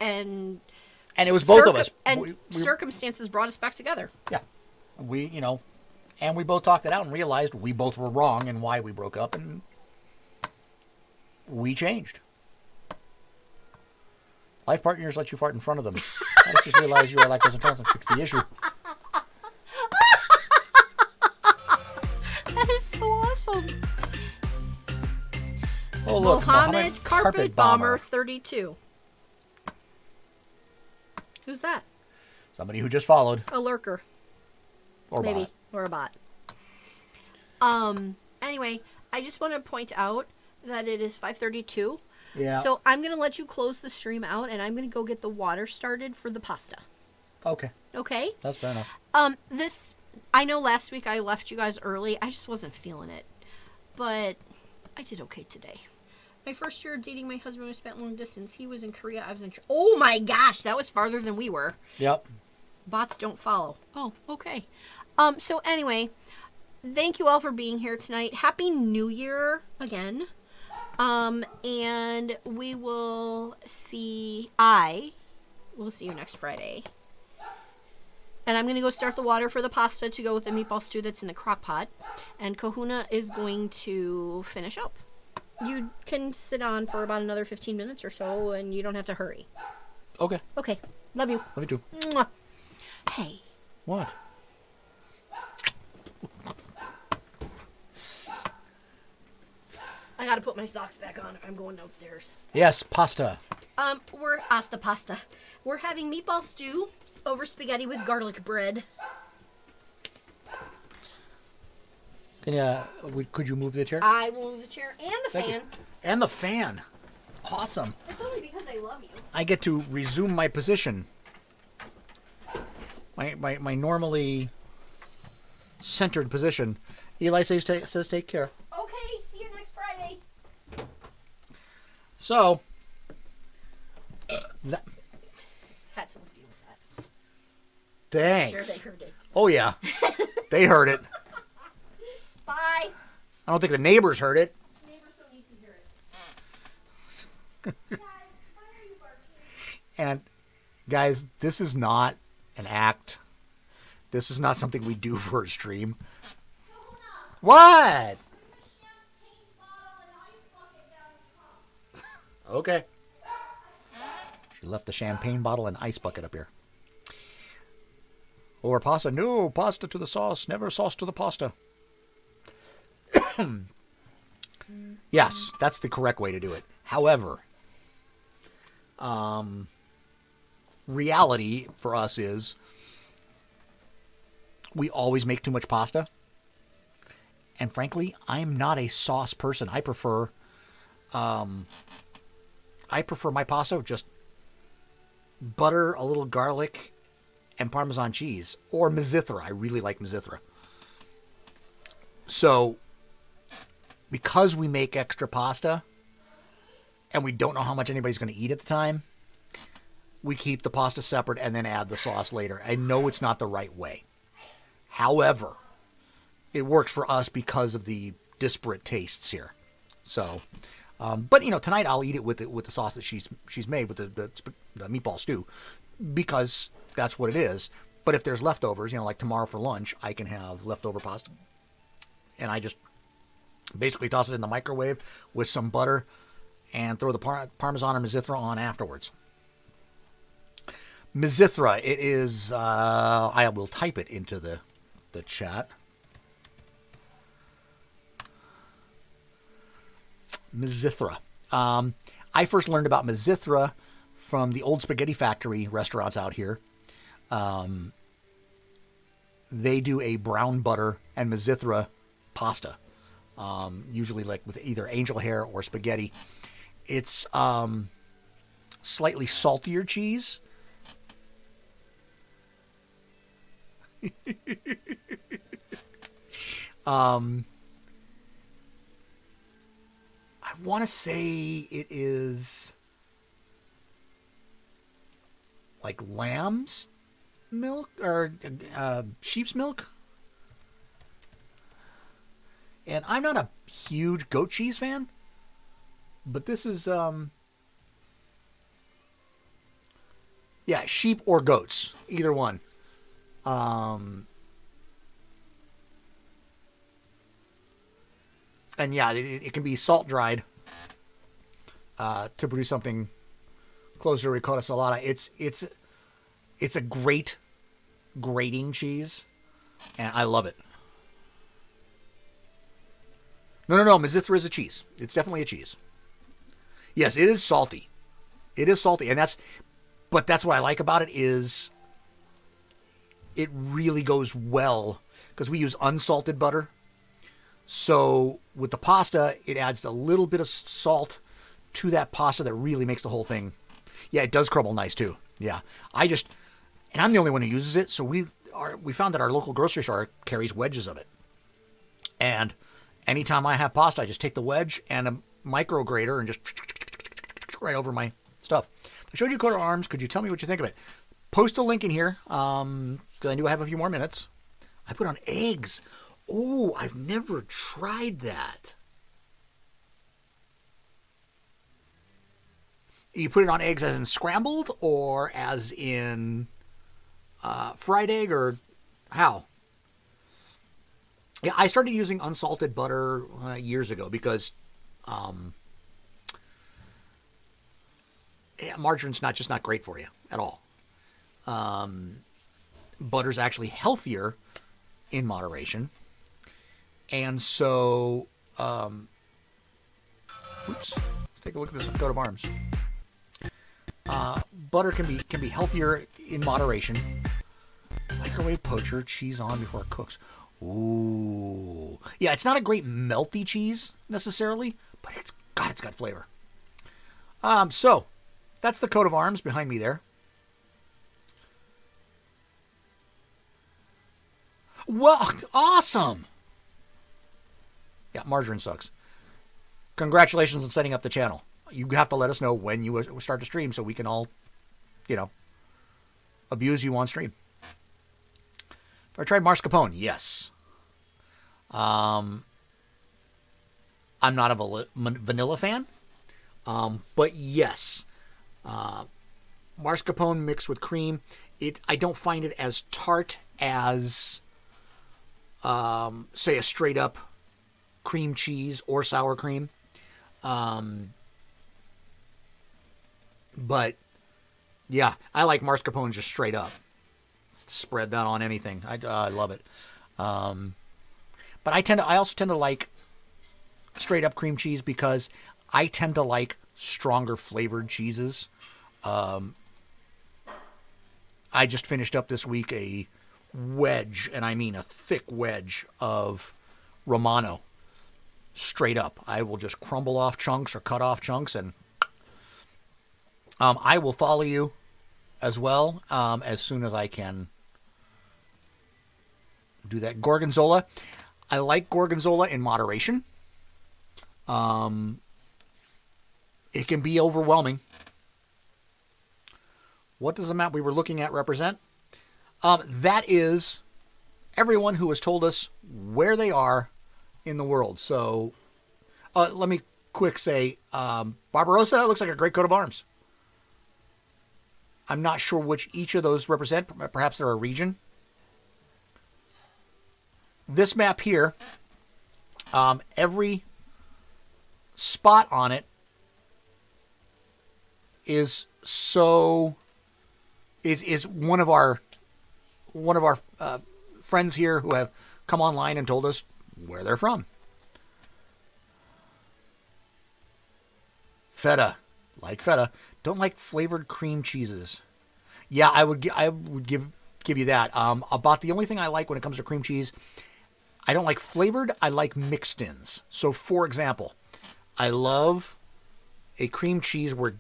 A: And
B: it was both of us.
A: And circumstances brought us back together.
B: Yeah. We, you know, and we both talked it out and realized we both were wrong and why we broke up, and we changed. Life partners let you fart in front of them. I just realized you are lactose intolerant. Fix the issue.
A: That is so awesome.
B: Oh, look.
A: Mohammed Carpet Bomber 32. Who's that?
B: Somebody who just followed.
A: A lurker.
B: Or
A: Maybe.
B: bot.
A: Or a bot. Anyway, I just want to point out that it is 5:32.
B: Yeah.
A: So I'm going to let you close the stream out, and I'm going to go get the water started for the pasta.
B: Okay.
A: Okay?
B: That's fair enough.
A: I know last week I left you guys early. I just wasn't feeling it. But I did okay today. My first year dating my husband, we spent long distance. He was in Korea. I was in... Oh my gosh, that was farther than we were.
B: Yep.
A: Bots don't follow. Oh, okay. So anyway, thank you all for being here tonight. Happy New Year again. And we will see... We'll see you next Friday. And I'm going to go start the water for the pasta to go with the meatball stew that's in the crock pot. And Kahuna is going to finish up. You can sit on for about another 15 minutes or so, and you don't have to hurry.
B: Okay.
A: Okay. Love you.
B: Love you too.
A: Mwah. Hey.
B: What?
A: I gotta put my socks back on if I'm going downstairs.
B: Yes, pasta.
A: We're pasta. We're having meatball stew over spaghetti with garlic bread.
B: Could you move the chair?
A: I will move the chair and the
B: Thank
A: fan.
B: you. And the fan. Awesome.
A: It's only because I love you.
B: I get to resume my position. My normally centered position. Eli says take care.
A: Okay, see you next Friday.
B: So,
A: Had something to do with that.
B: thanks.
A: Sure, they heard it.
B: Oh, yeah. They heard it.
A: Bye.
B: I don't think the neighbors heard it.
A: Neighbors don't need to hear it. Guys, why are you barking?
B: And, guys, this is not an act. This is not something we do for a stream. What? Okay. She left the champagne bottle and ice bucket up here. Or pasta. No, pasta to the sauce. Never sauce to the pasta. Yes, that's the correct way to do it. However, reality for us is we always make too much pasta. And frankly, I'm not a sauce person. I prefer my pasta with just butter, a little garlic, and Parmesan cheese. Or Mizithra. I really like Mizithra. So, because we make extra pasta, and we don't know how much anybody's going to eat at the time, we keep the pasta separate and then add the sauce later. I know it's not the right way. However, it works for us because of the disparate tastes here. So, but you know, tonight I'll eat it with the sauce that she's made with the meatball stew, because that's what it is. But if there's leftovers, you know, like tomorrow for lunch, I can have leftover pasta, and I just basically toss it in the microwave with some butter and throw the Parmesan or Mizithra on afterwards. Mizithra. It is, I will type it into the chat. Mizithra. I first learned about Mizithra from the old Spaghetti Factory restaurants out here. They do a brown butter and Mizithra pasta, usually like with either angel hair or spaghetti. It's slightly saltier cheese. I want to say it is like lamb's milk or sheep's milk. And I'm not a huge goat cheese fan, but this is yeah, sheep or goats, either one. And yeah, it can be salt dried to produce something closer to ricotta salata. It's a great grating cheese, and I love it. No. Mizithra is a cheese. It's definitely a cheese. Yes, it is salty. It is salty, and that's what I like about it is it really goes well because we use unsalted butter. So with the pasta, it adds a little bit of salt to that pasta that really makes the whole thing. Yeah, it does crumble nice too. Yeah, and I'm the only one who uses it. So we found that our local grocery store carries wedges of it. And anytime I have pasta, I just take the wedge and a micro grater and just right over my stuff. I showed you coat of arms. Could you tell me what you think of it? Post a link in here. Because I do have a few more minutes. I put on eggs. Oh, I've never tried that. You put it on eggs as in scrambled or as in fried egg or how? Yeah, I started using unsalted butter years ago because margarine's not great for you at all. Butter's actually healthier in moderation. And so, let's take a look at this coat of arms. Butter can be healthier in moderation. Microwave poacher, cheese on before it cooks. Ooh, yeah, it's not a great melty cheese necessarily, but it's got flavor. So that's the coat of arms behind me there. Well, awesome. Yeah, margarine sucks. Congratulations on setting up the channel. You have to let us know when you start to stream so we can all, abuse you on stream. Have I tried mascarpone? Yes. I'm not a vanilla fan, but yes. Mascarpone mixed with cream. I don't find it as tart as, say, a straight up cream cheese or sour cream. But yeah, I like mascarpone just straight up. Spread that on anything. I love it. But I also tend to like straight up cream cheese because I tend to like stronger flavored cheeses. I just finished up this week a wedge, and I mean a thick wedge of Romano. Straight up. I will just crumble off chunks or cut off chunks, and I will follow you as well as soon as I can do that. Gorgonzola. I like Gorgonzola in moderation. It can be overwhelming. What does the map we were looking at represent? That is everyone who has told us where they are in the world. So let me quick say, Barbarossa looks like a great coat of arms. I'm not sure which each of those represent. Perhaps they're a region. This map here, every spot on it is so is one of our friends here who have come online and told us where they're from. Feta, like feta, don't like flavored cream cheeses. Yeah, I would give you that. About the only thing I like when it comes to cream cheese, I don't like flavored. I like mixed-ins. So, for example, I love a cream cheese where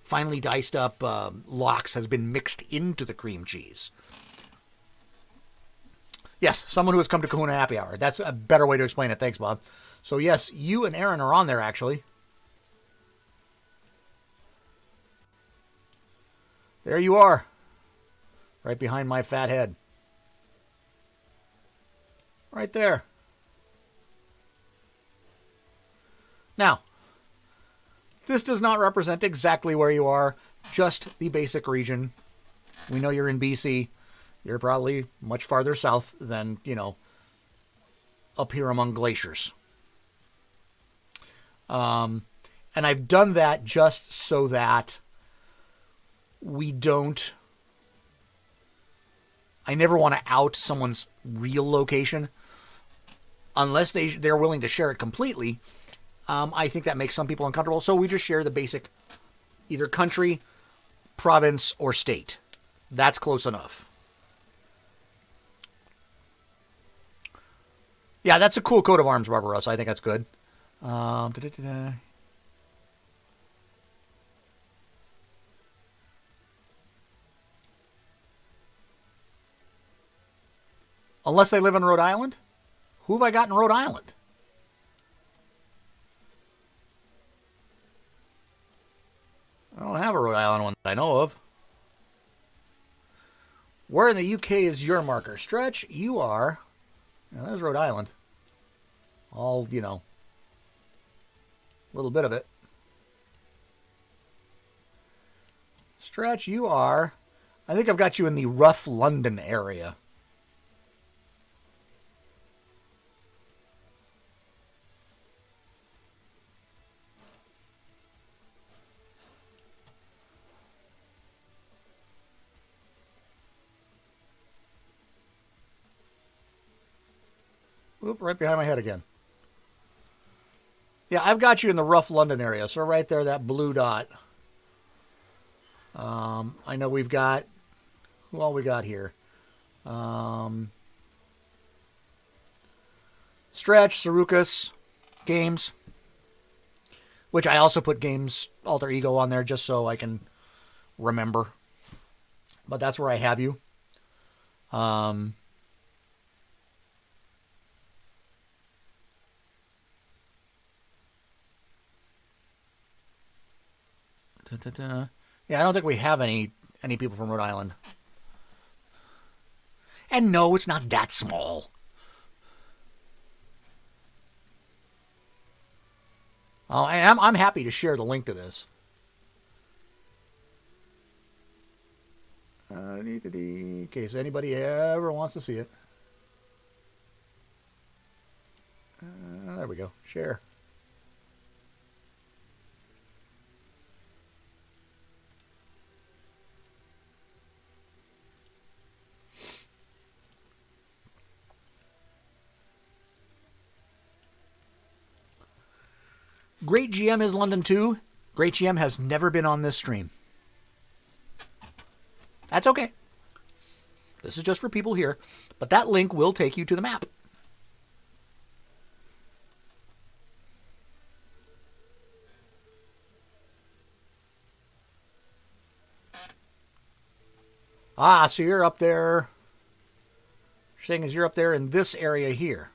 B: finely diced up lox has been mixed into the cream cheese. Yes, someone who has come to Kahuna Happy Hour. That's a better way to explain it. Thanks, Bob. So, yes, you and Aaron are on there, actually. There you are. Right behind my fat head. Right there. Now, this does not represent exactly where you are, just the basic region. We know you're in BC. You're probably much farther south than, up here among glaciers. And I've done that just so that I never want to out someone's real location unless they're willing to share it completely. I think that makes some people uncomfortable. So we just share the basic either country, province, or state. That's close enough. Yeah, that's a cool coat of arms, Barbarossa. I think that's good. Unless they live in Rhode Island? Who have I got in Rhode Island? I don't have a Rhode Island one that I know of. Where in the UK is your marker? Stretch, you are... Now, there's Rhode Island. All, a little bit of it. Stretch, you are... I think I've got you in the rough London area. Oop, right behind my head again. Yeah, I've got you in the rough London area. So right there, that blue dot. I know we've got... Who all we got here? Stretch, Sarukas, Games. Which I also put Games Alter Ego on there just so I can remember. But that's where I have you. Yeah, I don't think we have any people from Rhode Island. And no, it's not that small. Oh, I'm happy to share the link to this. In case anybody ever wants to see it. There we go. Share. Great GM is London too. Great GM has never been on this stream. That's okay. This is just for people here. But that link will take you to the map. Ah, so you're up there. Saying is you're up there in this area here.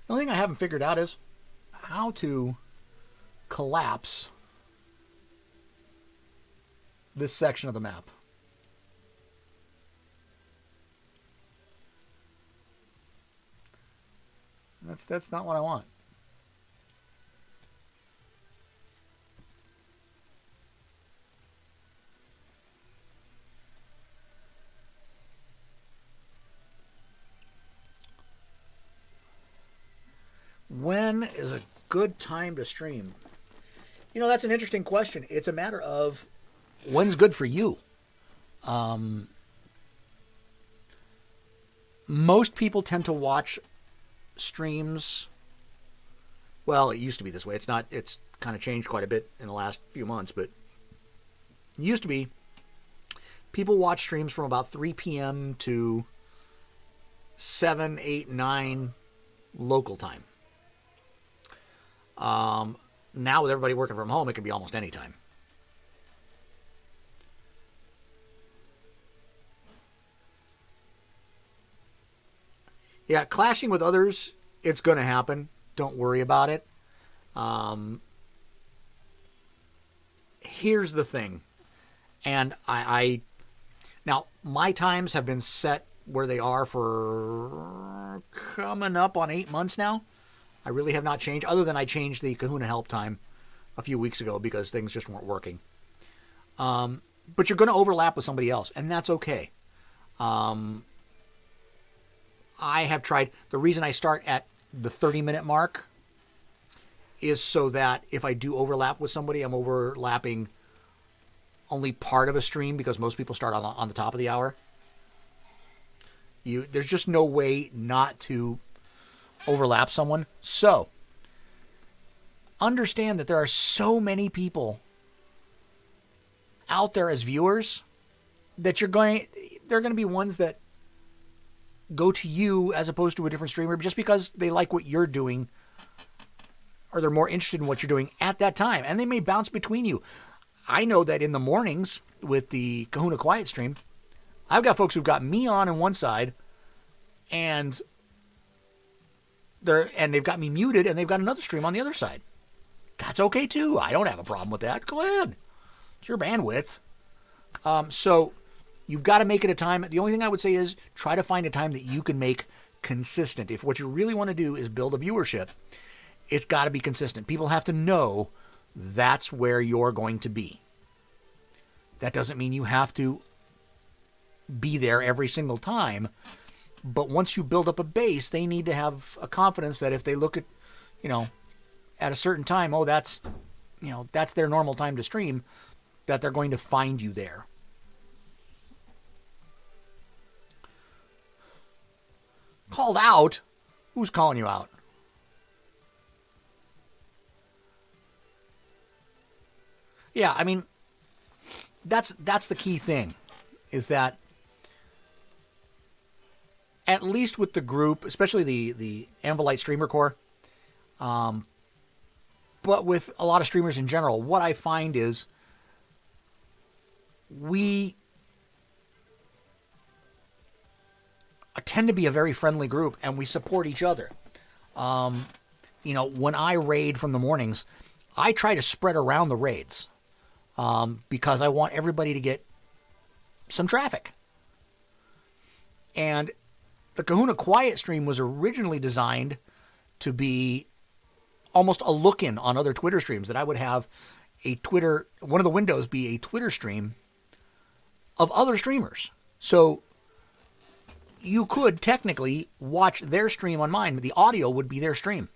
B: The only thing I haven't figured out is how to collapse this section of the map. That's not what I want. When is a good time to stream? You know, that's an interesting question. It's a matter of when's good for you. Most people tend to watch streams. Well, it used to be this way. It's not. It's kind of changed quite a bit in the last few months, but it used to be people watch streams from about 3 p.m. to 7, 8, 9 local time. Now with everybody working from home, it can be almost any time. Yeah, clashing with others, it's going to happen. Don't worry about it. Here's the thing. And I now, my times have been set where they are for coming up on 8 months now. I really have not changed, other than I changed the Kahuna help time a few weeks ago because things just weren't working. But you're going to overlap with somebody else, and that's okay. I have tried. The reason I start at the 30-minute mark is so that if I do overlap with somebody, I'm overlapping only part of a stream, because most people start on the top of the hour. There's just no way not to overlap someone. So understand that there are so many people out there as viewers that they're going to be ones that go to you as opposed to a different streamer just because they like what you're doing, or they're more interested in what you're doing at that time, and they may bounce between you. I know that in the mornings with the Kahuna Quiet stream, I've got folks who've got me on one side, and they've got me muted, and they've got another stream on the other side. That's okay too. I don't have a problem with that. Go ahead. It's your bandwidth. So you've got to make it a time. The only thing I would say is try to find a time that you can make consistent. If what you really want to do is build a viewership, it's got to be consistent. People have to know that's where you're going to be. That doesn't mean you have to be there every single time. But once you build up a base, they need to have a confidence that if they look at, at a certain time, that's their normal time to stream, that they're going to find you there. Called out? Who's calling you out? Yeah, I mean, that's the key thing, is that at least with the group, especially the Anvilite Streamer Core, but with a lot of streamers in general, what I find is we tend to be a very friendly group, and we support each other. When I raid from the mornings, I try to spread around the raids, because I want everybody to get some traffic. And the Kahuna Quiet stream was originally designed to be almost a look-in on other Twitter streams, that I would have one of the windows be a Twitter stream of other streamers. So you could technically watch their stream on mine, but the audio would be their stream.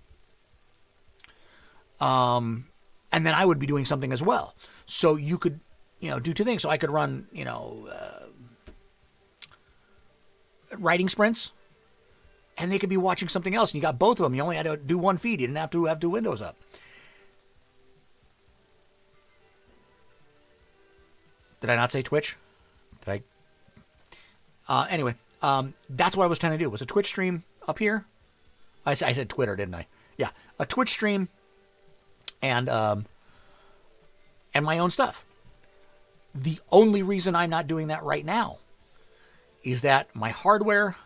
B: And then I would be doing something as well. So you could, do two things. So I could run, writing sprints, and they could be watching something else. And you got both of them. You only had to do one feed. You didn't have to have two windows up. Did I not say Twitch? Did I? Anyway, that's what I was trying to do. Was a Twitch stream up here? I said Twitter, didn't I? Yeah, a Twitch stream, and my own stuff. The only reason I'm not doing that right now is that my hardware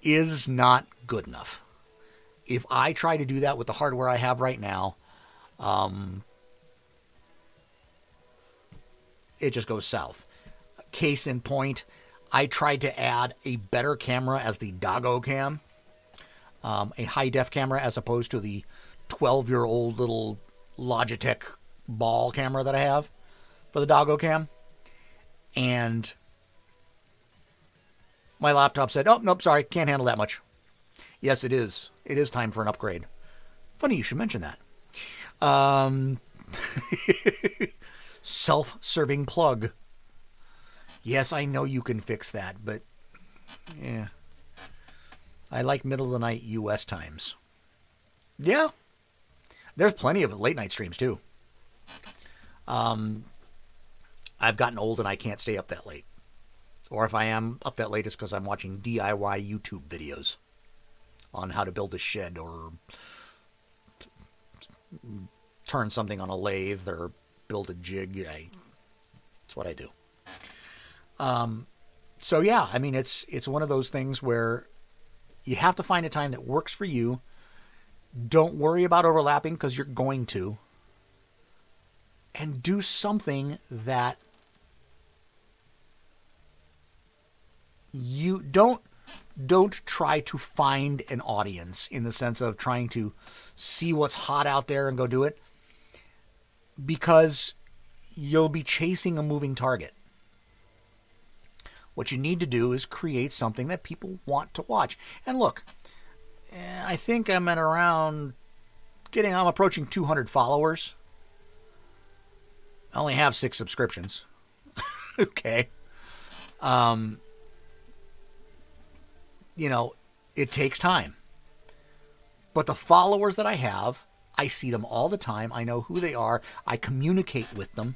B: is not good enough. If I try to do that with the hardware I have right now, it just goes south. Case in point, I tried to add a better camera as the Doggo Cam, a high-def camera as opposed to the 12-year-old little Logitech ball camera that I have for the Doggo Cam. And my laptop said, oh, nope, sorry, can't handle that much. Yes, it is. It is time for an upgrade. Funny you should mention that. Self-serving plug. Yes, I know you can fix that, but yeah. I like middle of the night U.S. times. Yeah. There's plenty of late night streams too. I've gotten old and I can't stay up that late. Or if I am up that late, it's because I'm watching DIY YouTube videos on how to build a shed or turn something on a lathe or build a jig. That's what I do. So yeah, I mean, it's one of those things where you have to find a time that works for you. Don't worry about overlapping because you're going to. And do something that you don't try to find an audience in the sense of trying to see what's hot out there and go do it, because you'll be chasing a moving target. What you need to do is create something that people want to watch. And look, I think I'm approaching 200 followers. I only have 6 subscriptions. Okay. It takes time. But the followers that I have, I see them all the time. I know who they are. I communicate with them.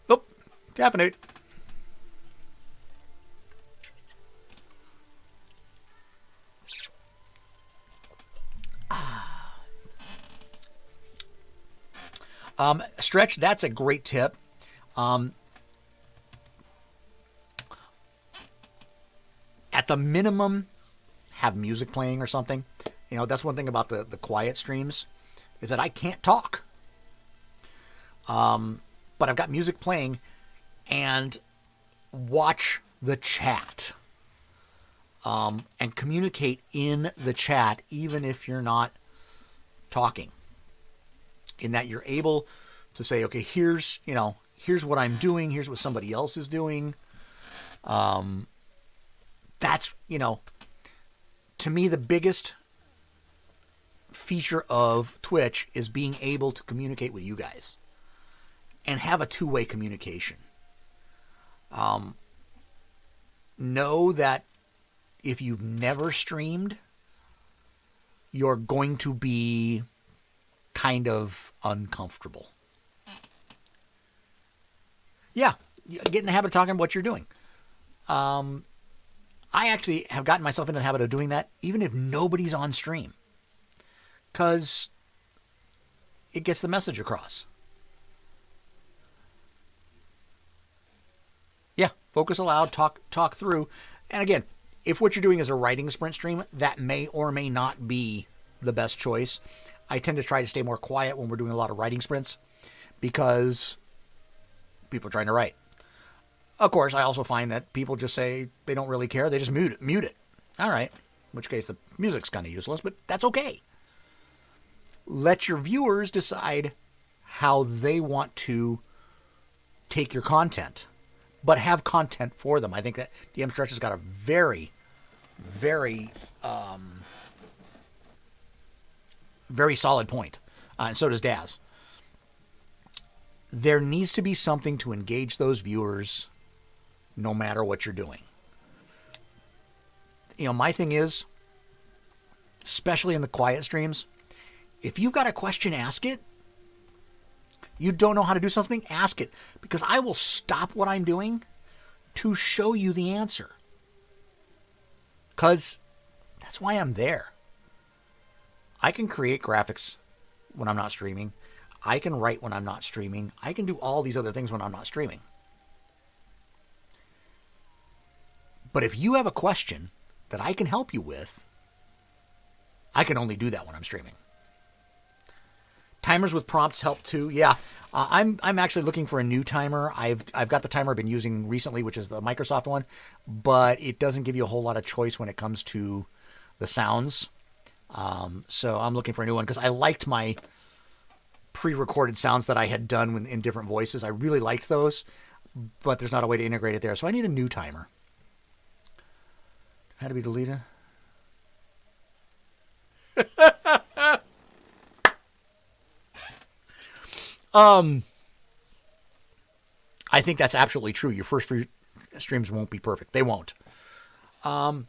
B: Oh, caffeinate. Stretch, that's a great tip. At the minimum, have music playing or something. That's one thing about the quiet streams, is that I can't talk. But I've got music playing, and watch the chat. And communicate in the chat, even if you're not talking. In that you're able to say, okay, here's what I'm doing. Here's what somebody else is doing. That's, to me, the biggest feature of Twitch is being able to communicate with you guys and have a two-way communication. Know that if you've never streamed, you're going to be kind of uncomfortable. Yeah, get in the habit of talking about what you're doing. I actually have gotten myself into the habit of doing that even if nobody's on stream, because it gets the message across. Yeah, focus aloud, talk through. And again, if what you're doing is a writing sprint stream, that may or may not be the best choice. I tend to try to stay more quiet when we're doing a lot of writing sprints because people are trying to write. Of course, I also find that people just say they don't really care. They just mute it. All right. In which case the music's kind of useless, but that's okay. Let your viewers decide how they want to take your content, but have content for them. I think that DM Stretch has got a very, very, very solid point. And so does Daz. There needs to be something to engage those viewers no matter what you're doing. My thing is, especially in the quiet streams, if you've got a question, ask it. You don't know how to do something, ask it. Because I will stop what I'm doing to show you the answer. Because that's why I'm there. I can create graphics when I'm not streaming. I can write when I'm not streaming. I can do all these other things when I'm not streaming. But if you have a question that I can help you with, I can only do that when I'm streaming. Timers with prompts help too. Yeah, I'm actually looking for a new timer. I've got the timer I've been using recently, which is the Microsoft one, but it doesn't give you a whole lot of choice when it comes to the sounds. So I'm looking for a new one because I liked my pre-recorded sounds that I had done in different voices. I really liked those, but there's not a way to integrate it there. So I need a new timer. Had to be deleted. I think that's absolutely true. Your first few streams won't be perfect. They won't. Don't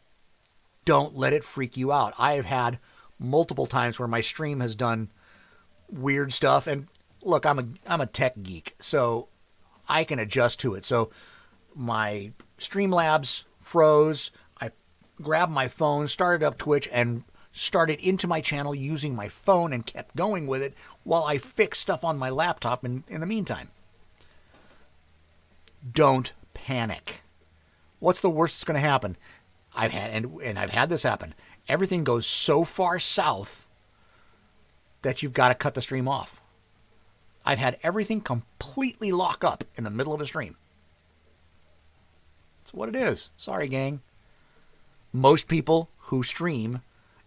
B: let it freak you out. I have had multiple times where my stream has done weird stuff, and look, I'm a tech geek, so I can adjust to it. So my Streamlabs froze. I grabbed my phone, started up Twitch, and started into my channel using my phone and kept going with it while I fixed stuff on my laptop in the meantime. Don't panic. What's the worst that's going to happen? I've had this happen. Everything goes so far south that you've got to cut the stream off. I've had everything completely lock up in the middle of a stream. That's what it is. Sorry, gang. Most people who stream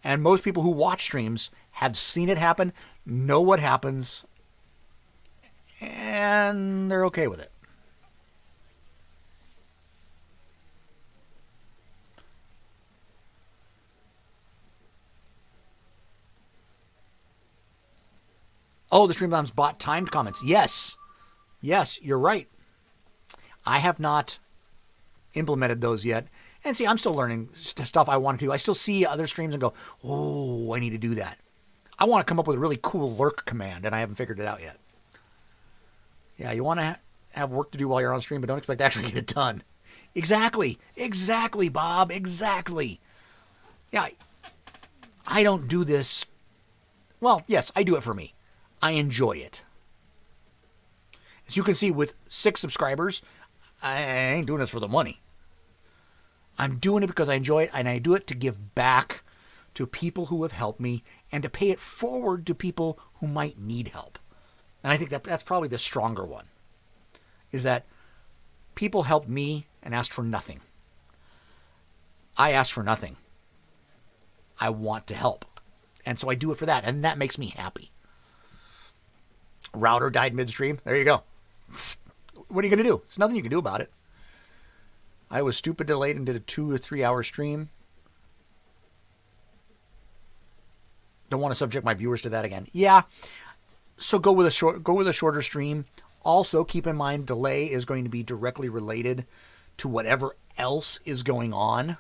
B: and most people who watch streams have seen it happen, know what happens, and they're okay with it. Oh, the Streamlabs bot timed comments. Yes. Yes, you're right. I have not implemented those yet. And see, I'm still learning stuff I want to do. I still see other streams and go, oh, I need to do that. I want to come up with a really cool lurk command, and I haven't figured it out yet. Yeah, you want to have work to do while you're on stream, but don't expect to actually get it done. Exactly. Exactly, Bob. Exactly. Yeah, I don't do this. Well, yes, I do it for me. I enjoy it. As you can see, with 6 subscribers, I ain't doing this for the money. I'm doing it because I enjoy it, and I do it to give back to people who have helped me and to pay it forward to people who might need help. And I think that's probably the stronger one, is that people helped me and asked for nothing. I asked for nothing. I want to help. And so I do it for that, and that makes me happy. Router died midstream. There you go. What are you going to do? There's nothing you can do about it. I was stupid delayed and did a 2 or 3 hour stream. Don't want to subject my viewers to that again. Yeah. So go with a shorter stream. Also, keep in mind, delay is going to be directly related to whatever else is going on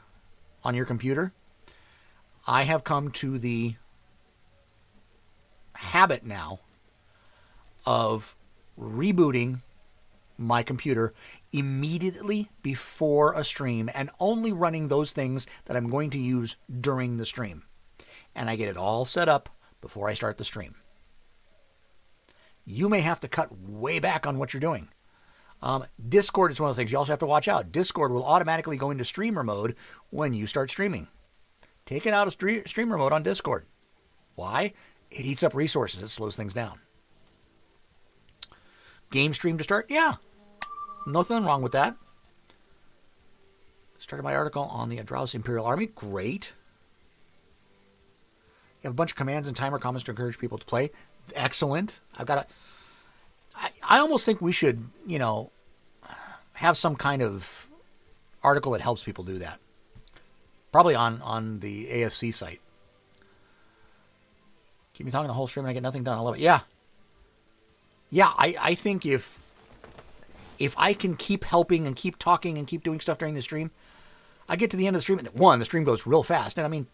B: your computer. I have come to the habit now of rebooting my computer immediately before a stream and only running those things that I'm going to use during the stream. And I get it all set up before I start the stream. You may have to cut way back on what you're doing. Discord is one of the things you also have to watch out. Discord will automatically go into streamer mode when you start streaming. Take it out of streamer mode on Discord. Why? It eats up resources. It slows things down. Game stream to start? Yeah. Nothing wrong with that. Started my article on the Adraus Imperial Army. Great. You have a bunch of commands and timer comments to encourage people to play. Excellent. I almost think we should, have some kind of article that helps people do that. Probably on the ASC site. Keep me talking the whole stream and I get nothing done. I love it. Yeah. Yeah, I think if I can keep helping and keep talking and keep doing stuff during the stream, I get to the end of the stream, and the stream goes real fast. And I mean,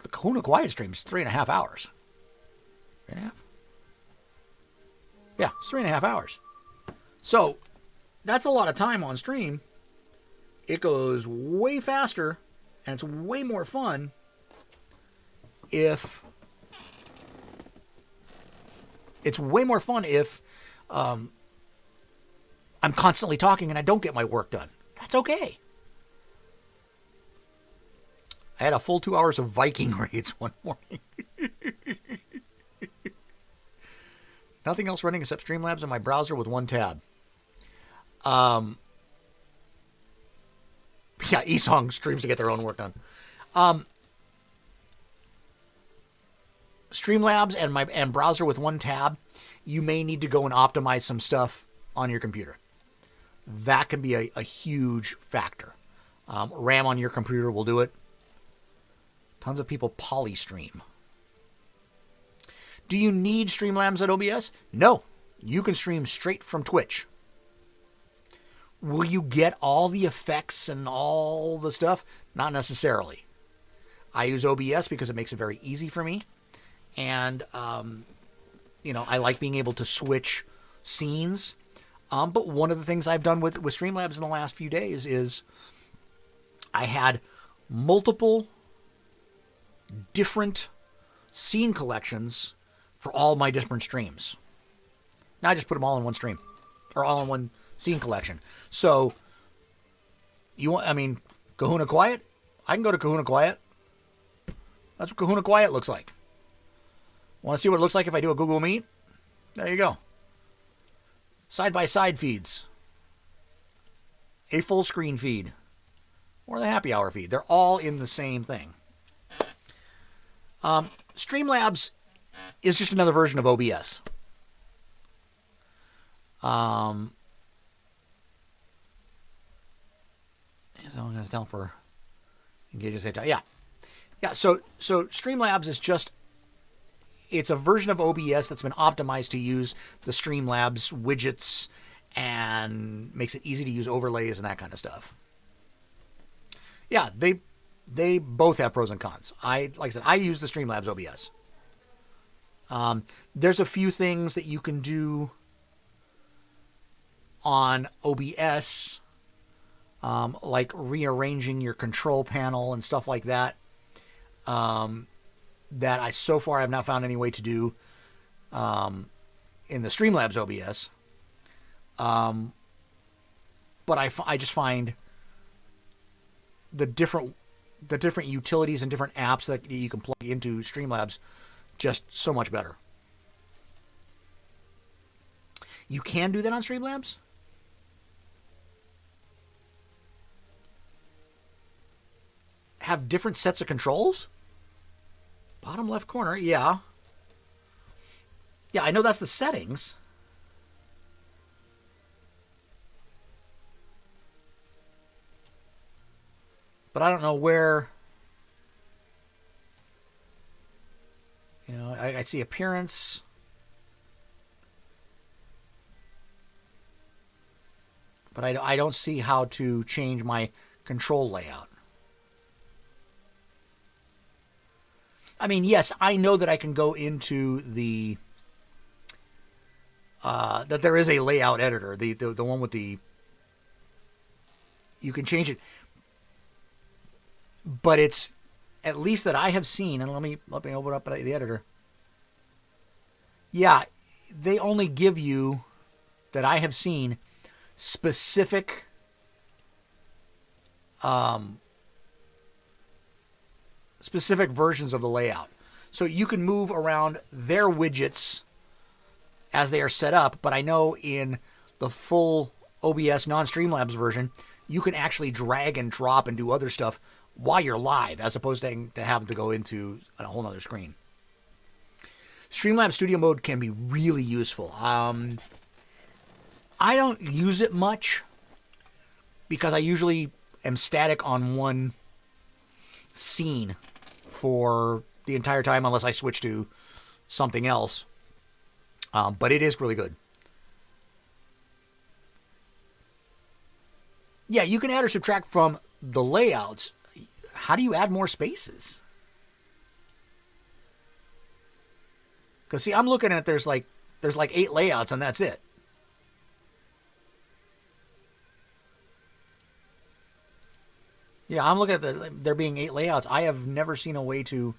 B: the Kahuna Quiet stream is 3.5 hours. 3.5? Yeah, it's 3.5 hours. So, that's a lot of time on stream. It goes way faster, and it's way more fun if I'm constantly talking and I don't get my work done. That's okay. I had a full 2 hours of Viking raids one morning. Nothing else running except Streamlabs in my browser with one tab. Yeah, Esong streams to get their own work done. Streamlabs and browser with one tab, you may need to go and optimize some stuff on your computer. That can be a huge factor. RAM on your computer will do it. Tons of people polystream. Do you need Streamlabs at OBS? No. You can stream straight from Twitch. Will you get all the effects and all the stuff? Not necessarily. I use OBS because it makes it very easy for me. And, I like being able to switch scenes. But one of the things I've done with Streamlabs in the last few days is I had multiple different scene collections for all my different streams. Now I just put them all in one stream, or all in one scene collection. So, Kahuna Quiet? I can go to Kahuna Quiet. That's what Kahuna Quiet looks like. Want to see what it looks like if I do a Google Meet? There you go. Side-by-side feeds. A full screen feed. Or the happy hour feed. They're all in the same thing. Streamlabs is just another version of OBS. So I'm going to tell for engage at yeah. Yeah, so Streamlabs is just, it's a version of OBS that's been optimized to use the Streamlabs widgets and makes it easy to use overlays and that kind of stuff. Yeah, they both have pros and cons. Like I said, I use the Streamlabs OBS. There's a few things that you can do on OBS, like rearranging your control panel and stuff like that. That I so far have not found any way to do in the Streamlabs OBS. But I just find the different utilities and different apps that you can plug into Streamlabs just so much better. You can do that on Streamlabs? Have different sets of controls? Bottom left corner, yeah. Yeah, I know that's the settings. But I don't know where... I see appearance. But I don't see how to change my control layout. I mean, yes, I know that I can go into the... that there is a layout editor. The one with the... You can change it. But it's... At least that I have seen, and let me open up the editor. Yeah, they only give you, that I have seen, specific specific versions of the layout. So you can move around their widgets as they are set up, but I know in the full OBS non-Streamlabs version, you can actually drag and drop and do other stuff while you're live, as opposed to having to go into a whole other screen. Streamlabs Studio Mode can be really useful. I don't use it much because I usually am static on one scene for the entire time unless I switch to something else. But it is really good. Yeah, you can add or subtract from the layouts. How do you add more spaces? Because see, I'm looking at there's like 8 layouts and that's it. Yeah, I'm looking at there being 8 layouts. I have never seen a way to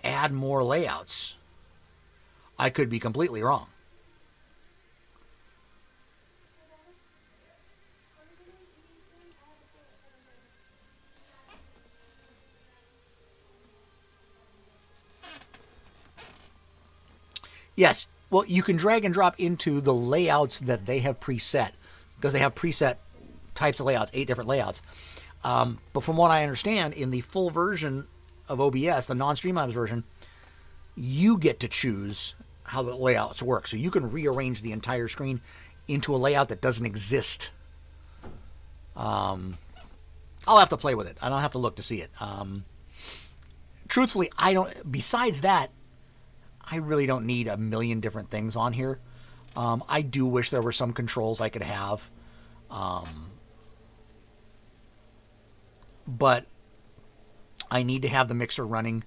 B: add more layouts. I could be completely wrong. Yes, well, you can drag and drop into the layouts that they have preset, because they have preset types of layouts, 8 different layouts. But from what I understand, in the full version of OBS, the non-Streamlabs version, you get to choose how the layouts work. So you can rearrange the entire screen into a layout that doesn't exist. I'll have to play with it. I don't have to look to see it. Truthfully, besides that, I really don't need a million different things on here. I do wish there were some controls I could have. But I need to have the mixer running.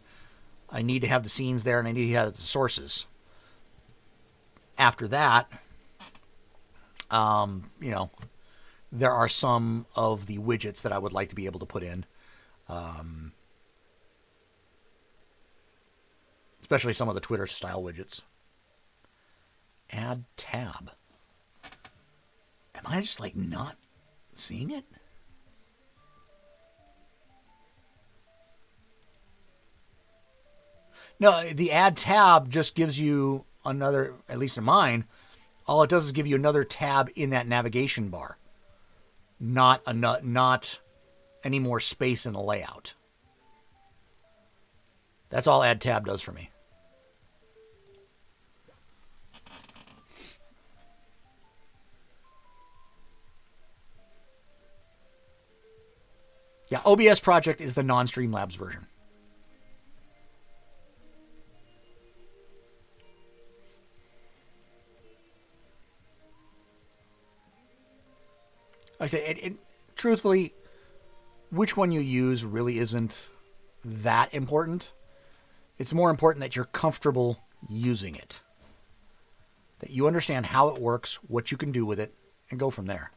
B: I need to have the scenes there, and I need to have the sources. After that, there are some of the widgets that I would like to be able to put in. Especially some of the Twitter style widgets. Add tab. Am I just like not seeing it? No, the add tab just gives you another, at least in mine, all it does is give you another tab in that navigation bar. Not any more space in the layout. That's all add tab does for me. Yeah, OBS Project is the non-Streamlabs version. Like I say, truthfully, which one you use really isn't that important. It's more important that you're comfortable using it. That you understand how it works, what you can do with it, and go from there.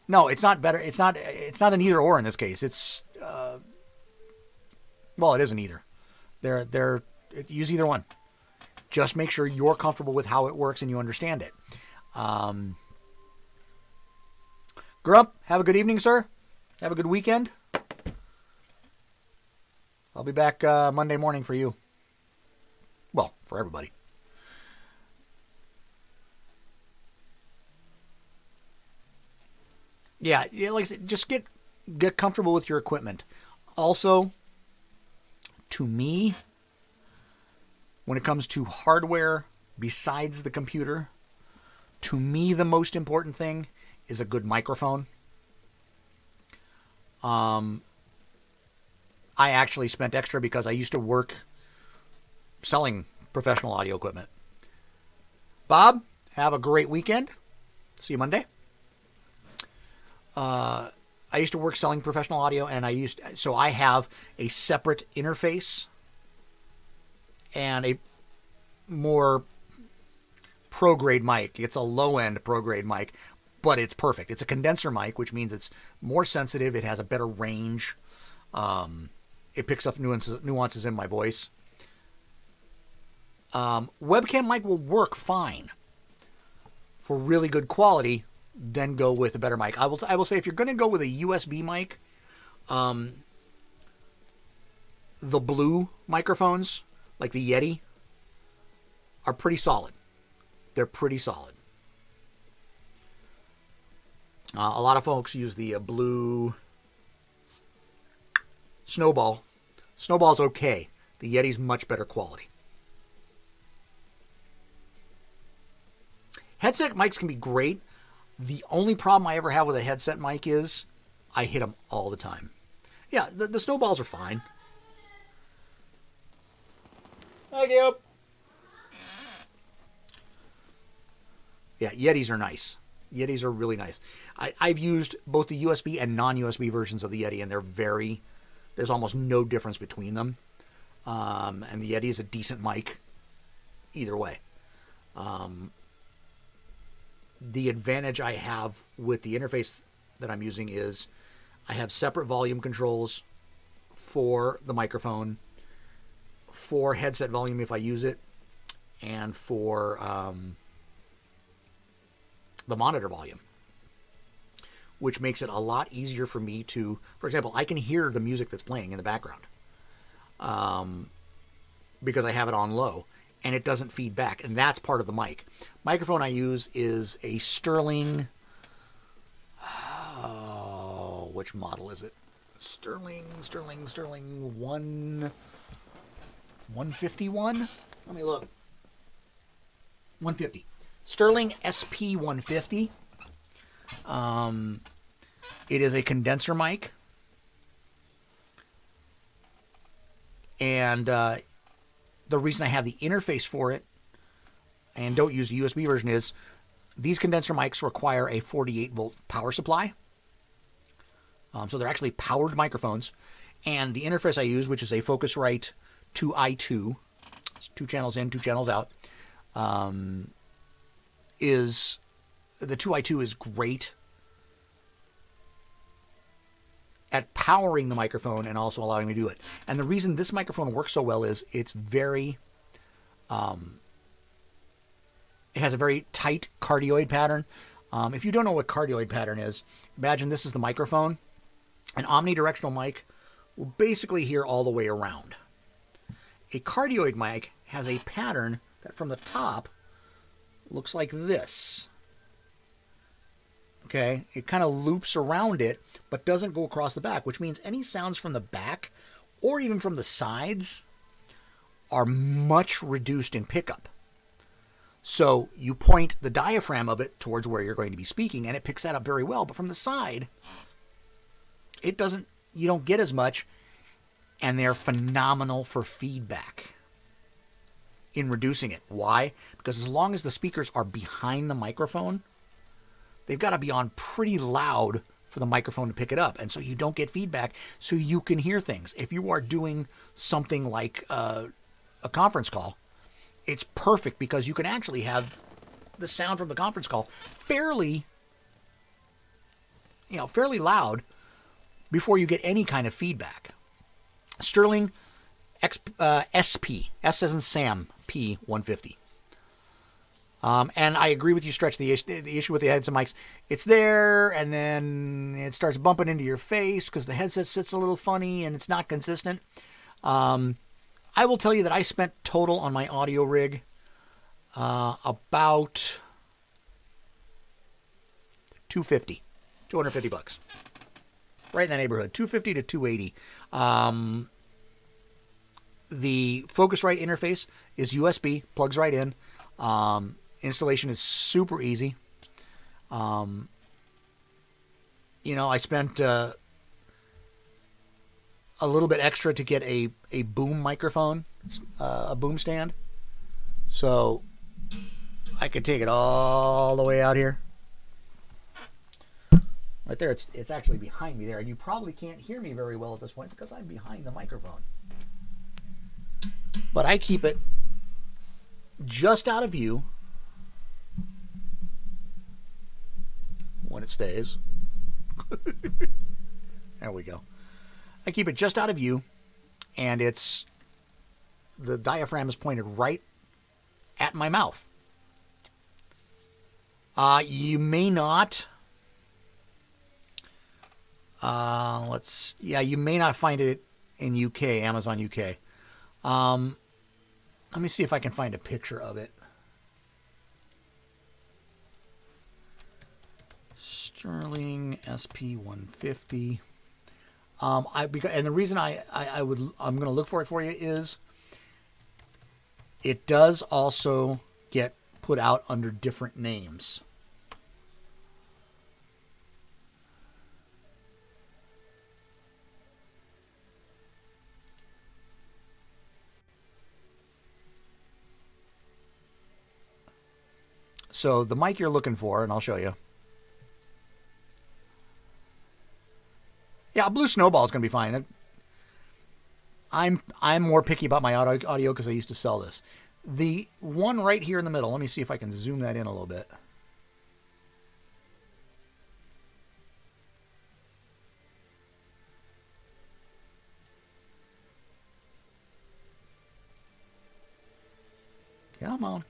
B: No, it's not better. It's not an either or in this case. It's well, it isn't either. Use either one. Just make sure you're comfortable with how it works and you understand it. Grump, have a good evening, sir. Have a good weekend. I'll be back Monday morning for you. Well, for everybody. Yeah, like I said, just get comfortable with your equipment. Also, to me, when it comes to hardware besides the computer, to me the most important thing is a good microphone. I actually spent extra because I used to work selling professional audio equipment. Bob, have a great weekend. See you Monday. I used to work selling professional audio, and so I have a separate interface and a more pro-grade mic. It's a low-end pro-grade mic, but it's perfect. It's a condenser mic, which means it's more sensitive. It has a better range. It picks up nuances in my voice. Webcam mic will work fine for really good quality. Then go with a better mic. I will say if you're going to go with a USB mic, the blue microphones, like the Yeti, are pretty solid. They're pretty solid. A lot of folks use the blue Snowball. Snowball's okay. The Yeti's much better quality. Headset mics can be great. The only problem I ever have with a headset mic is I hit them all the time. Yeah, the Snowballs are fine. Thank you. Yeah, Yetis are nice. Yetis are really nice. I've used both the USB and non-USB versions of the Yeti, and there's almost no difference between them. And the Yeti is a decent mic either way. The advantage I have with the interface that I'm using is I have separate volume controls for the microphone, for headset volume if I use it, and for the monitor volume, which makes it a lot easier for me to, for example, I can hear the music that's playing in the background because I have it on low. And it doesn't feed back, and that's part of the mic. Microphone I use is a Sterling. Oh, which model is it? Sterling 151. Let me look. 150. Sterling SP 150. It is a condenser mic, and the reason I have the interface for it and don't use the USB version is these condenser mics require a 48-volt power supply. So they're actually powered microphones. And the interface I use, which is a Focusrite 2i2, it's 2 channels in, 2 channels out, is the 2i2 is great at powering the microphone and also allowing me to do it. And the reason this microphone works so well is it's very, it has a very tight cardioid pattern. If you don't know what cardioid pattern is, imagine this is the microphone. An omnidirectional mic will basically hear all the way around. A cardioid mic has a pattern that from the top looks like this. Okay, it kind of loops around it, but doesn't go across the back, which means any sounds from the back or even from the sides are much reduced in pickup. So you point the diaphragm of it towards where you're going to be speaking, and it picks that up very well. But from the side, it doesn't. You don't get as much, and they're phenomenal for feedback in reducing it. Why? Because as long as the speakers are behind the microphone, they've got to be on pretty loud for the microphone to pick it up. And so you don't get feedback, so you can hear things. If you are doing something like a conference call, it's perfect because you can actually have the sound from the conference call fairly loud before you get any kind of feedback. Sterling SP, S as in Sam, P150. And I agree with you, Stretch. The issue with the headset mics, it's there, and then it starts bumping into your face because the headset sits a little funny and it's not consistent. I will tell you that I spent total on my audio rig about $250 bucks. Right in that neighborhood, $250 to $280. The Focusrite interface is USB, plugs right in. Installation is super easy. I spent a little bit extra to get a boom microphone, a boom stand. So I could take it all the way out here. Right there, it's actually behind me there, and you probably can't hear me very well at this point because I'm behind the microphone. But I keep it just out of view when it stays. There we go. I keep it just out of view, and the diaphragm is pointed right at my mouth. You may not. You may not find it in UK, Amazon UK. Let me see if I can find a picture of it. Sterling SP150. And the reason I'm going to look for it for you is it does also get put out under different names. So the mic you're looking for, and I'll show you. Yeah, a Blue Snowball is going to be fine. I'm more picky about my audio because I used to sell this. The one right here in the middle, let me see if I can zoom that in a little bit. Come on.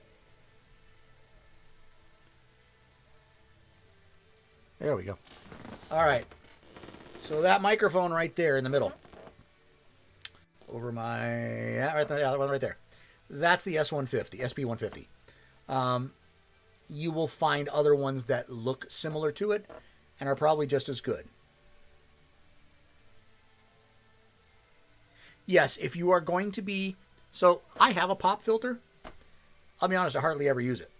B: There we go. All right. So that microphone right there in the middle. Over right there, that one right there. That's the S150, SP150. You will find other ones that look similar to it and are probably just as good. Yes, if you are going to be... So I have a pop filter. I'll be honest, I hardly ever use it.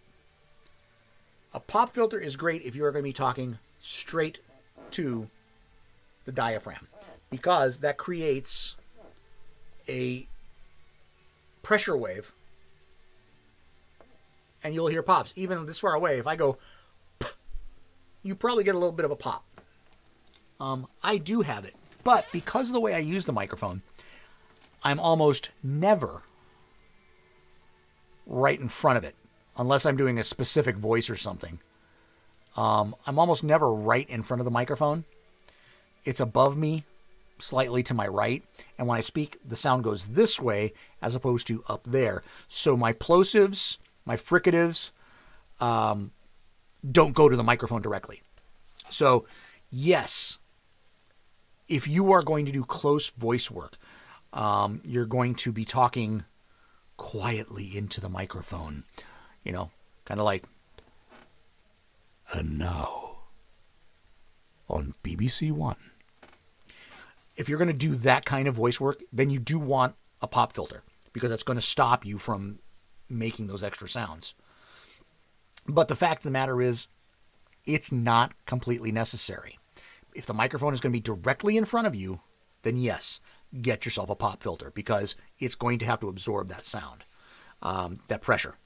B: A pop filter is great if you are going to be talking straight to the diaphragm, because that creates a pressure wave, and you'll hear pops. Even this far away, if I go, you probably get a little bit of a pop. I do have it, but because of the way I use the microphone, I'm almost never right in front of it, unless I'm doing a specific voice or something. I'm almost never right in front of the microphone. It's above me, slightly to my right, and when I speak, the sound goes this way as opposed to up there. So my plosives, my fricatives, don't go to the microphone directly. So, yes, if you are going to do close voice work, you're going to be talking quietly into the microphone, you know, kind of like, and now on BBC One. If you're going to do that kind of voice work, then you do want a pop filter because it's going to stop you from making those extra sounds. But the fact of the matter is, it's not completely necessary. If the microphone is going to be directly in front of you, then yes, get yourself a pop filter because it's going to have to absorb that sound, that pressure.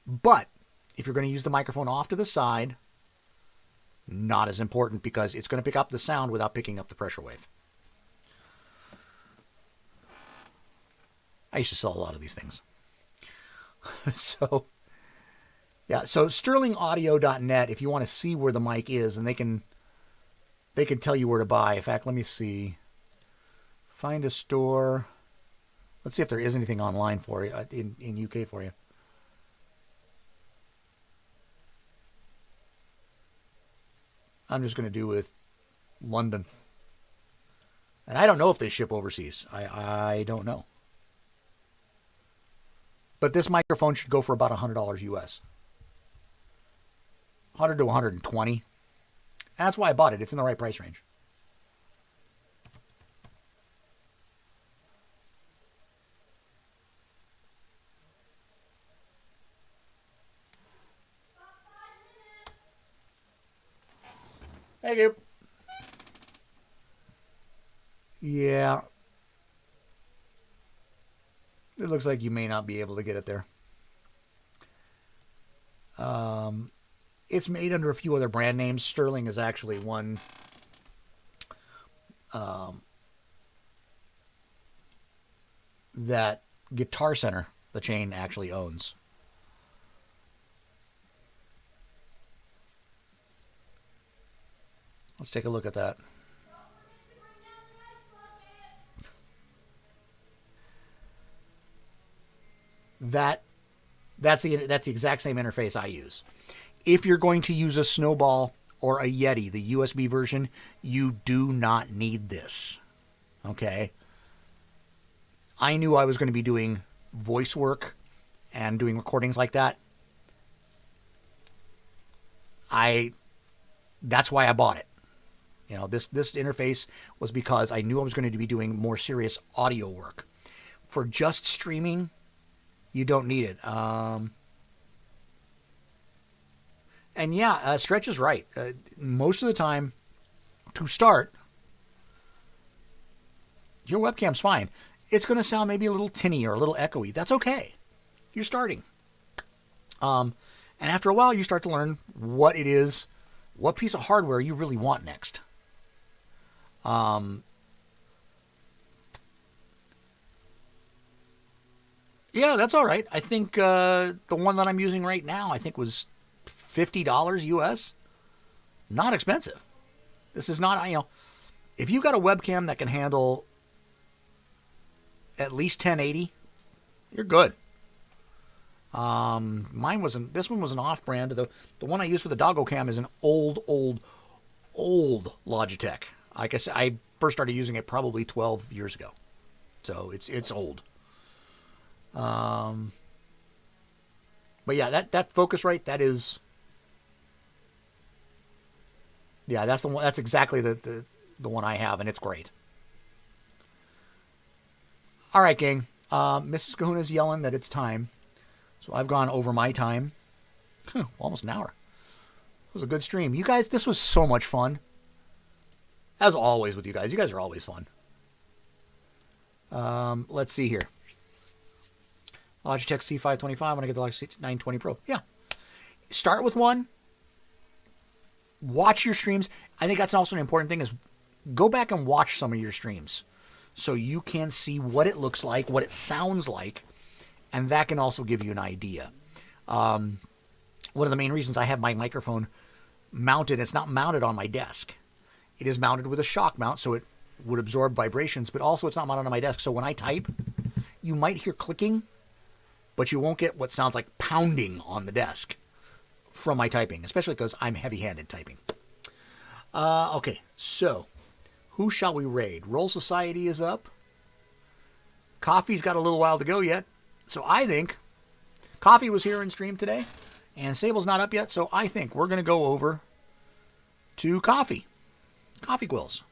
B: But if you're going to use the microphone off to the side, not as important because it's going to pick up the sound without picking up the pressure wave. I used to sell a lot of these things. So, yeah. So sterlingaudio.net, if you want to see where the mic is, and they can tell you where to buy. In fact, let me see. Find a store. Let's see if there is anything online for you in UK for you. I'm just going to do with London. And I don't know if they ship overseas. I don't know. But this microphone should go for about $100 US. 100 to 120. That's why I bought it. It's in the right price range. Thank you. Yeah. It looks like you may not be able to get it there. It's made under a few other brand names. Sterling is actually one that Guitar Center, the chain, actually owns. Let's take a look at that. That's the exact same interface I use. If you're going to use a Snowball or a Yeti, the USB version, you do not need this. Okay? I knew I was going to be doing voice work and doing recordings like that. That's why I bought it. You know, this interface was because I knew I was going to be doing more serious audio work. For just streaming, you don't need it. And yeah, Stretch is right. Most of the time, to start, your webcam's fine. It's going to sound maybe a little tinny or a little echoey. That's okay. You're starting. And after a while, you start to learn what it is, what piece of hardware you really want next. Yeah, that's all right. I think the one that I'm using right now, I think was $50 US. Not expensive. This is not, if you've got a webcam that can handle at least 1080, you're good. This one was an off-brand. The one I use for the doggo cam is an old Logitech. Like I said, I first started using it probably 12 years ago. So it's old. But yeah, that Focusrite, that is, yeah, that's the one. That's exactly the one I have, and it's great. All right, gang. Mrs. Kahuna's yelling that it's time, so I've gone over my time. Almost an hour. It was a good stream. You guys, this was so much fun. As always with you guys. You guys are always fun. Let's see here. Logitech C525 when I get the Logitech 920 Pro. Yeah. Start with one. Watch your streams. I think that's also an important thing is go back and watch some of your streams so you can see what it looks like, what it sounds like, and that can also give you an idea. One of the main reasons I have my microphone mounted, it's not mounted on my desk. It is mounted with a shock mount, so it would absorb vibrations, but also it's not mounted on my desk. So when I type, you might hear clicking, but you won't get what sounds like pounding on the desk from my typing, especially because I'm heavy-handed typing. Okay, so who shall we raid? Roll Society is up. Coffee's got a little while to go yet. So I think Coffee was here in stream today, and Sable's not up yet, so I think we're going to go over to Coffee. Coffee Quills.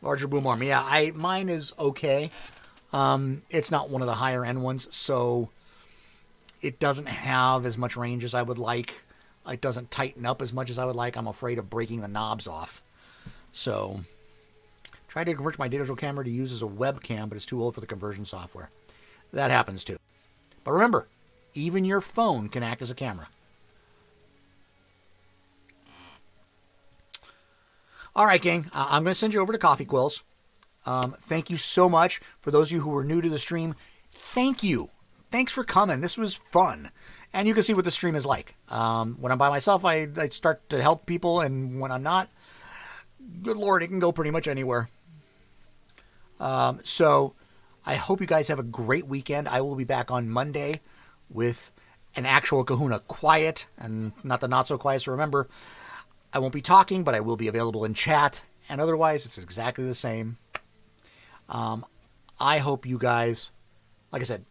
B: Larger boom arm. Yeah, mine is okay. It's not one of the higher end ones, so it doesn't have as much range as I would like. It doesn't tighten up as much as I would like. I'm afraid of breaking the knobs off. So, try to convert my digital camera to use as a webcam, but it's too old for the conversion software. That happens too. But remember, even your phone can act as a camera. All right, gang. I'm going to send you over to Coffee Quills. Thank you so much. For those of you who are new to the stream, thank you. Thanks for coming. This was fun. And you can see what the stream is like. When I'm by myself, I start to help people. And when I'm not, good Lord, it can go pretty much anywhere. So I hope you guys have a great weekend. I will be back on Monday with an actual Kahuna quiet and not the not so quiet. So remember, I won't be talking, but I will be available in chat. And otherwise, it's exactly the same. I hope you guys, like I said,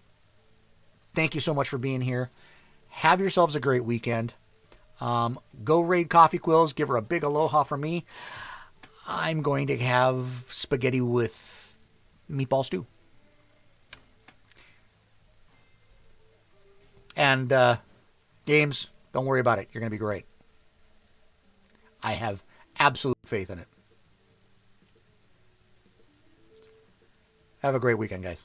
B: thank you so much for being here. Have yourselves a great weekend. Go raid Coffee Quills. Give her a big aloha from me. I'm going to have spaghetti with meatball stew. And games, don't worry about it. You're going to be great. I have absolute faith in it. Have a great weekend, guys.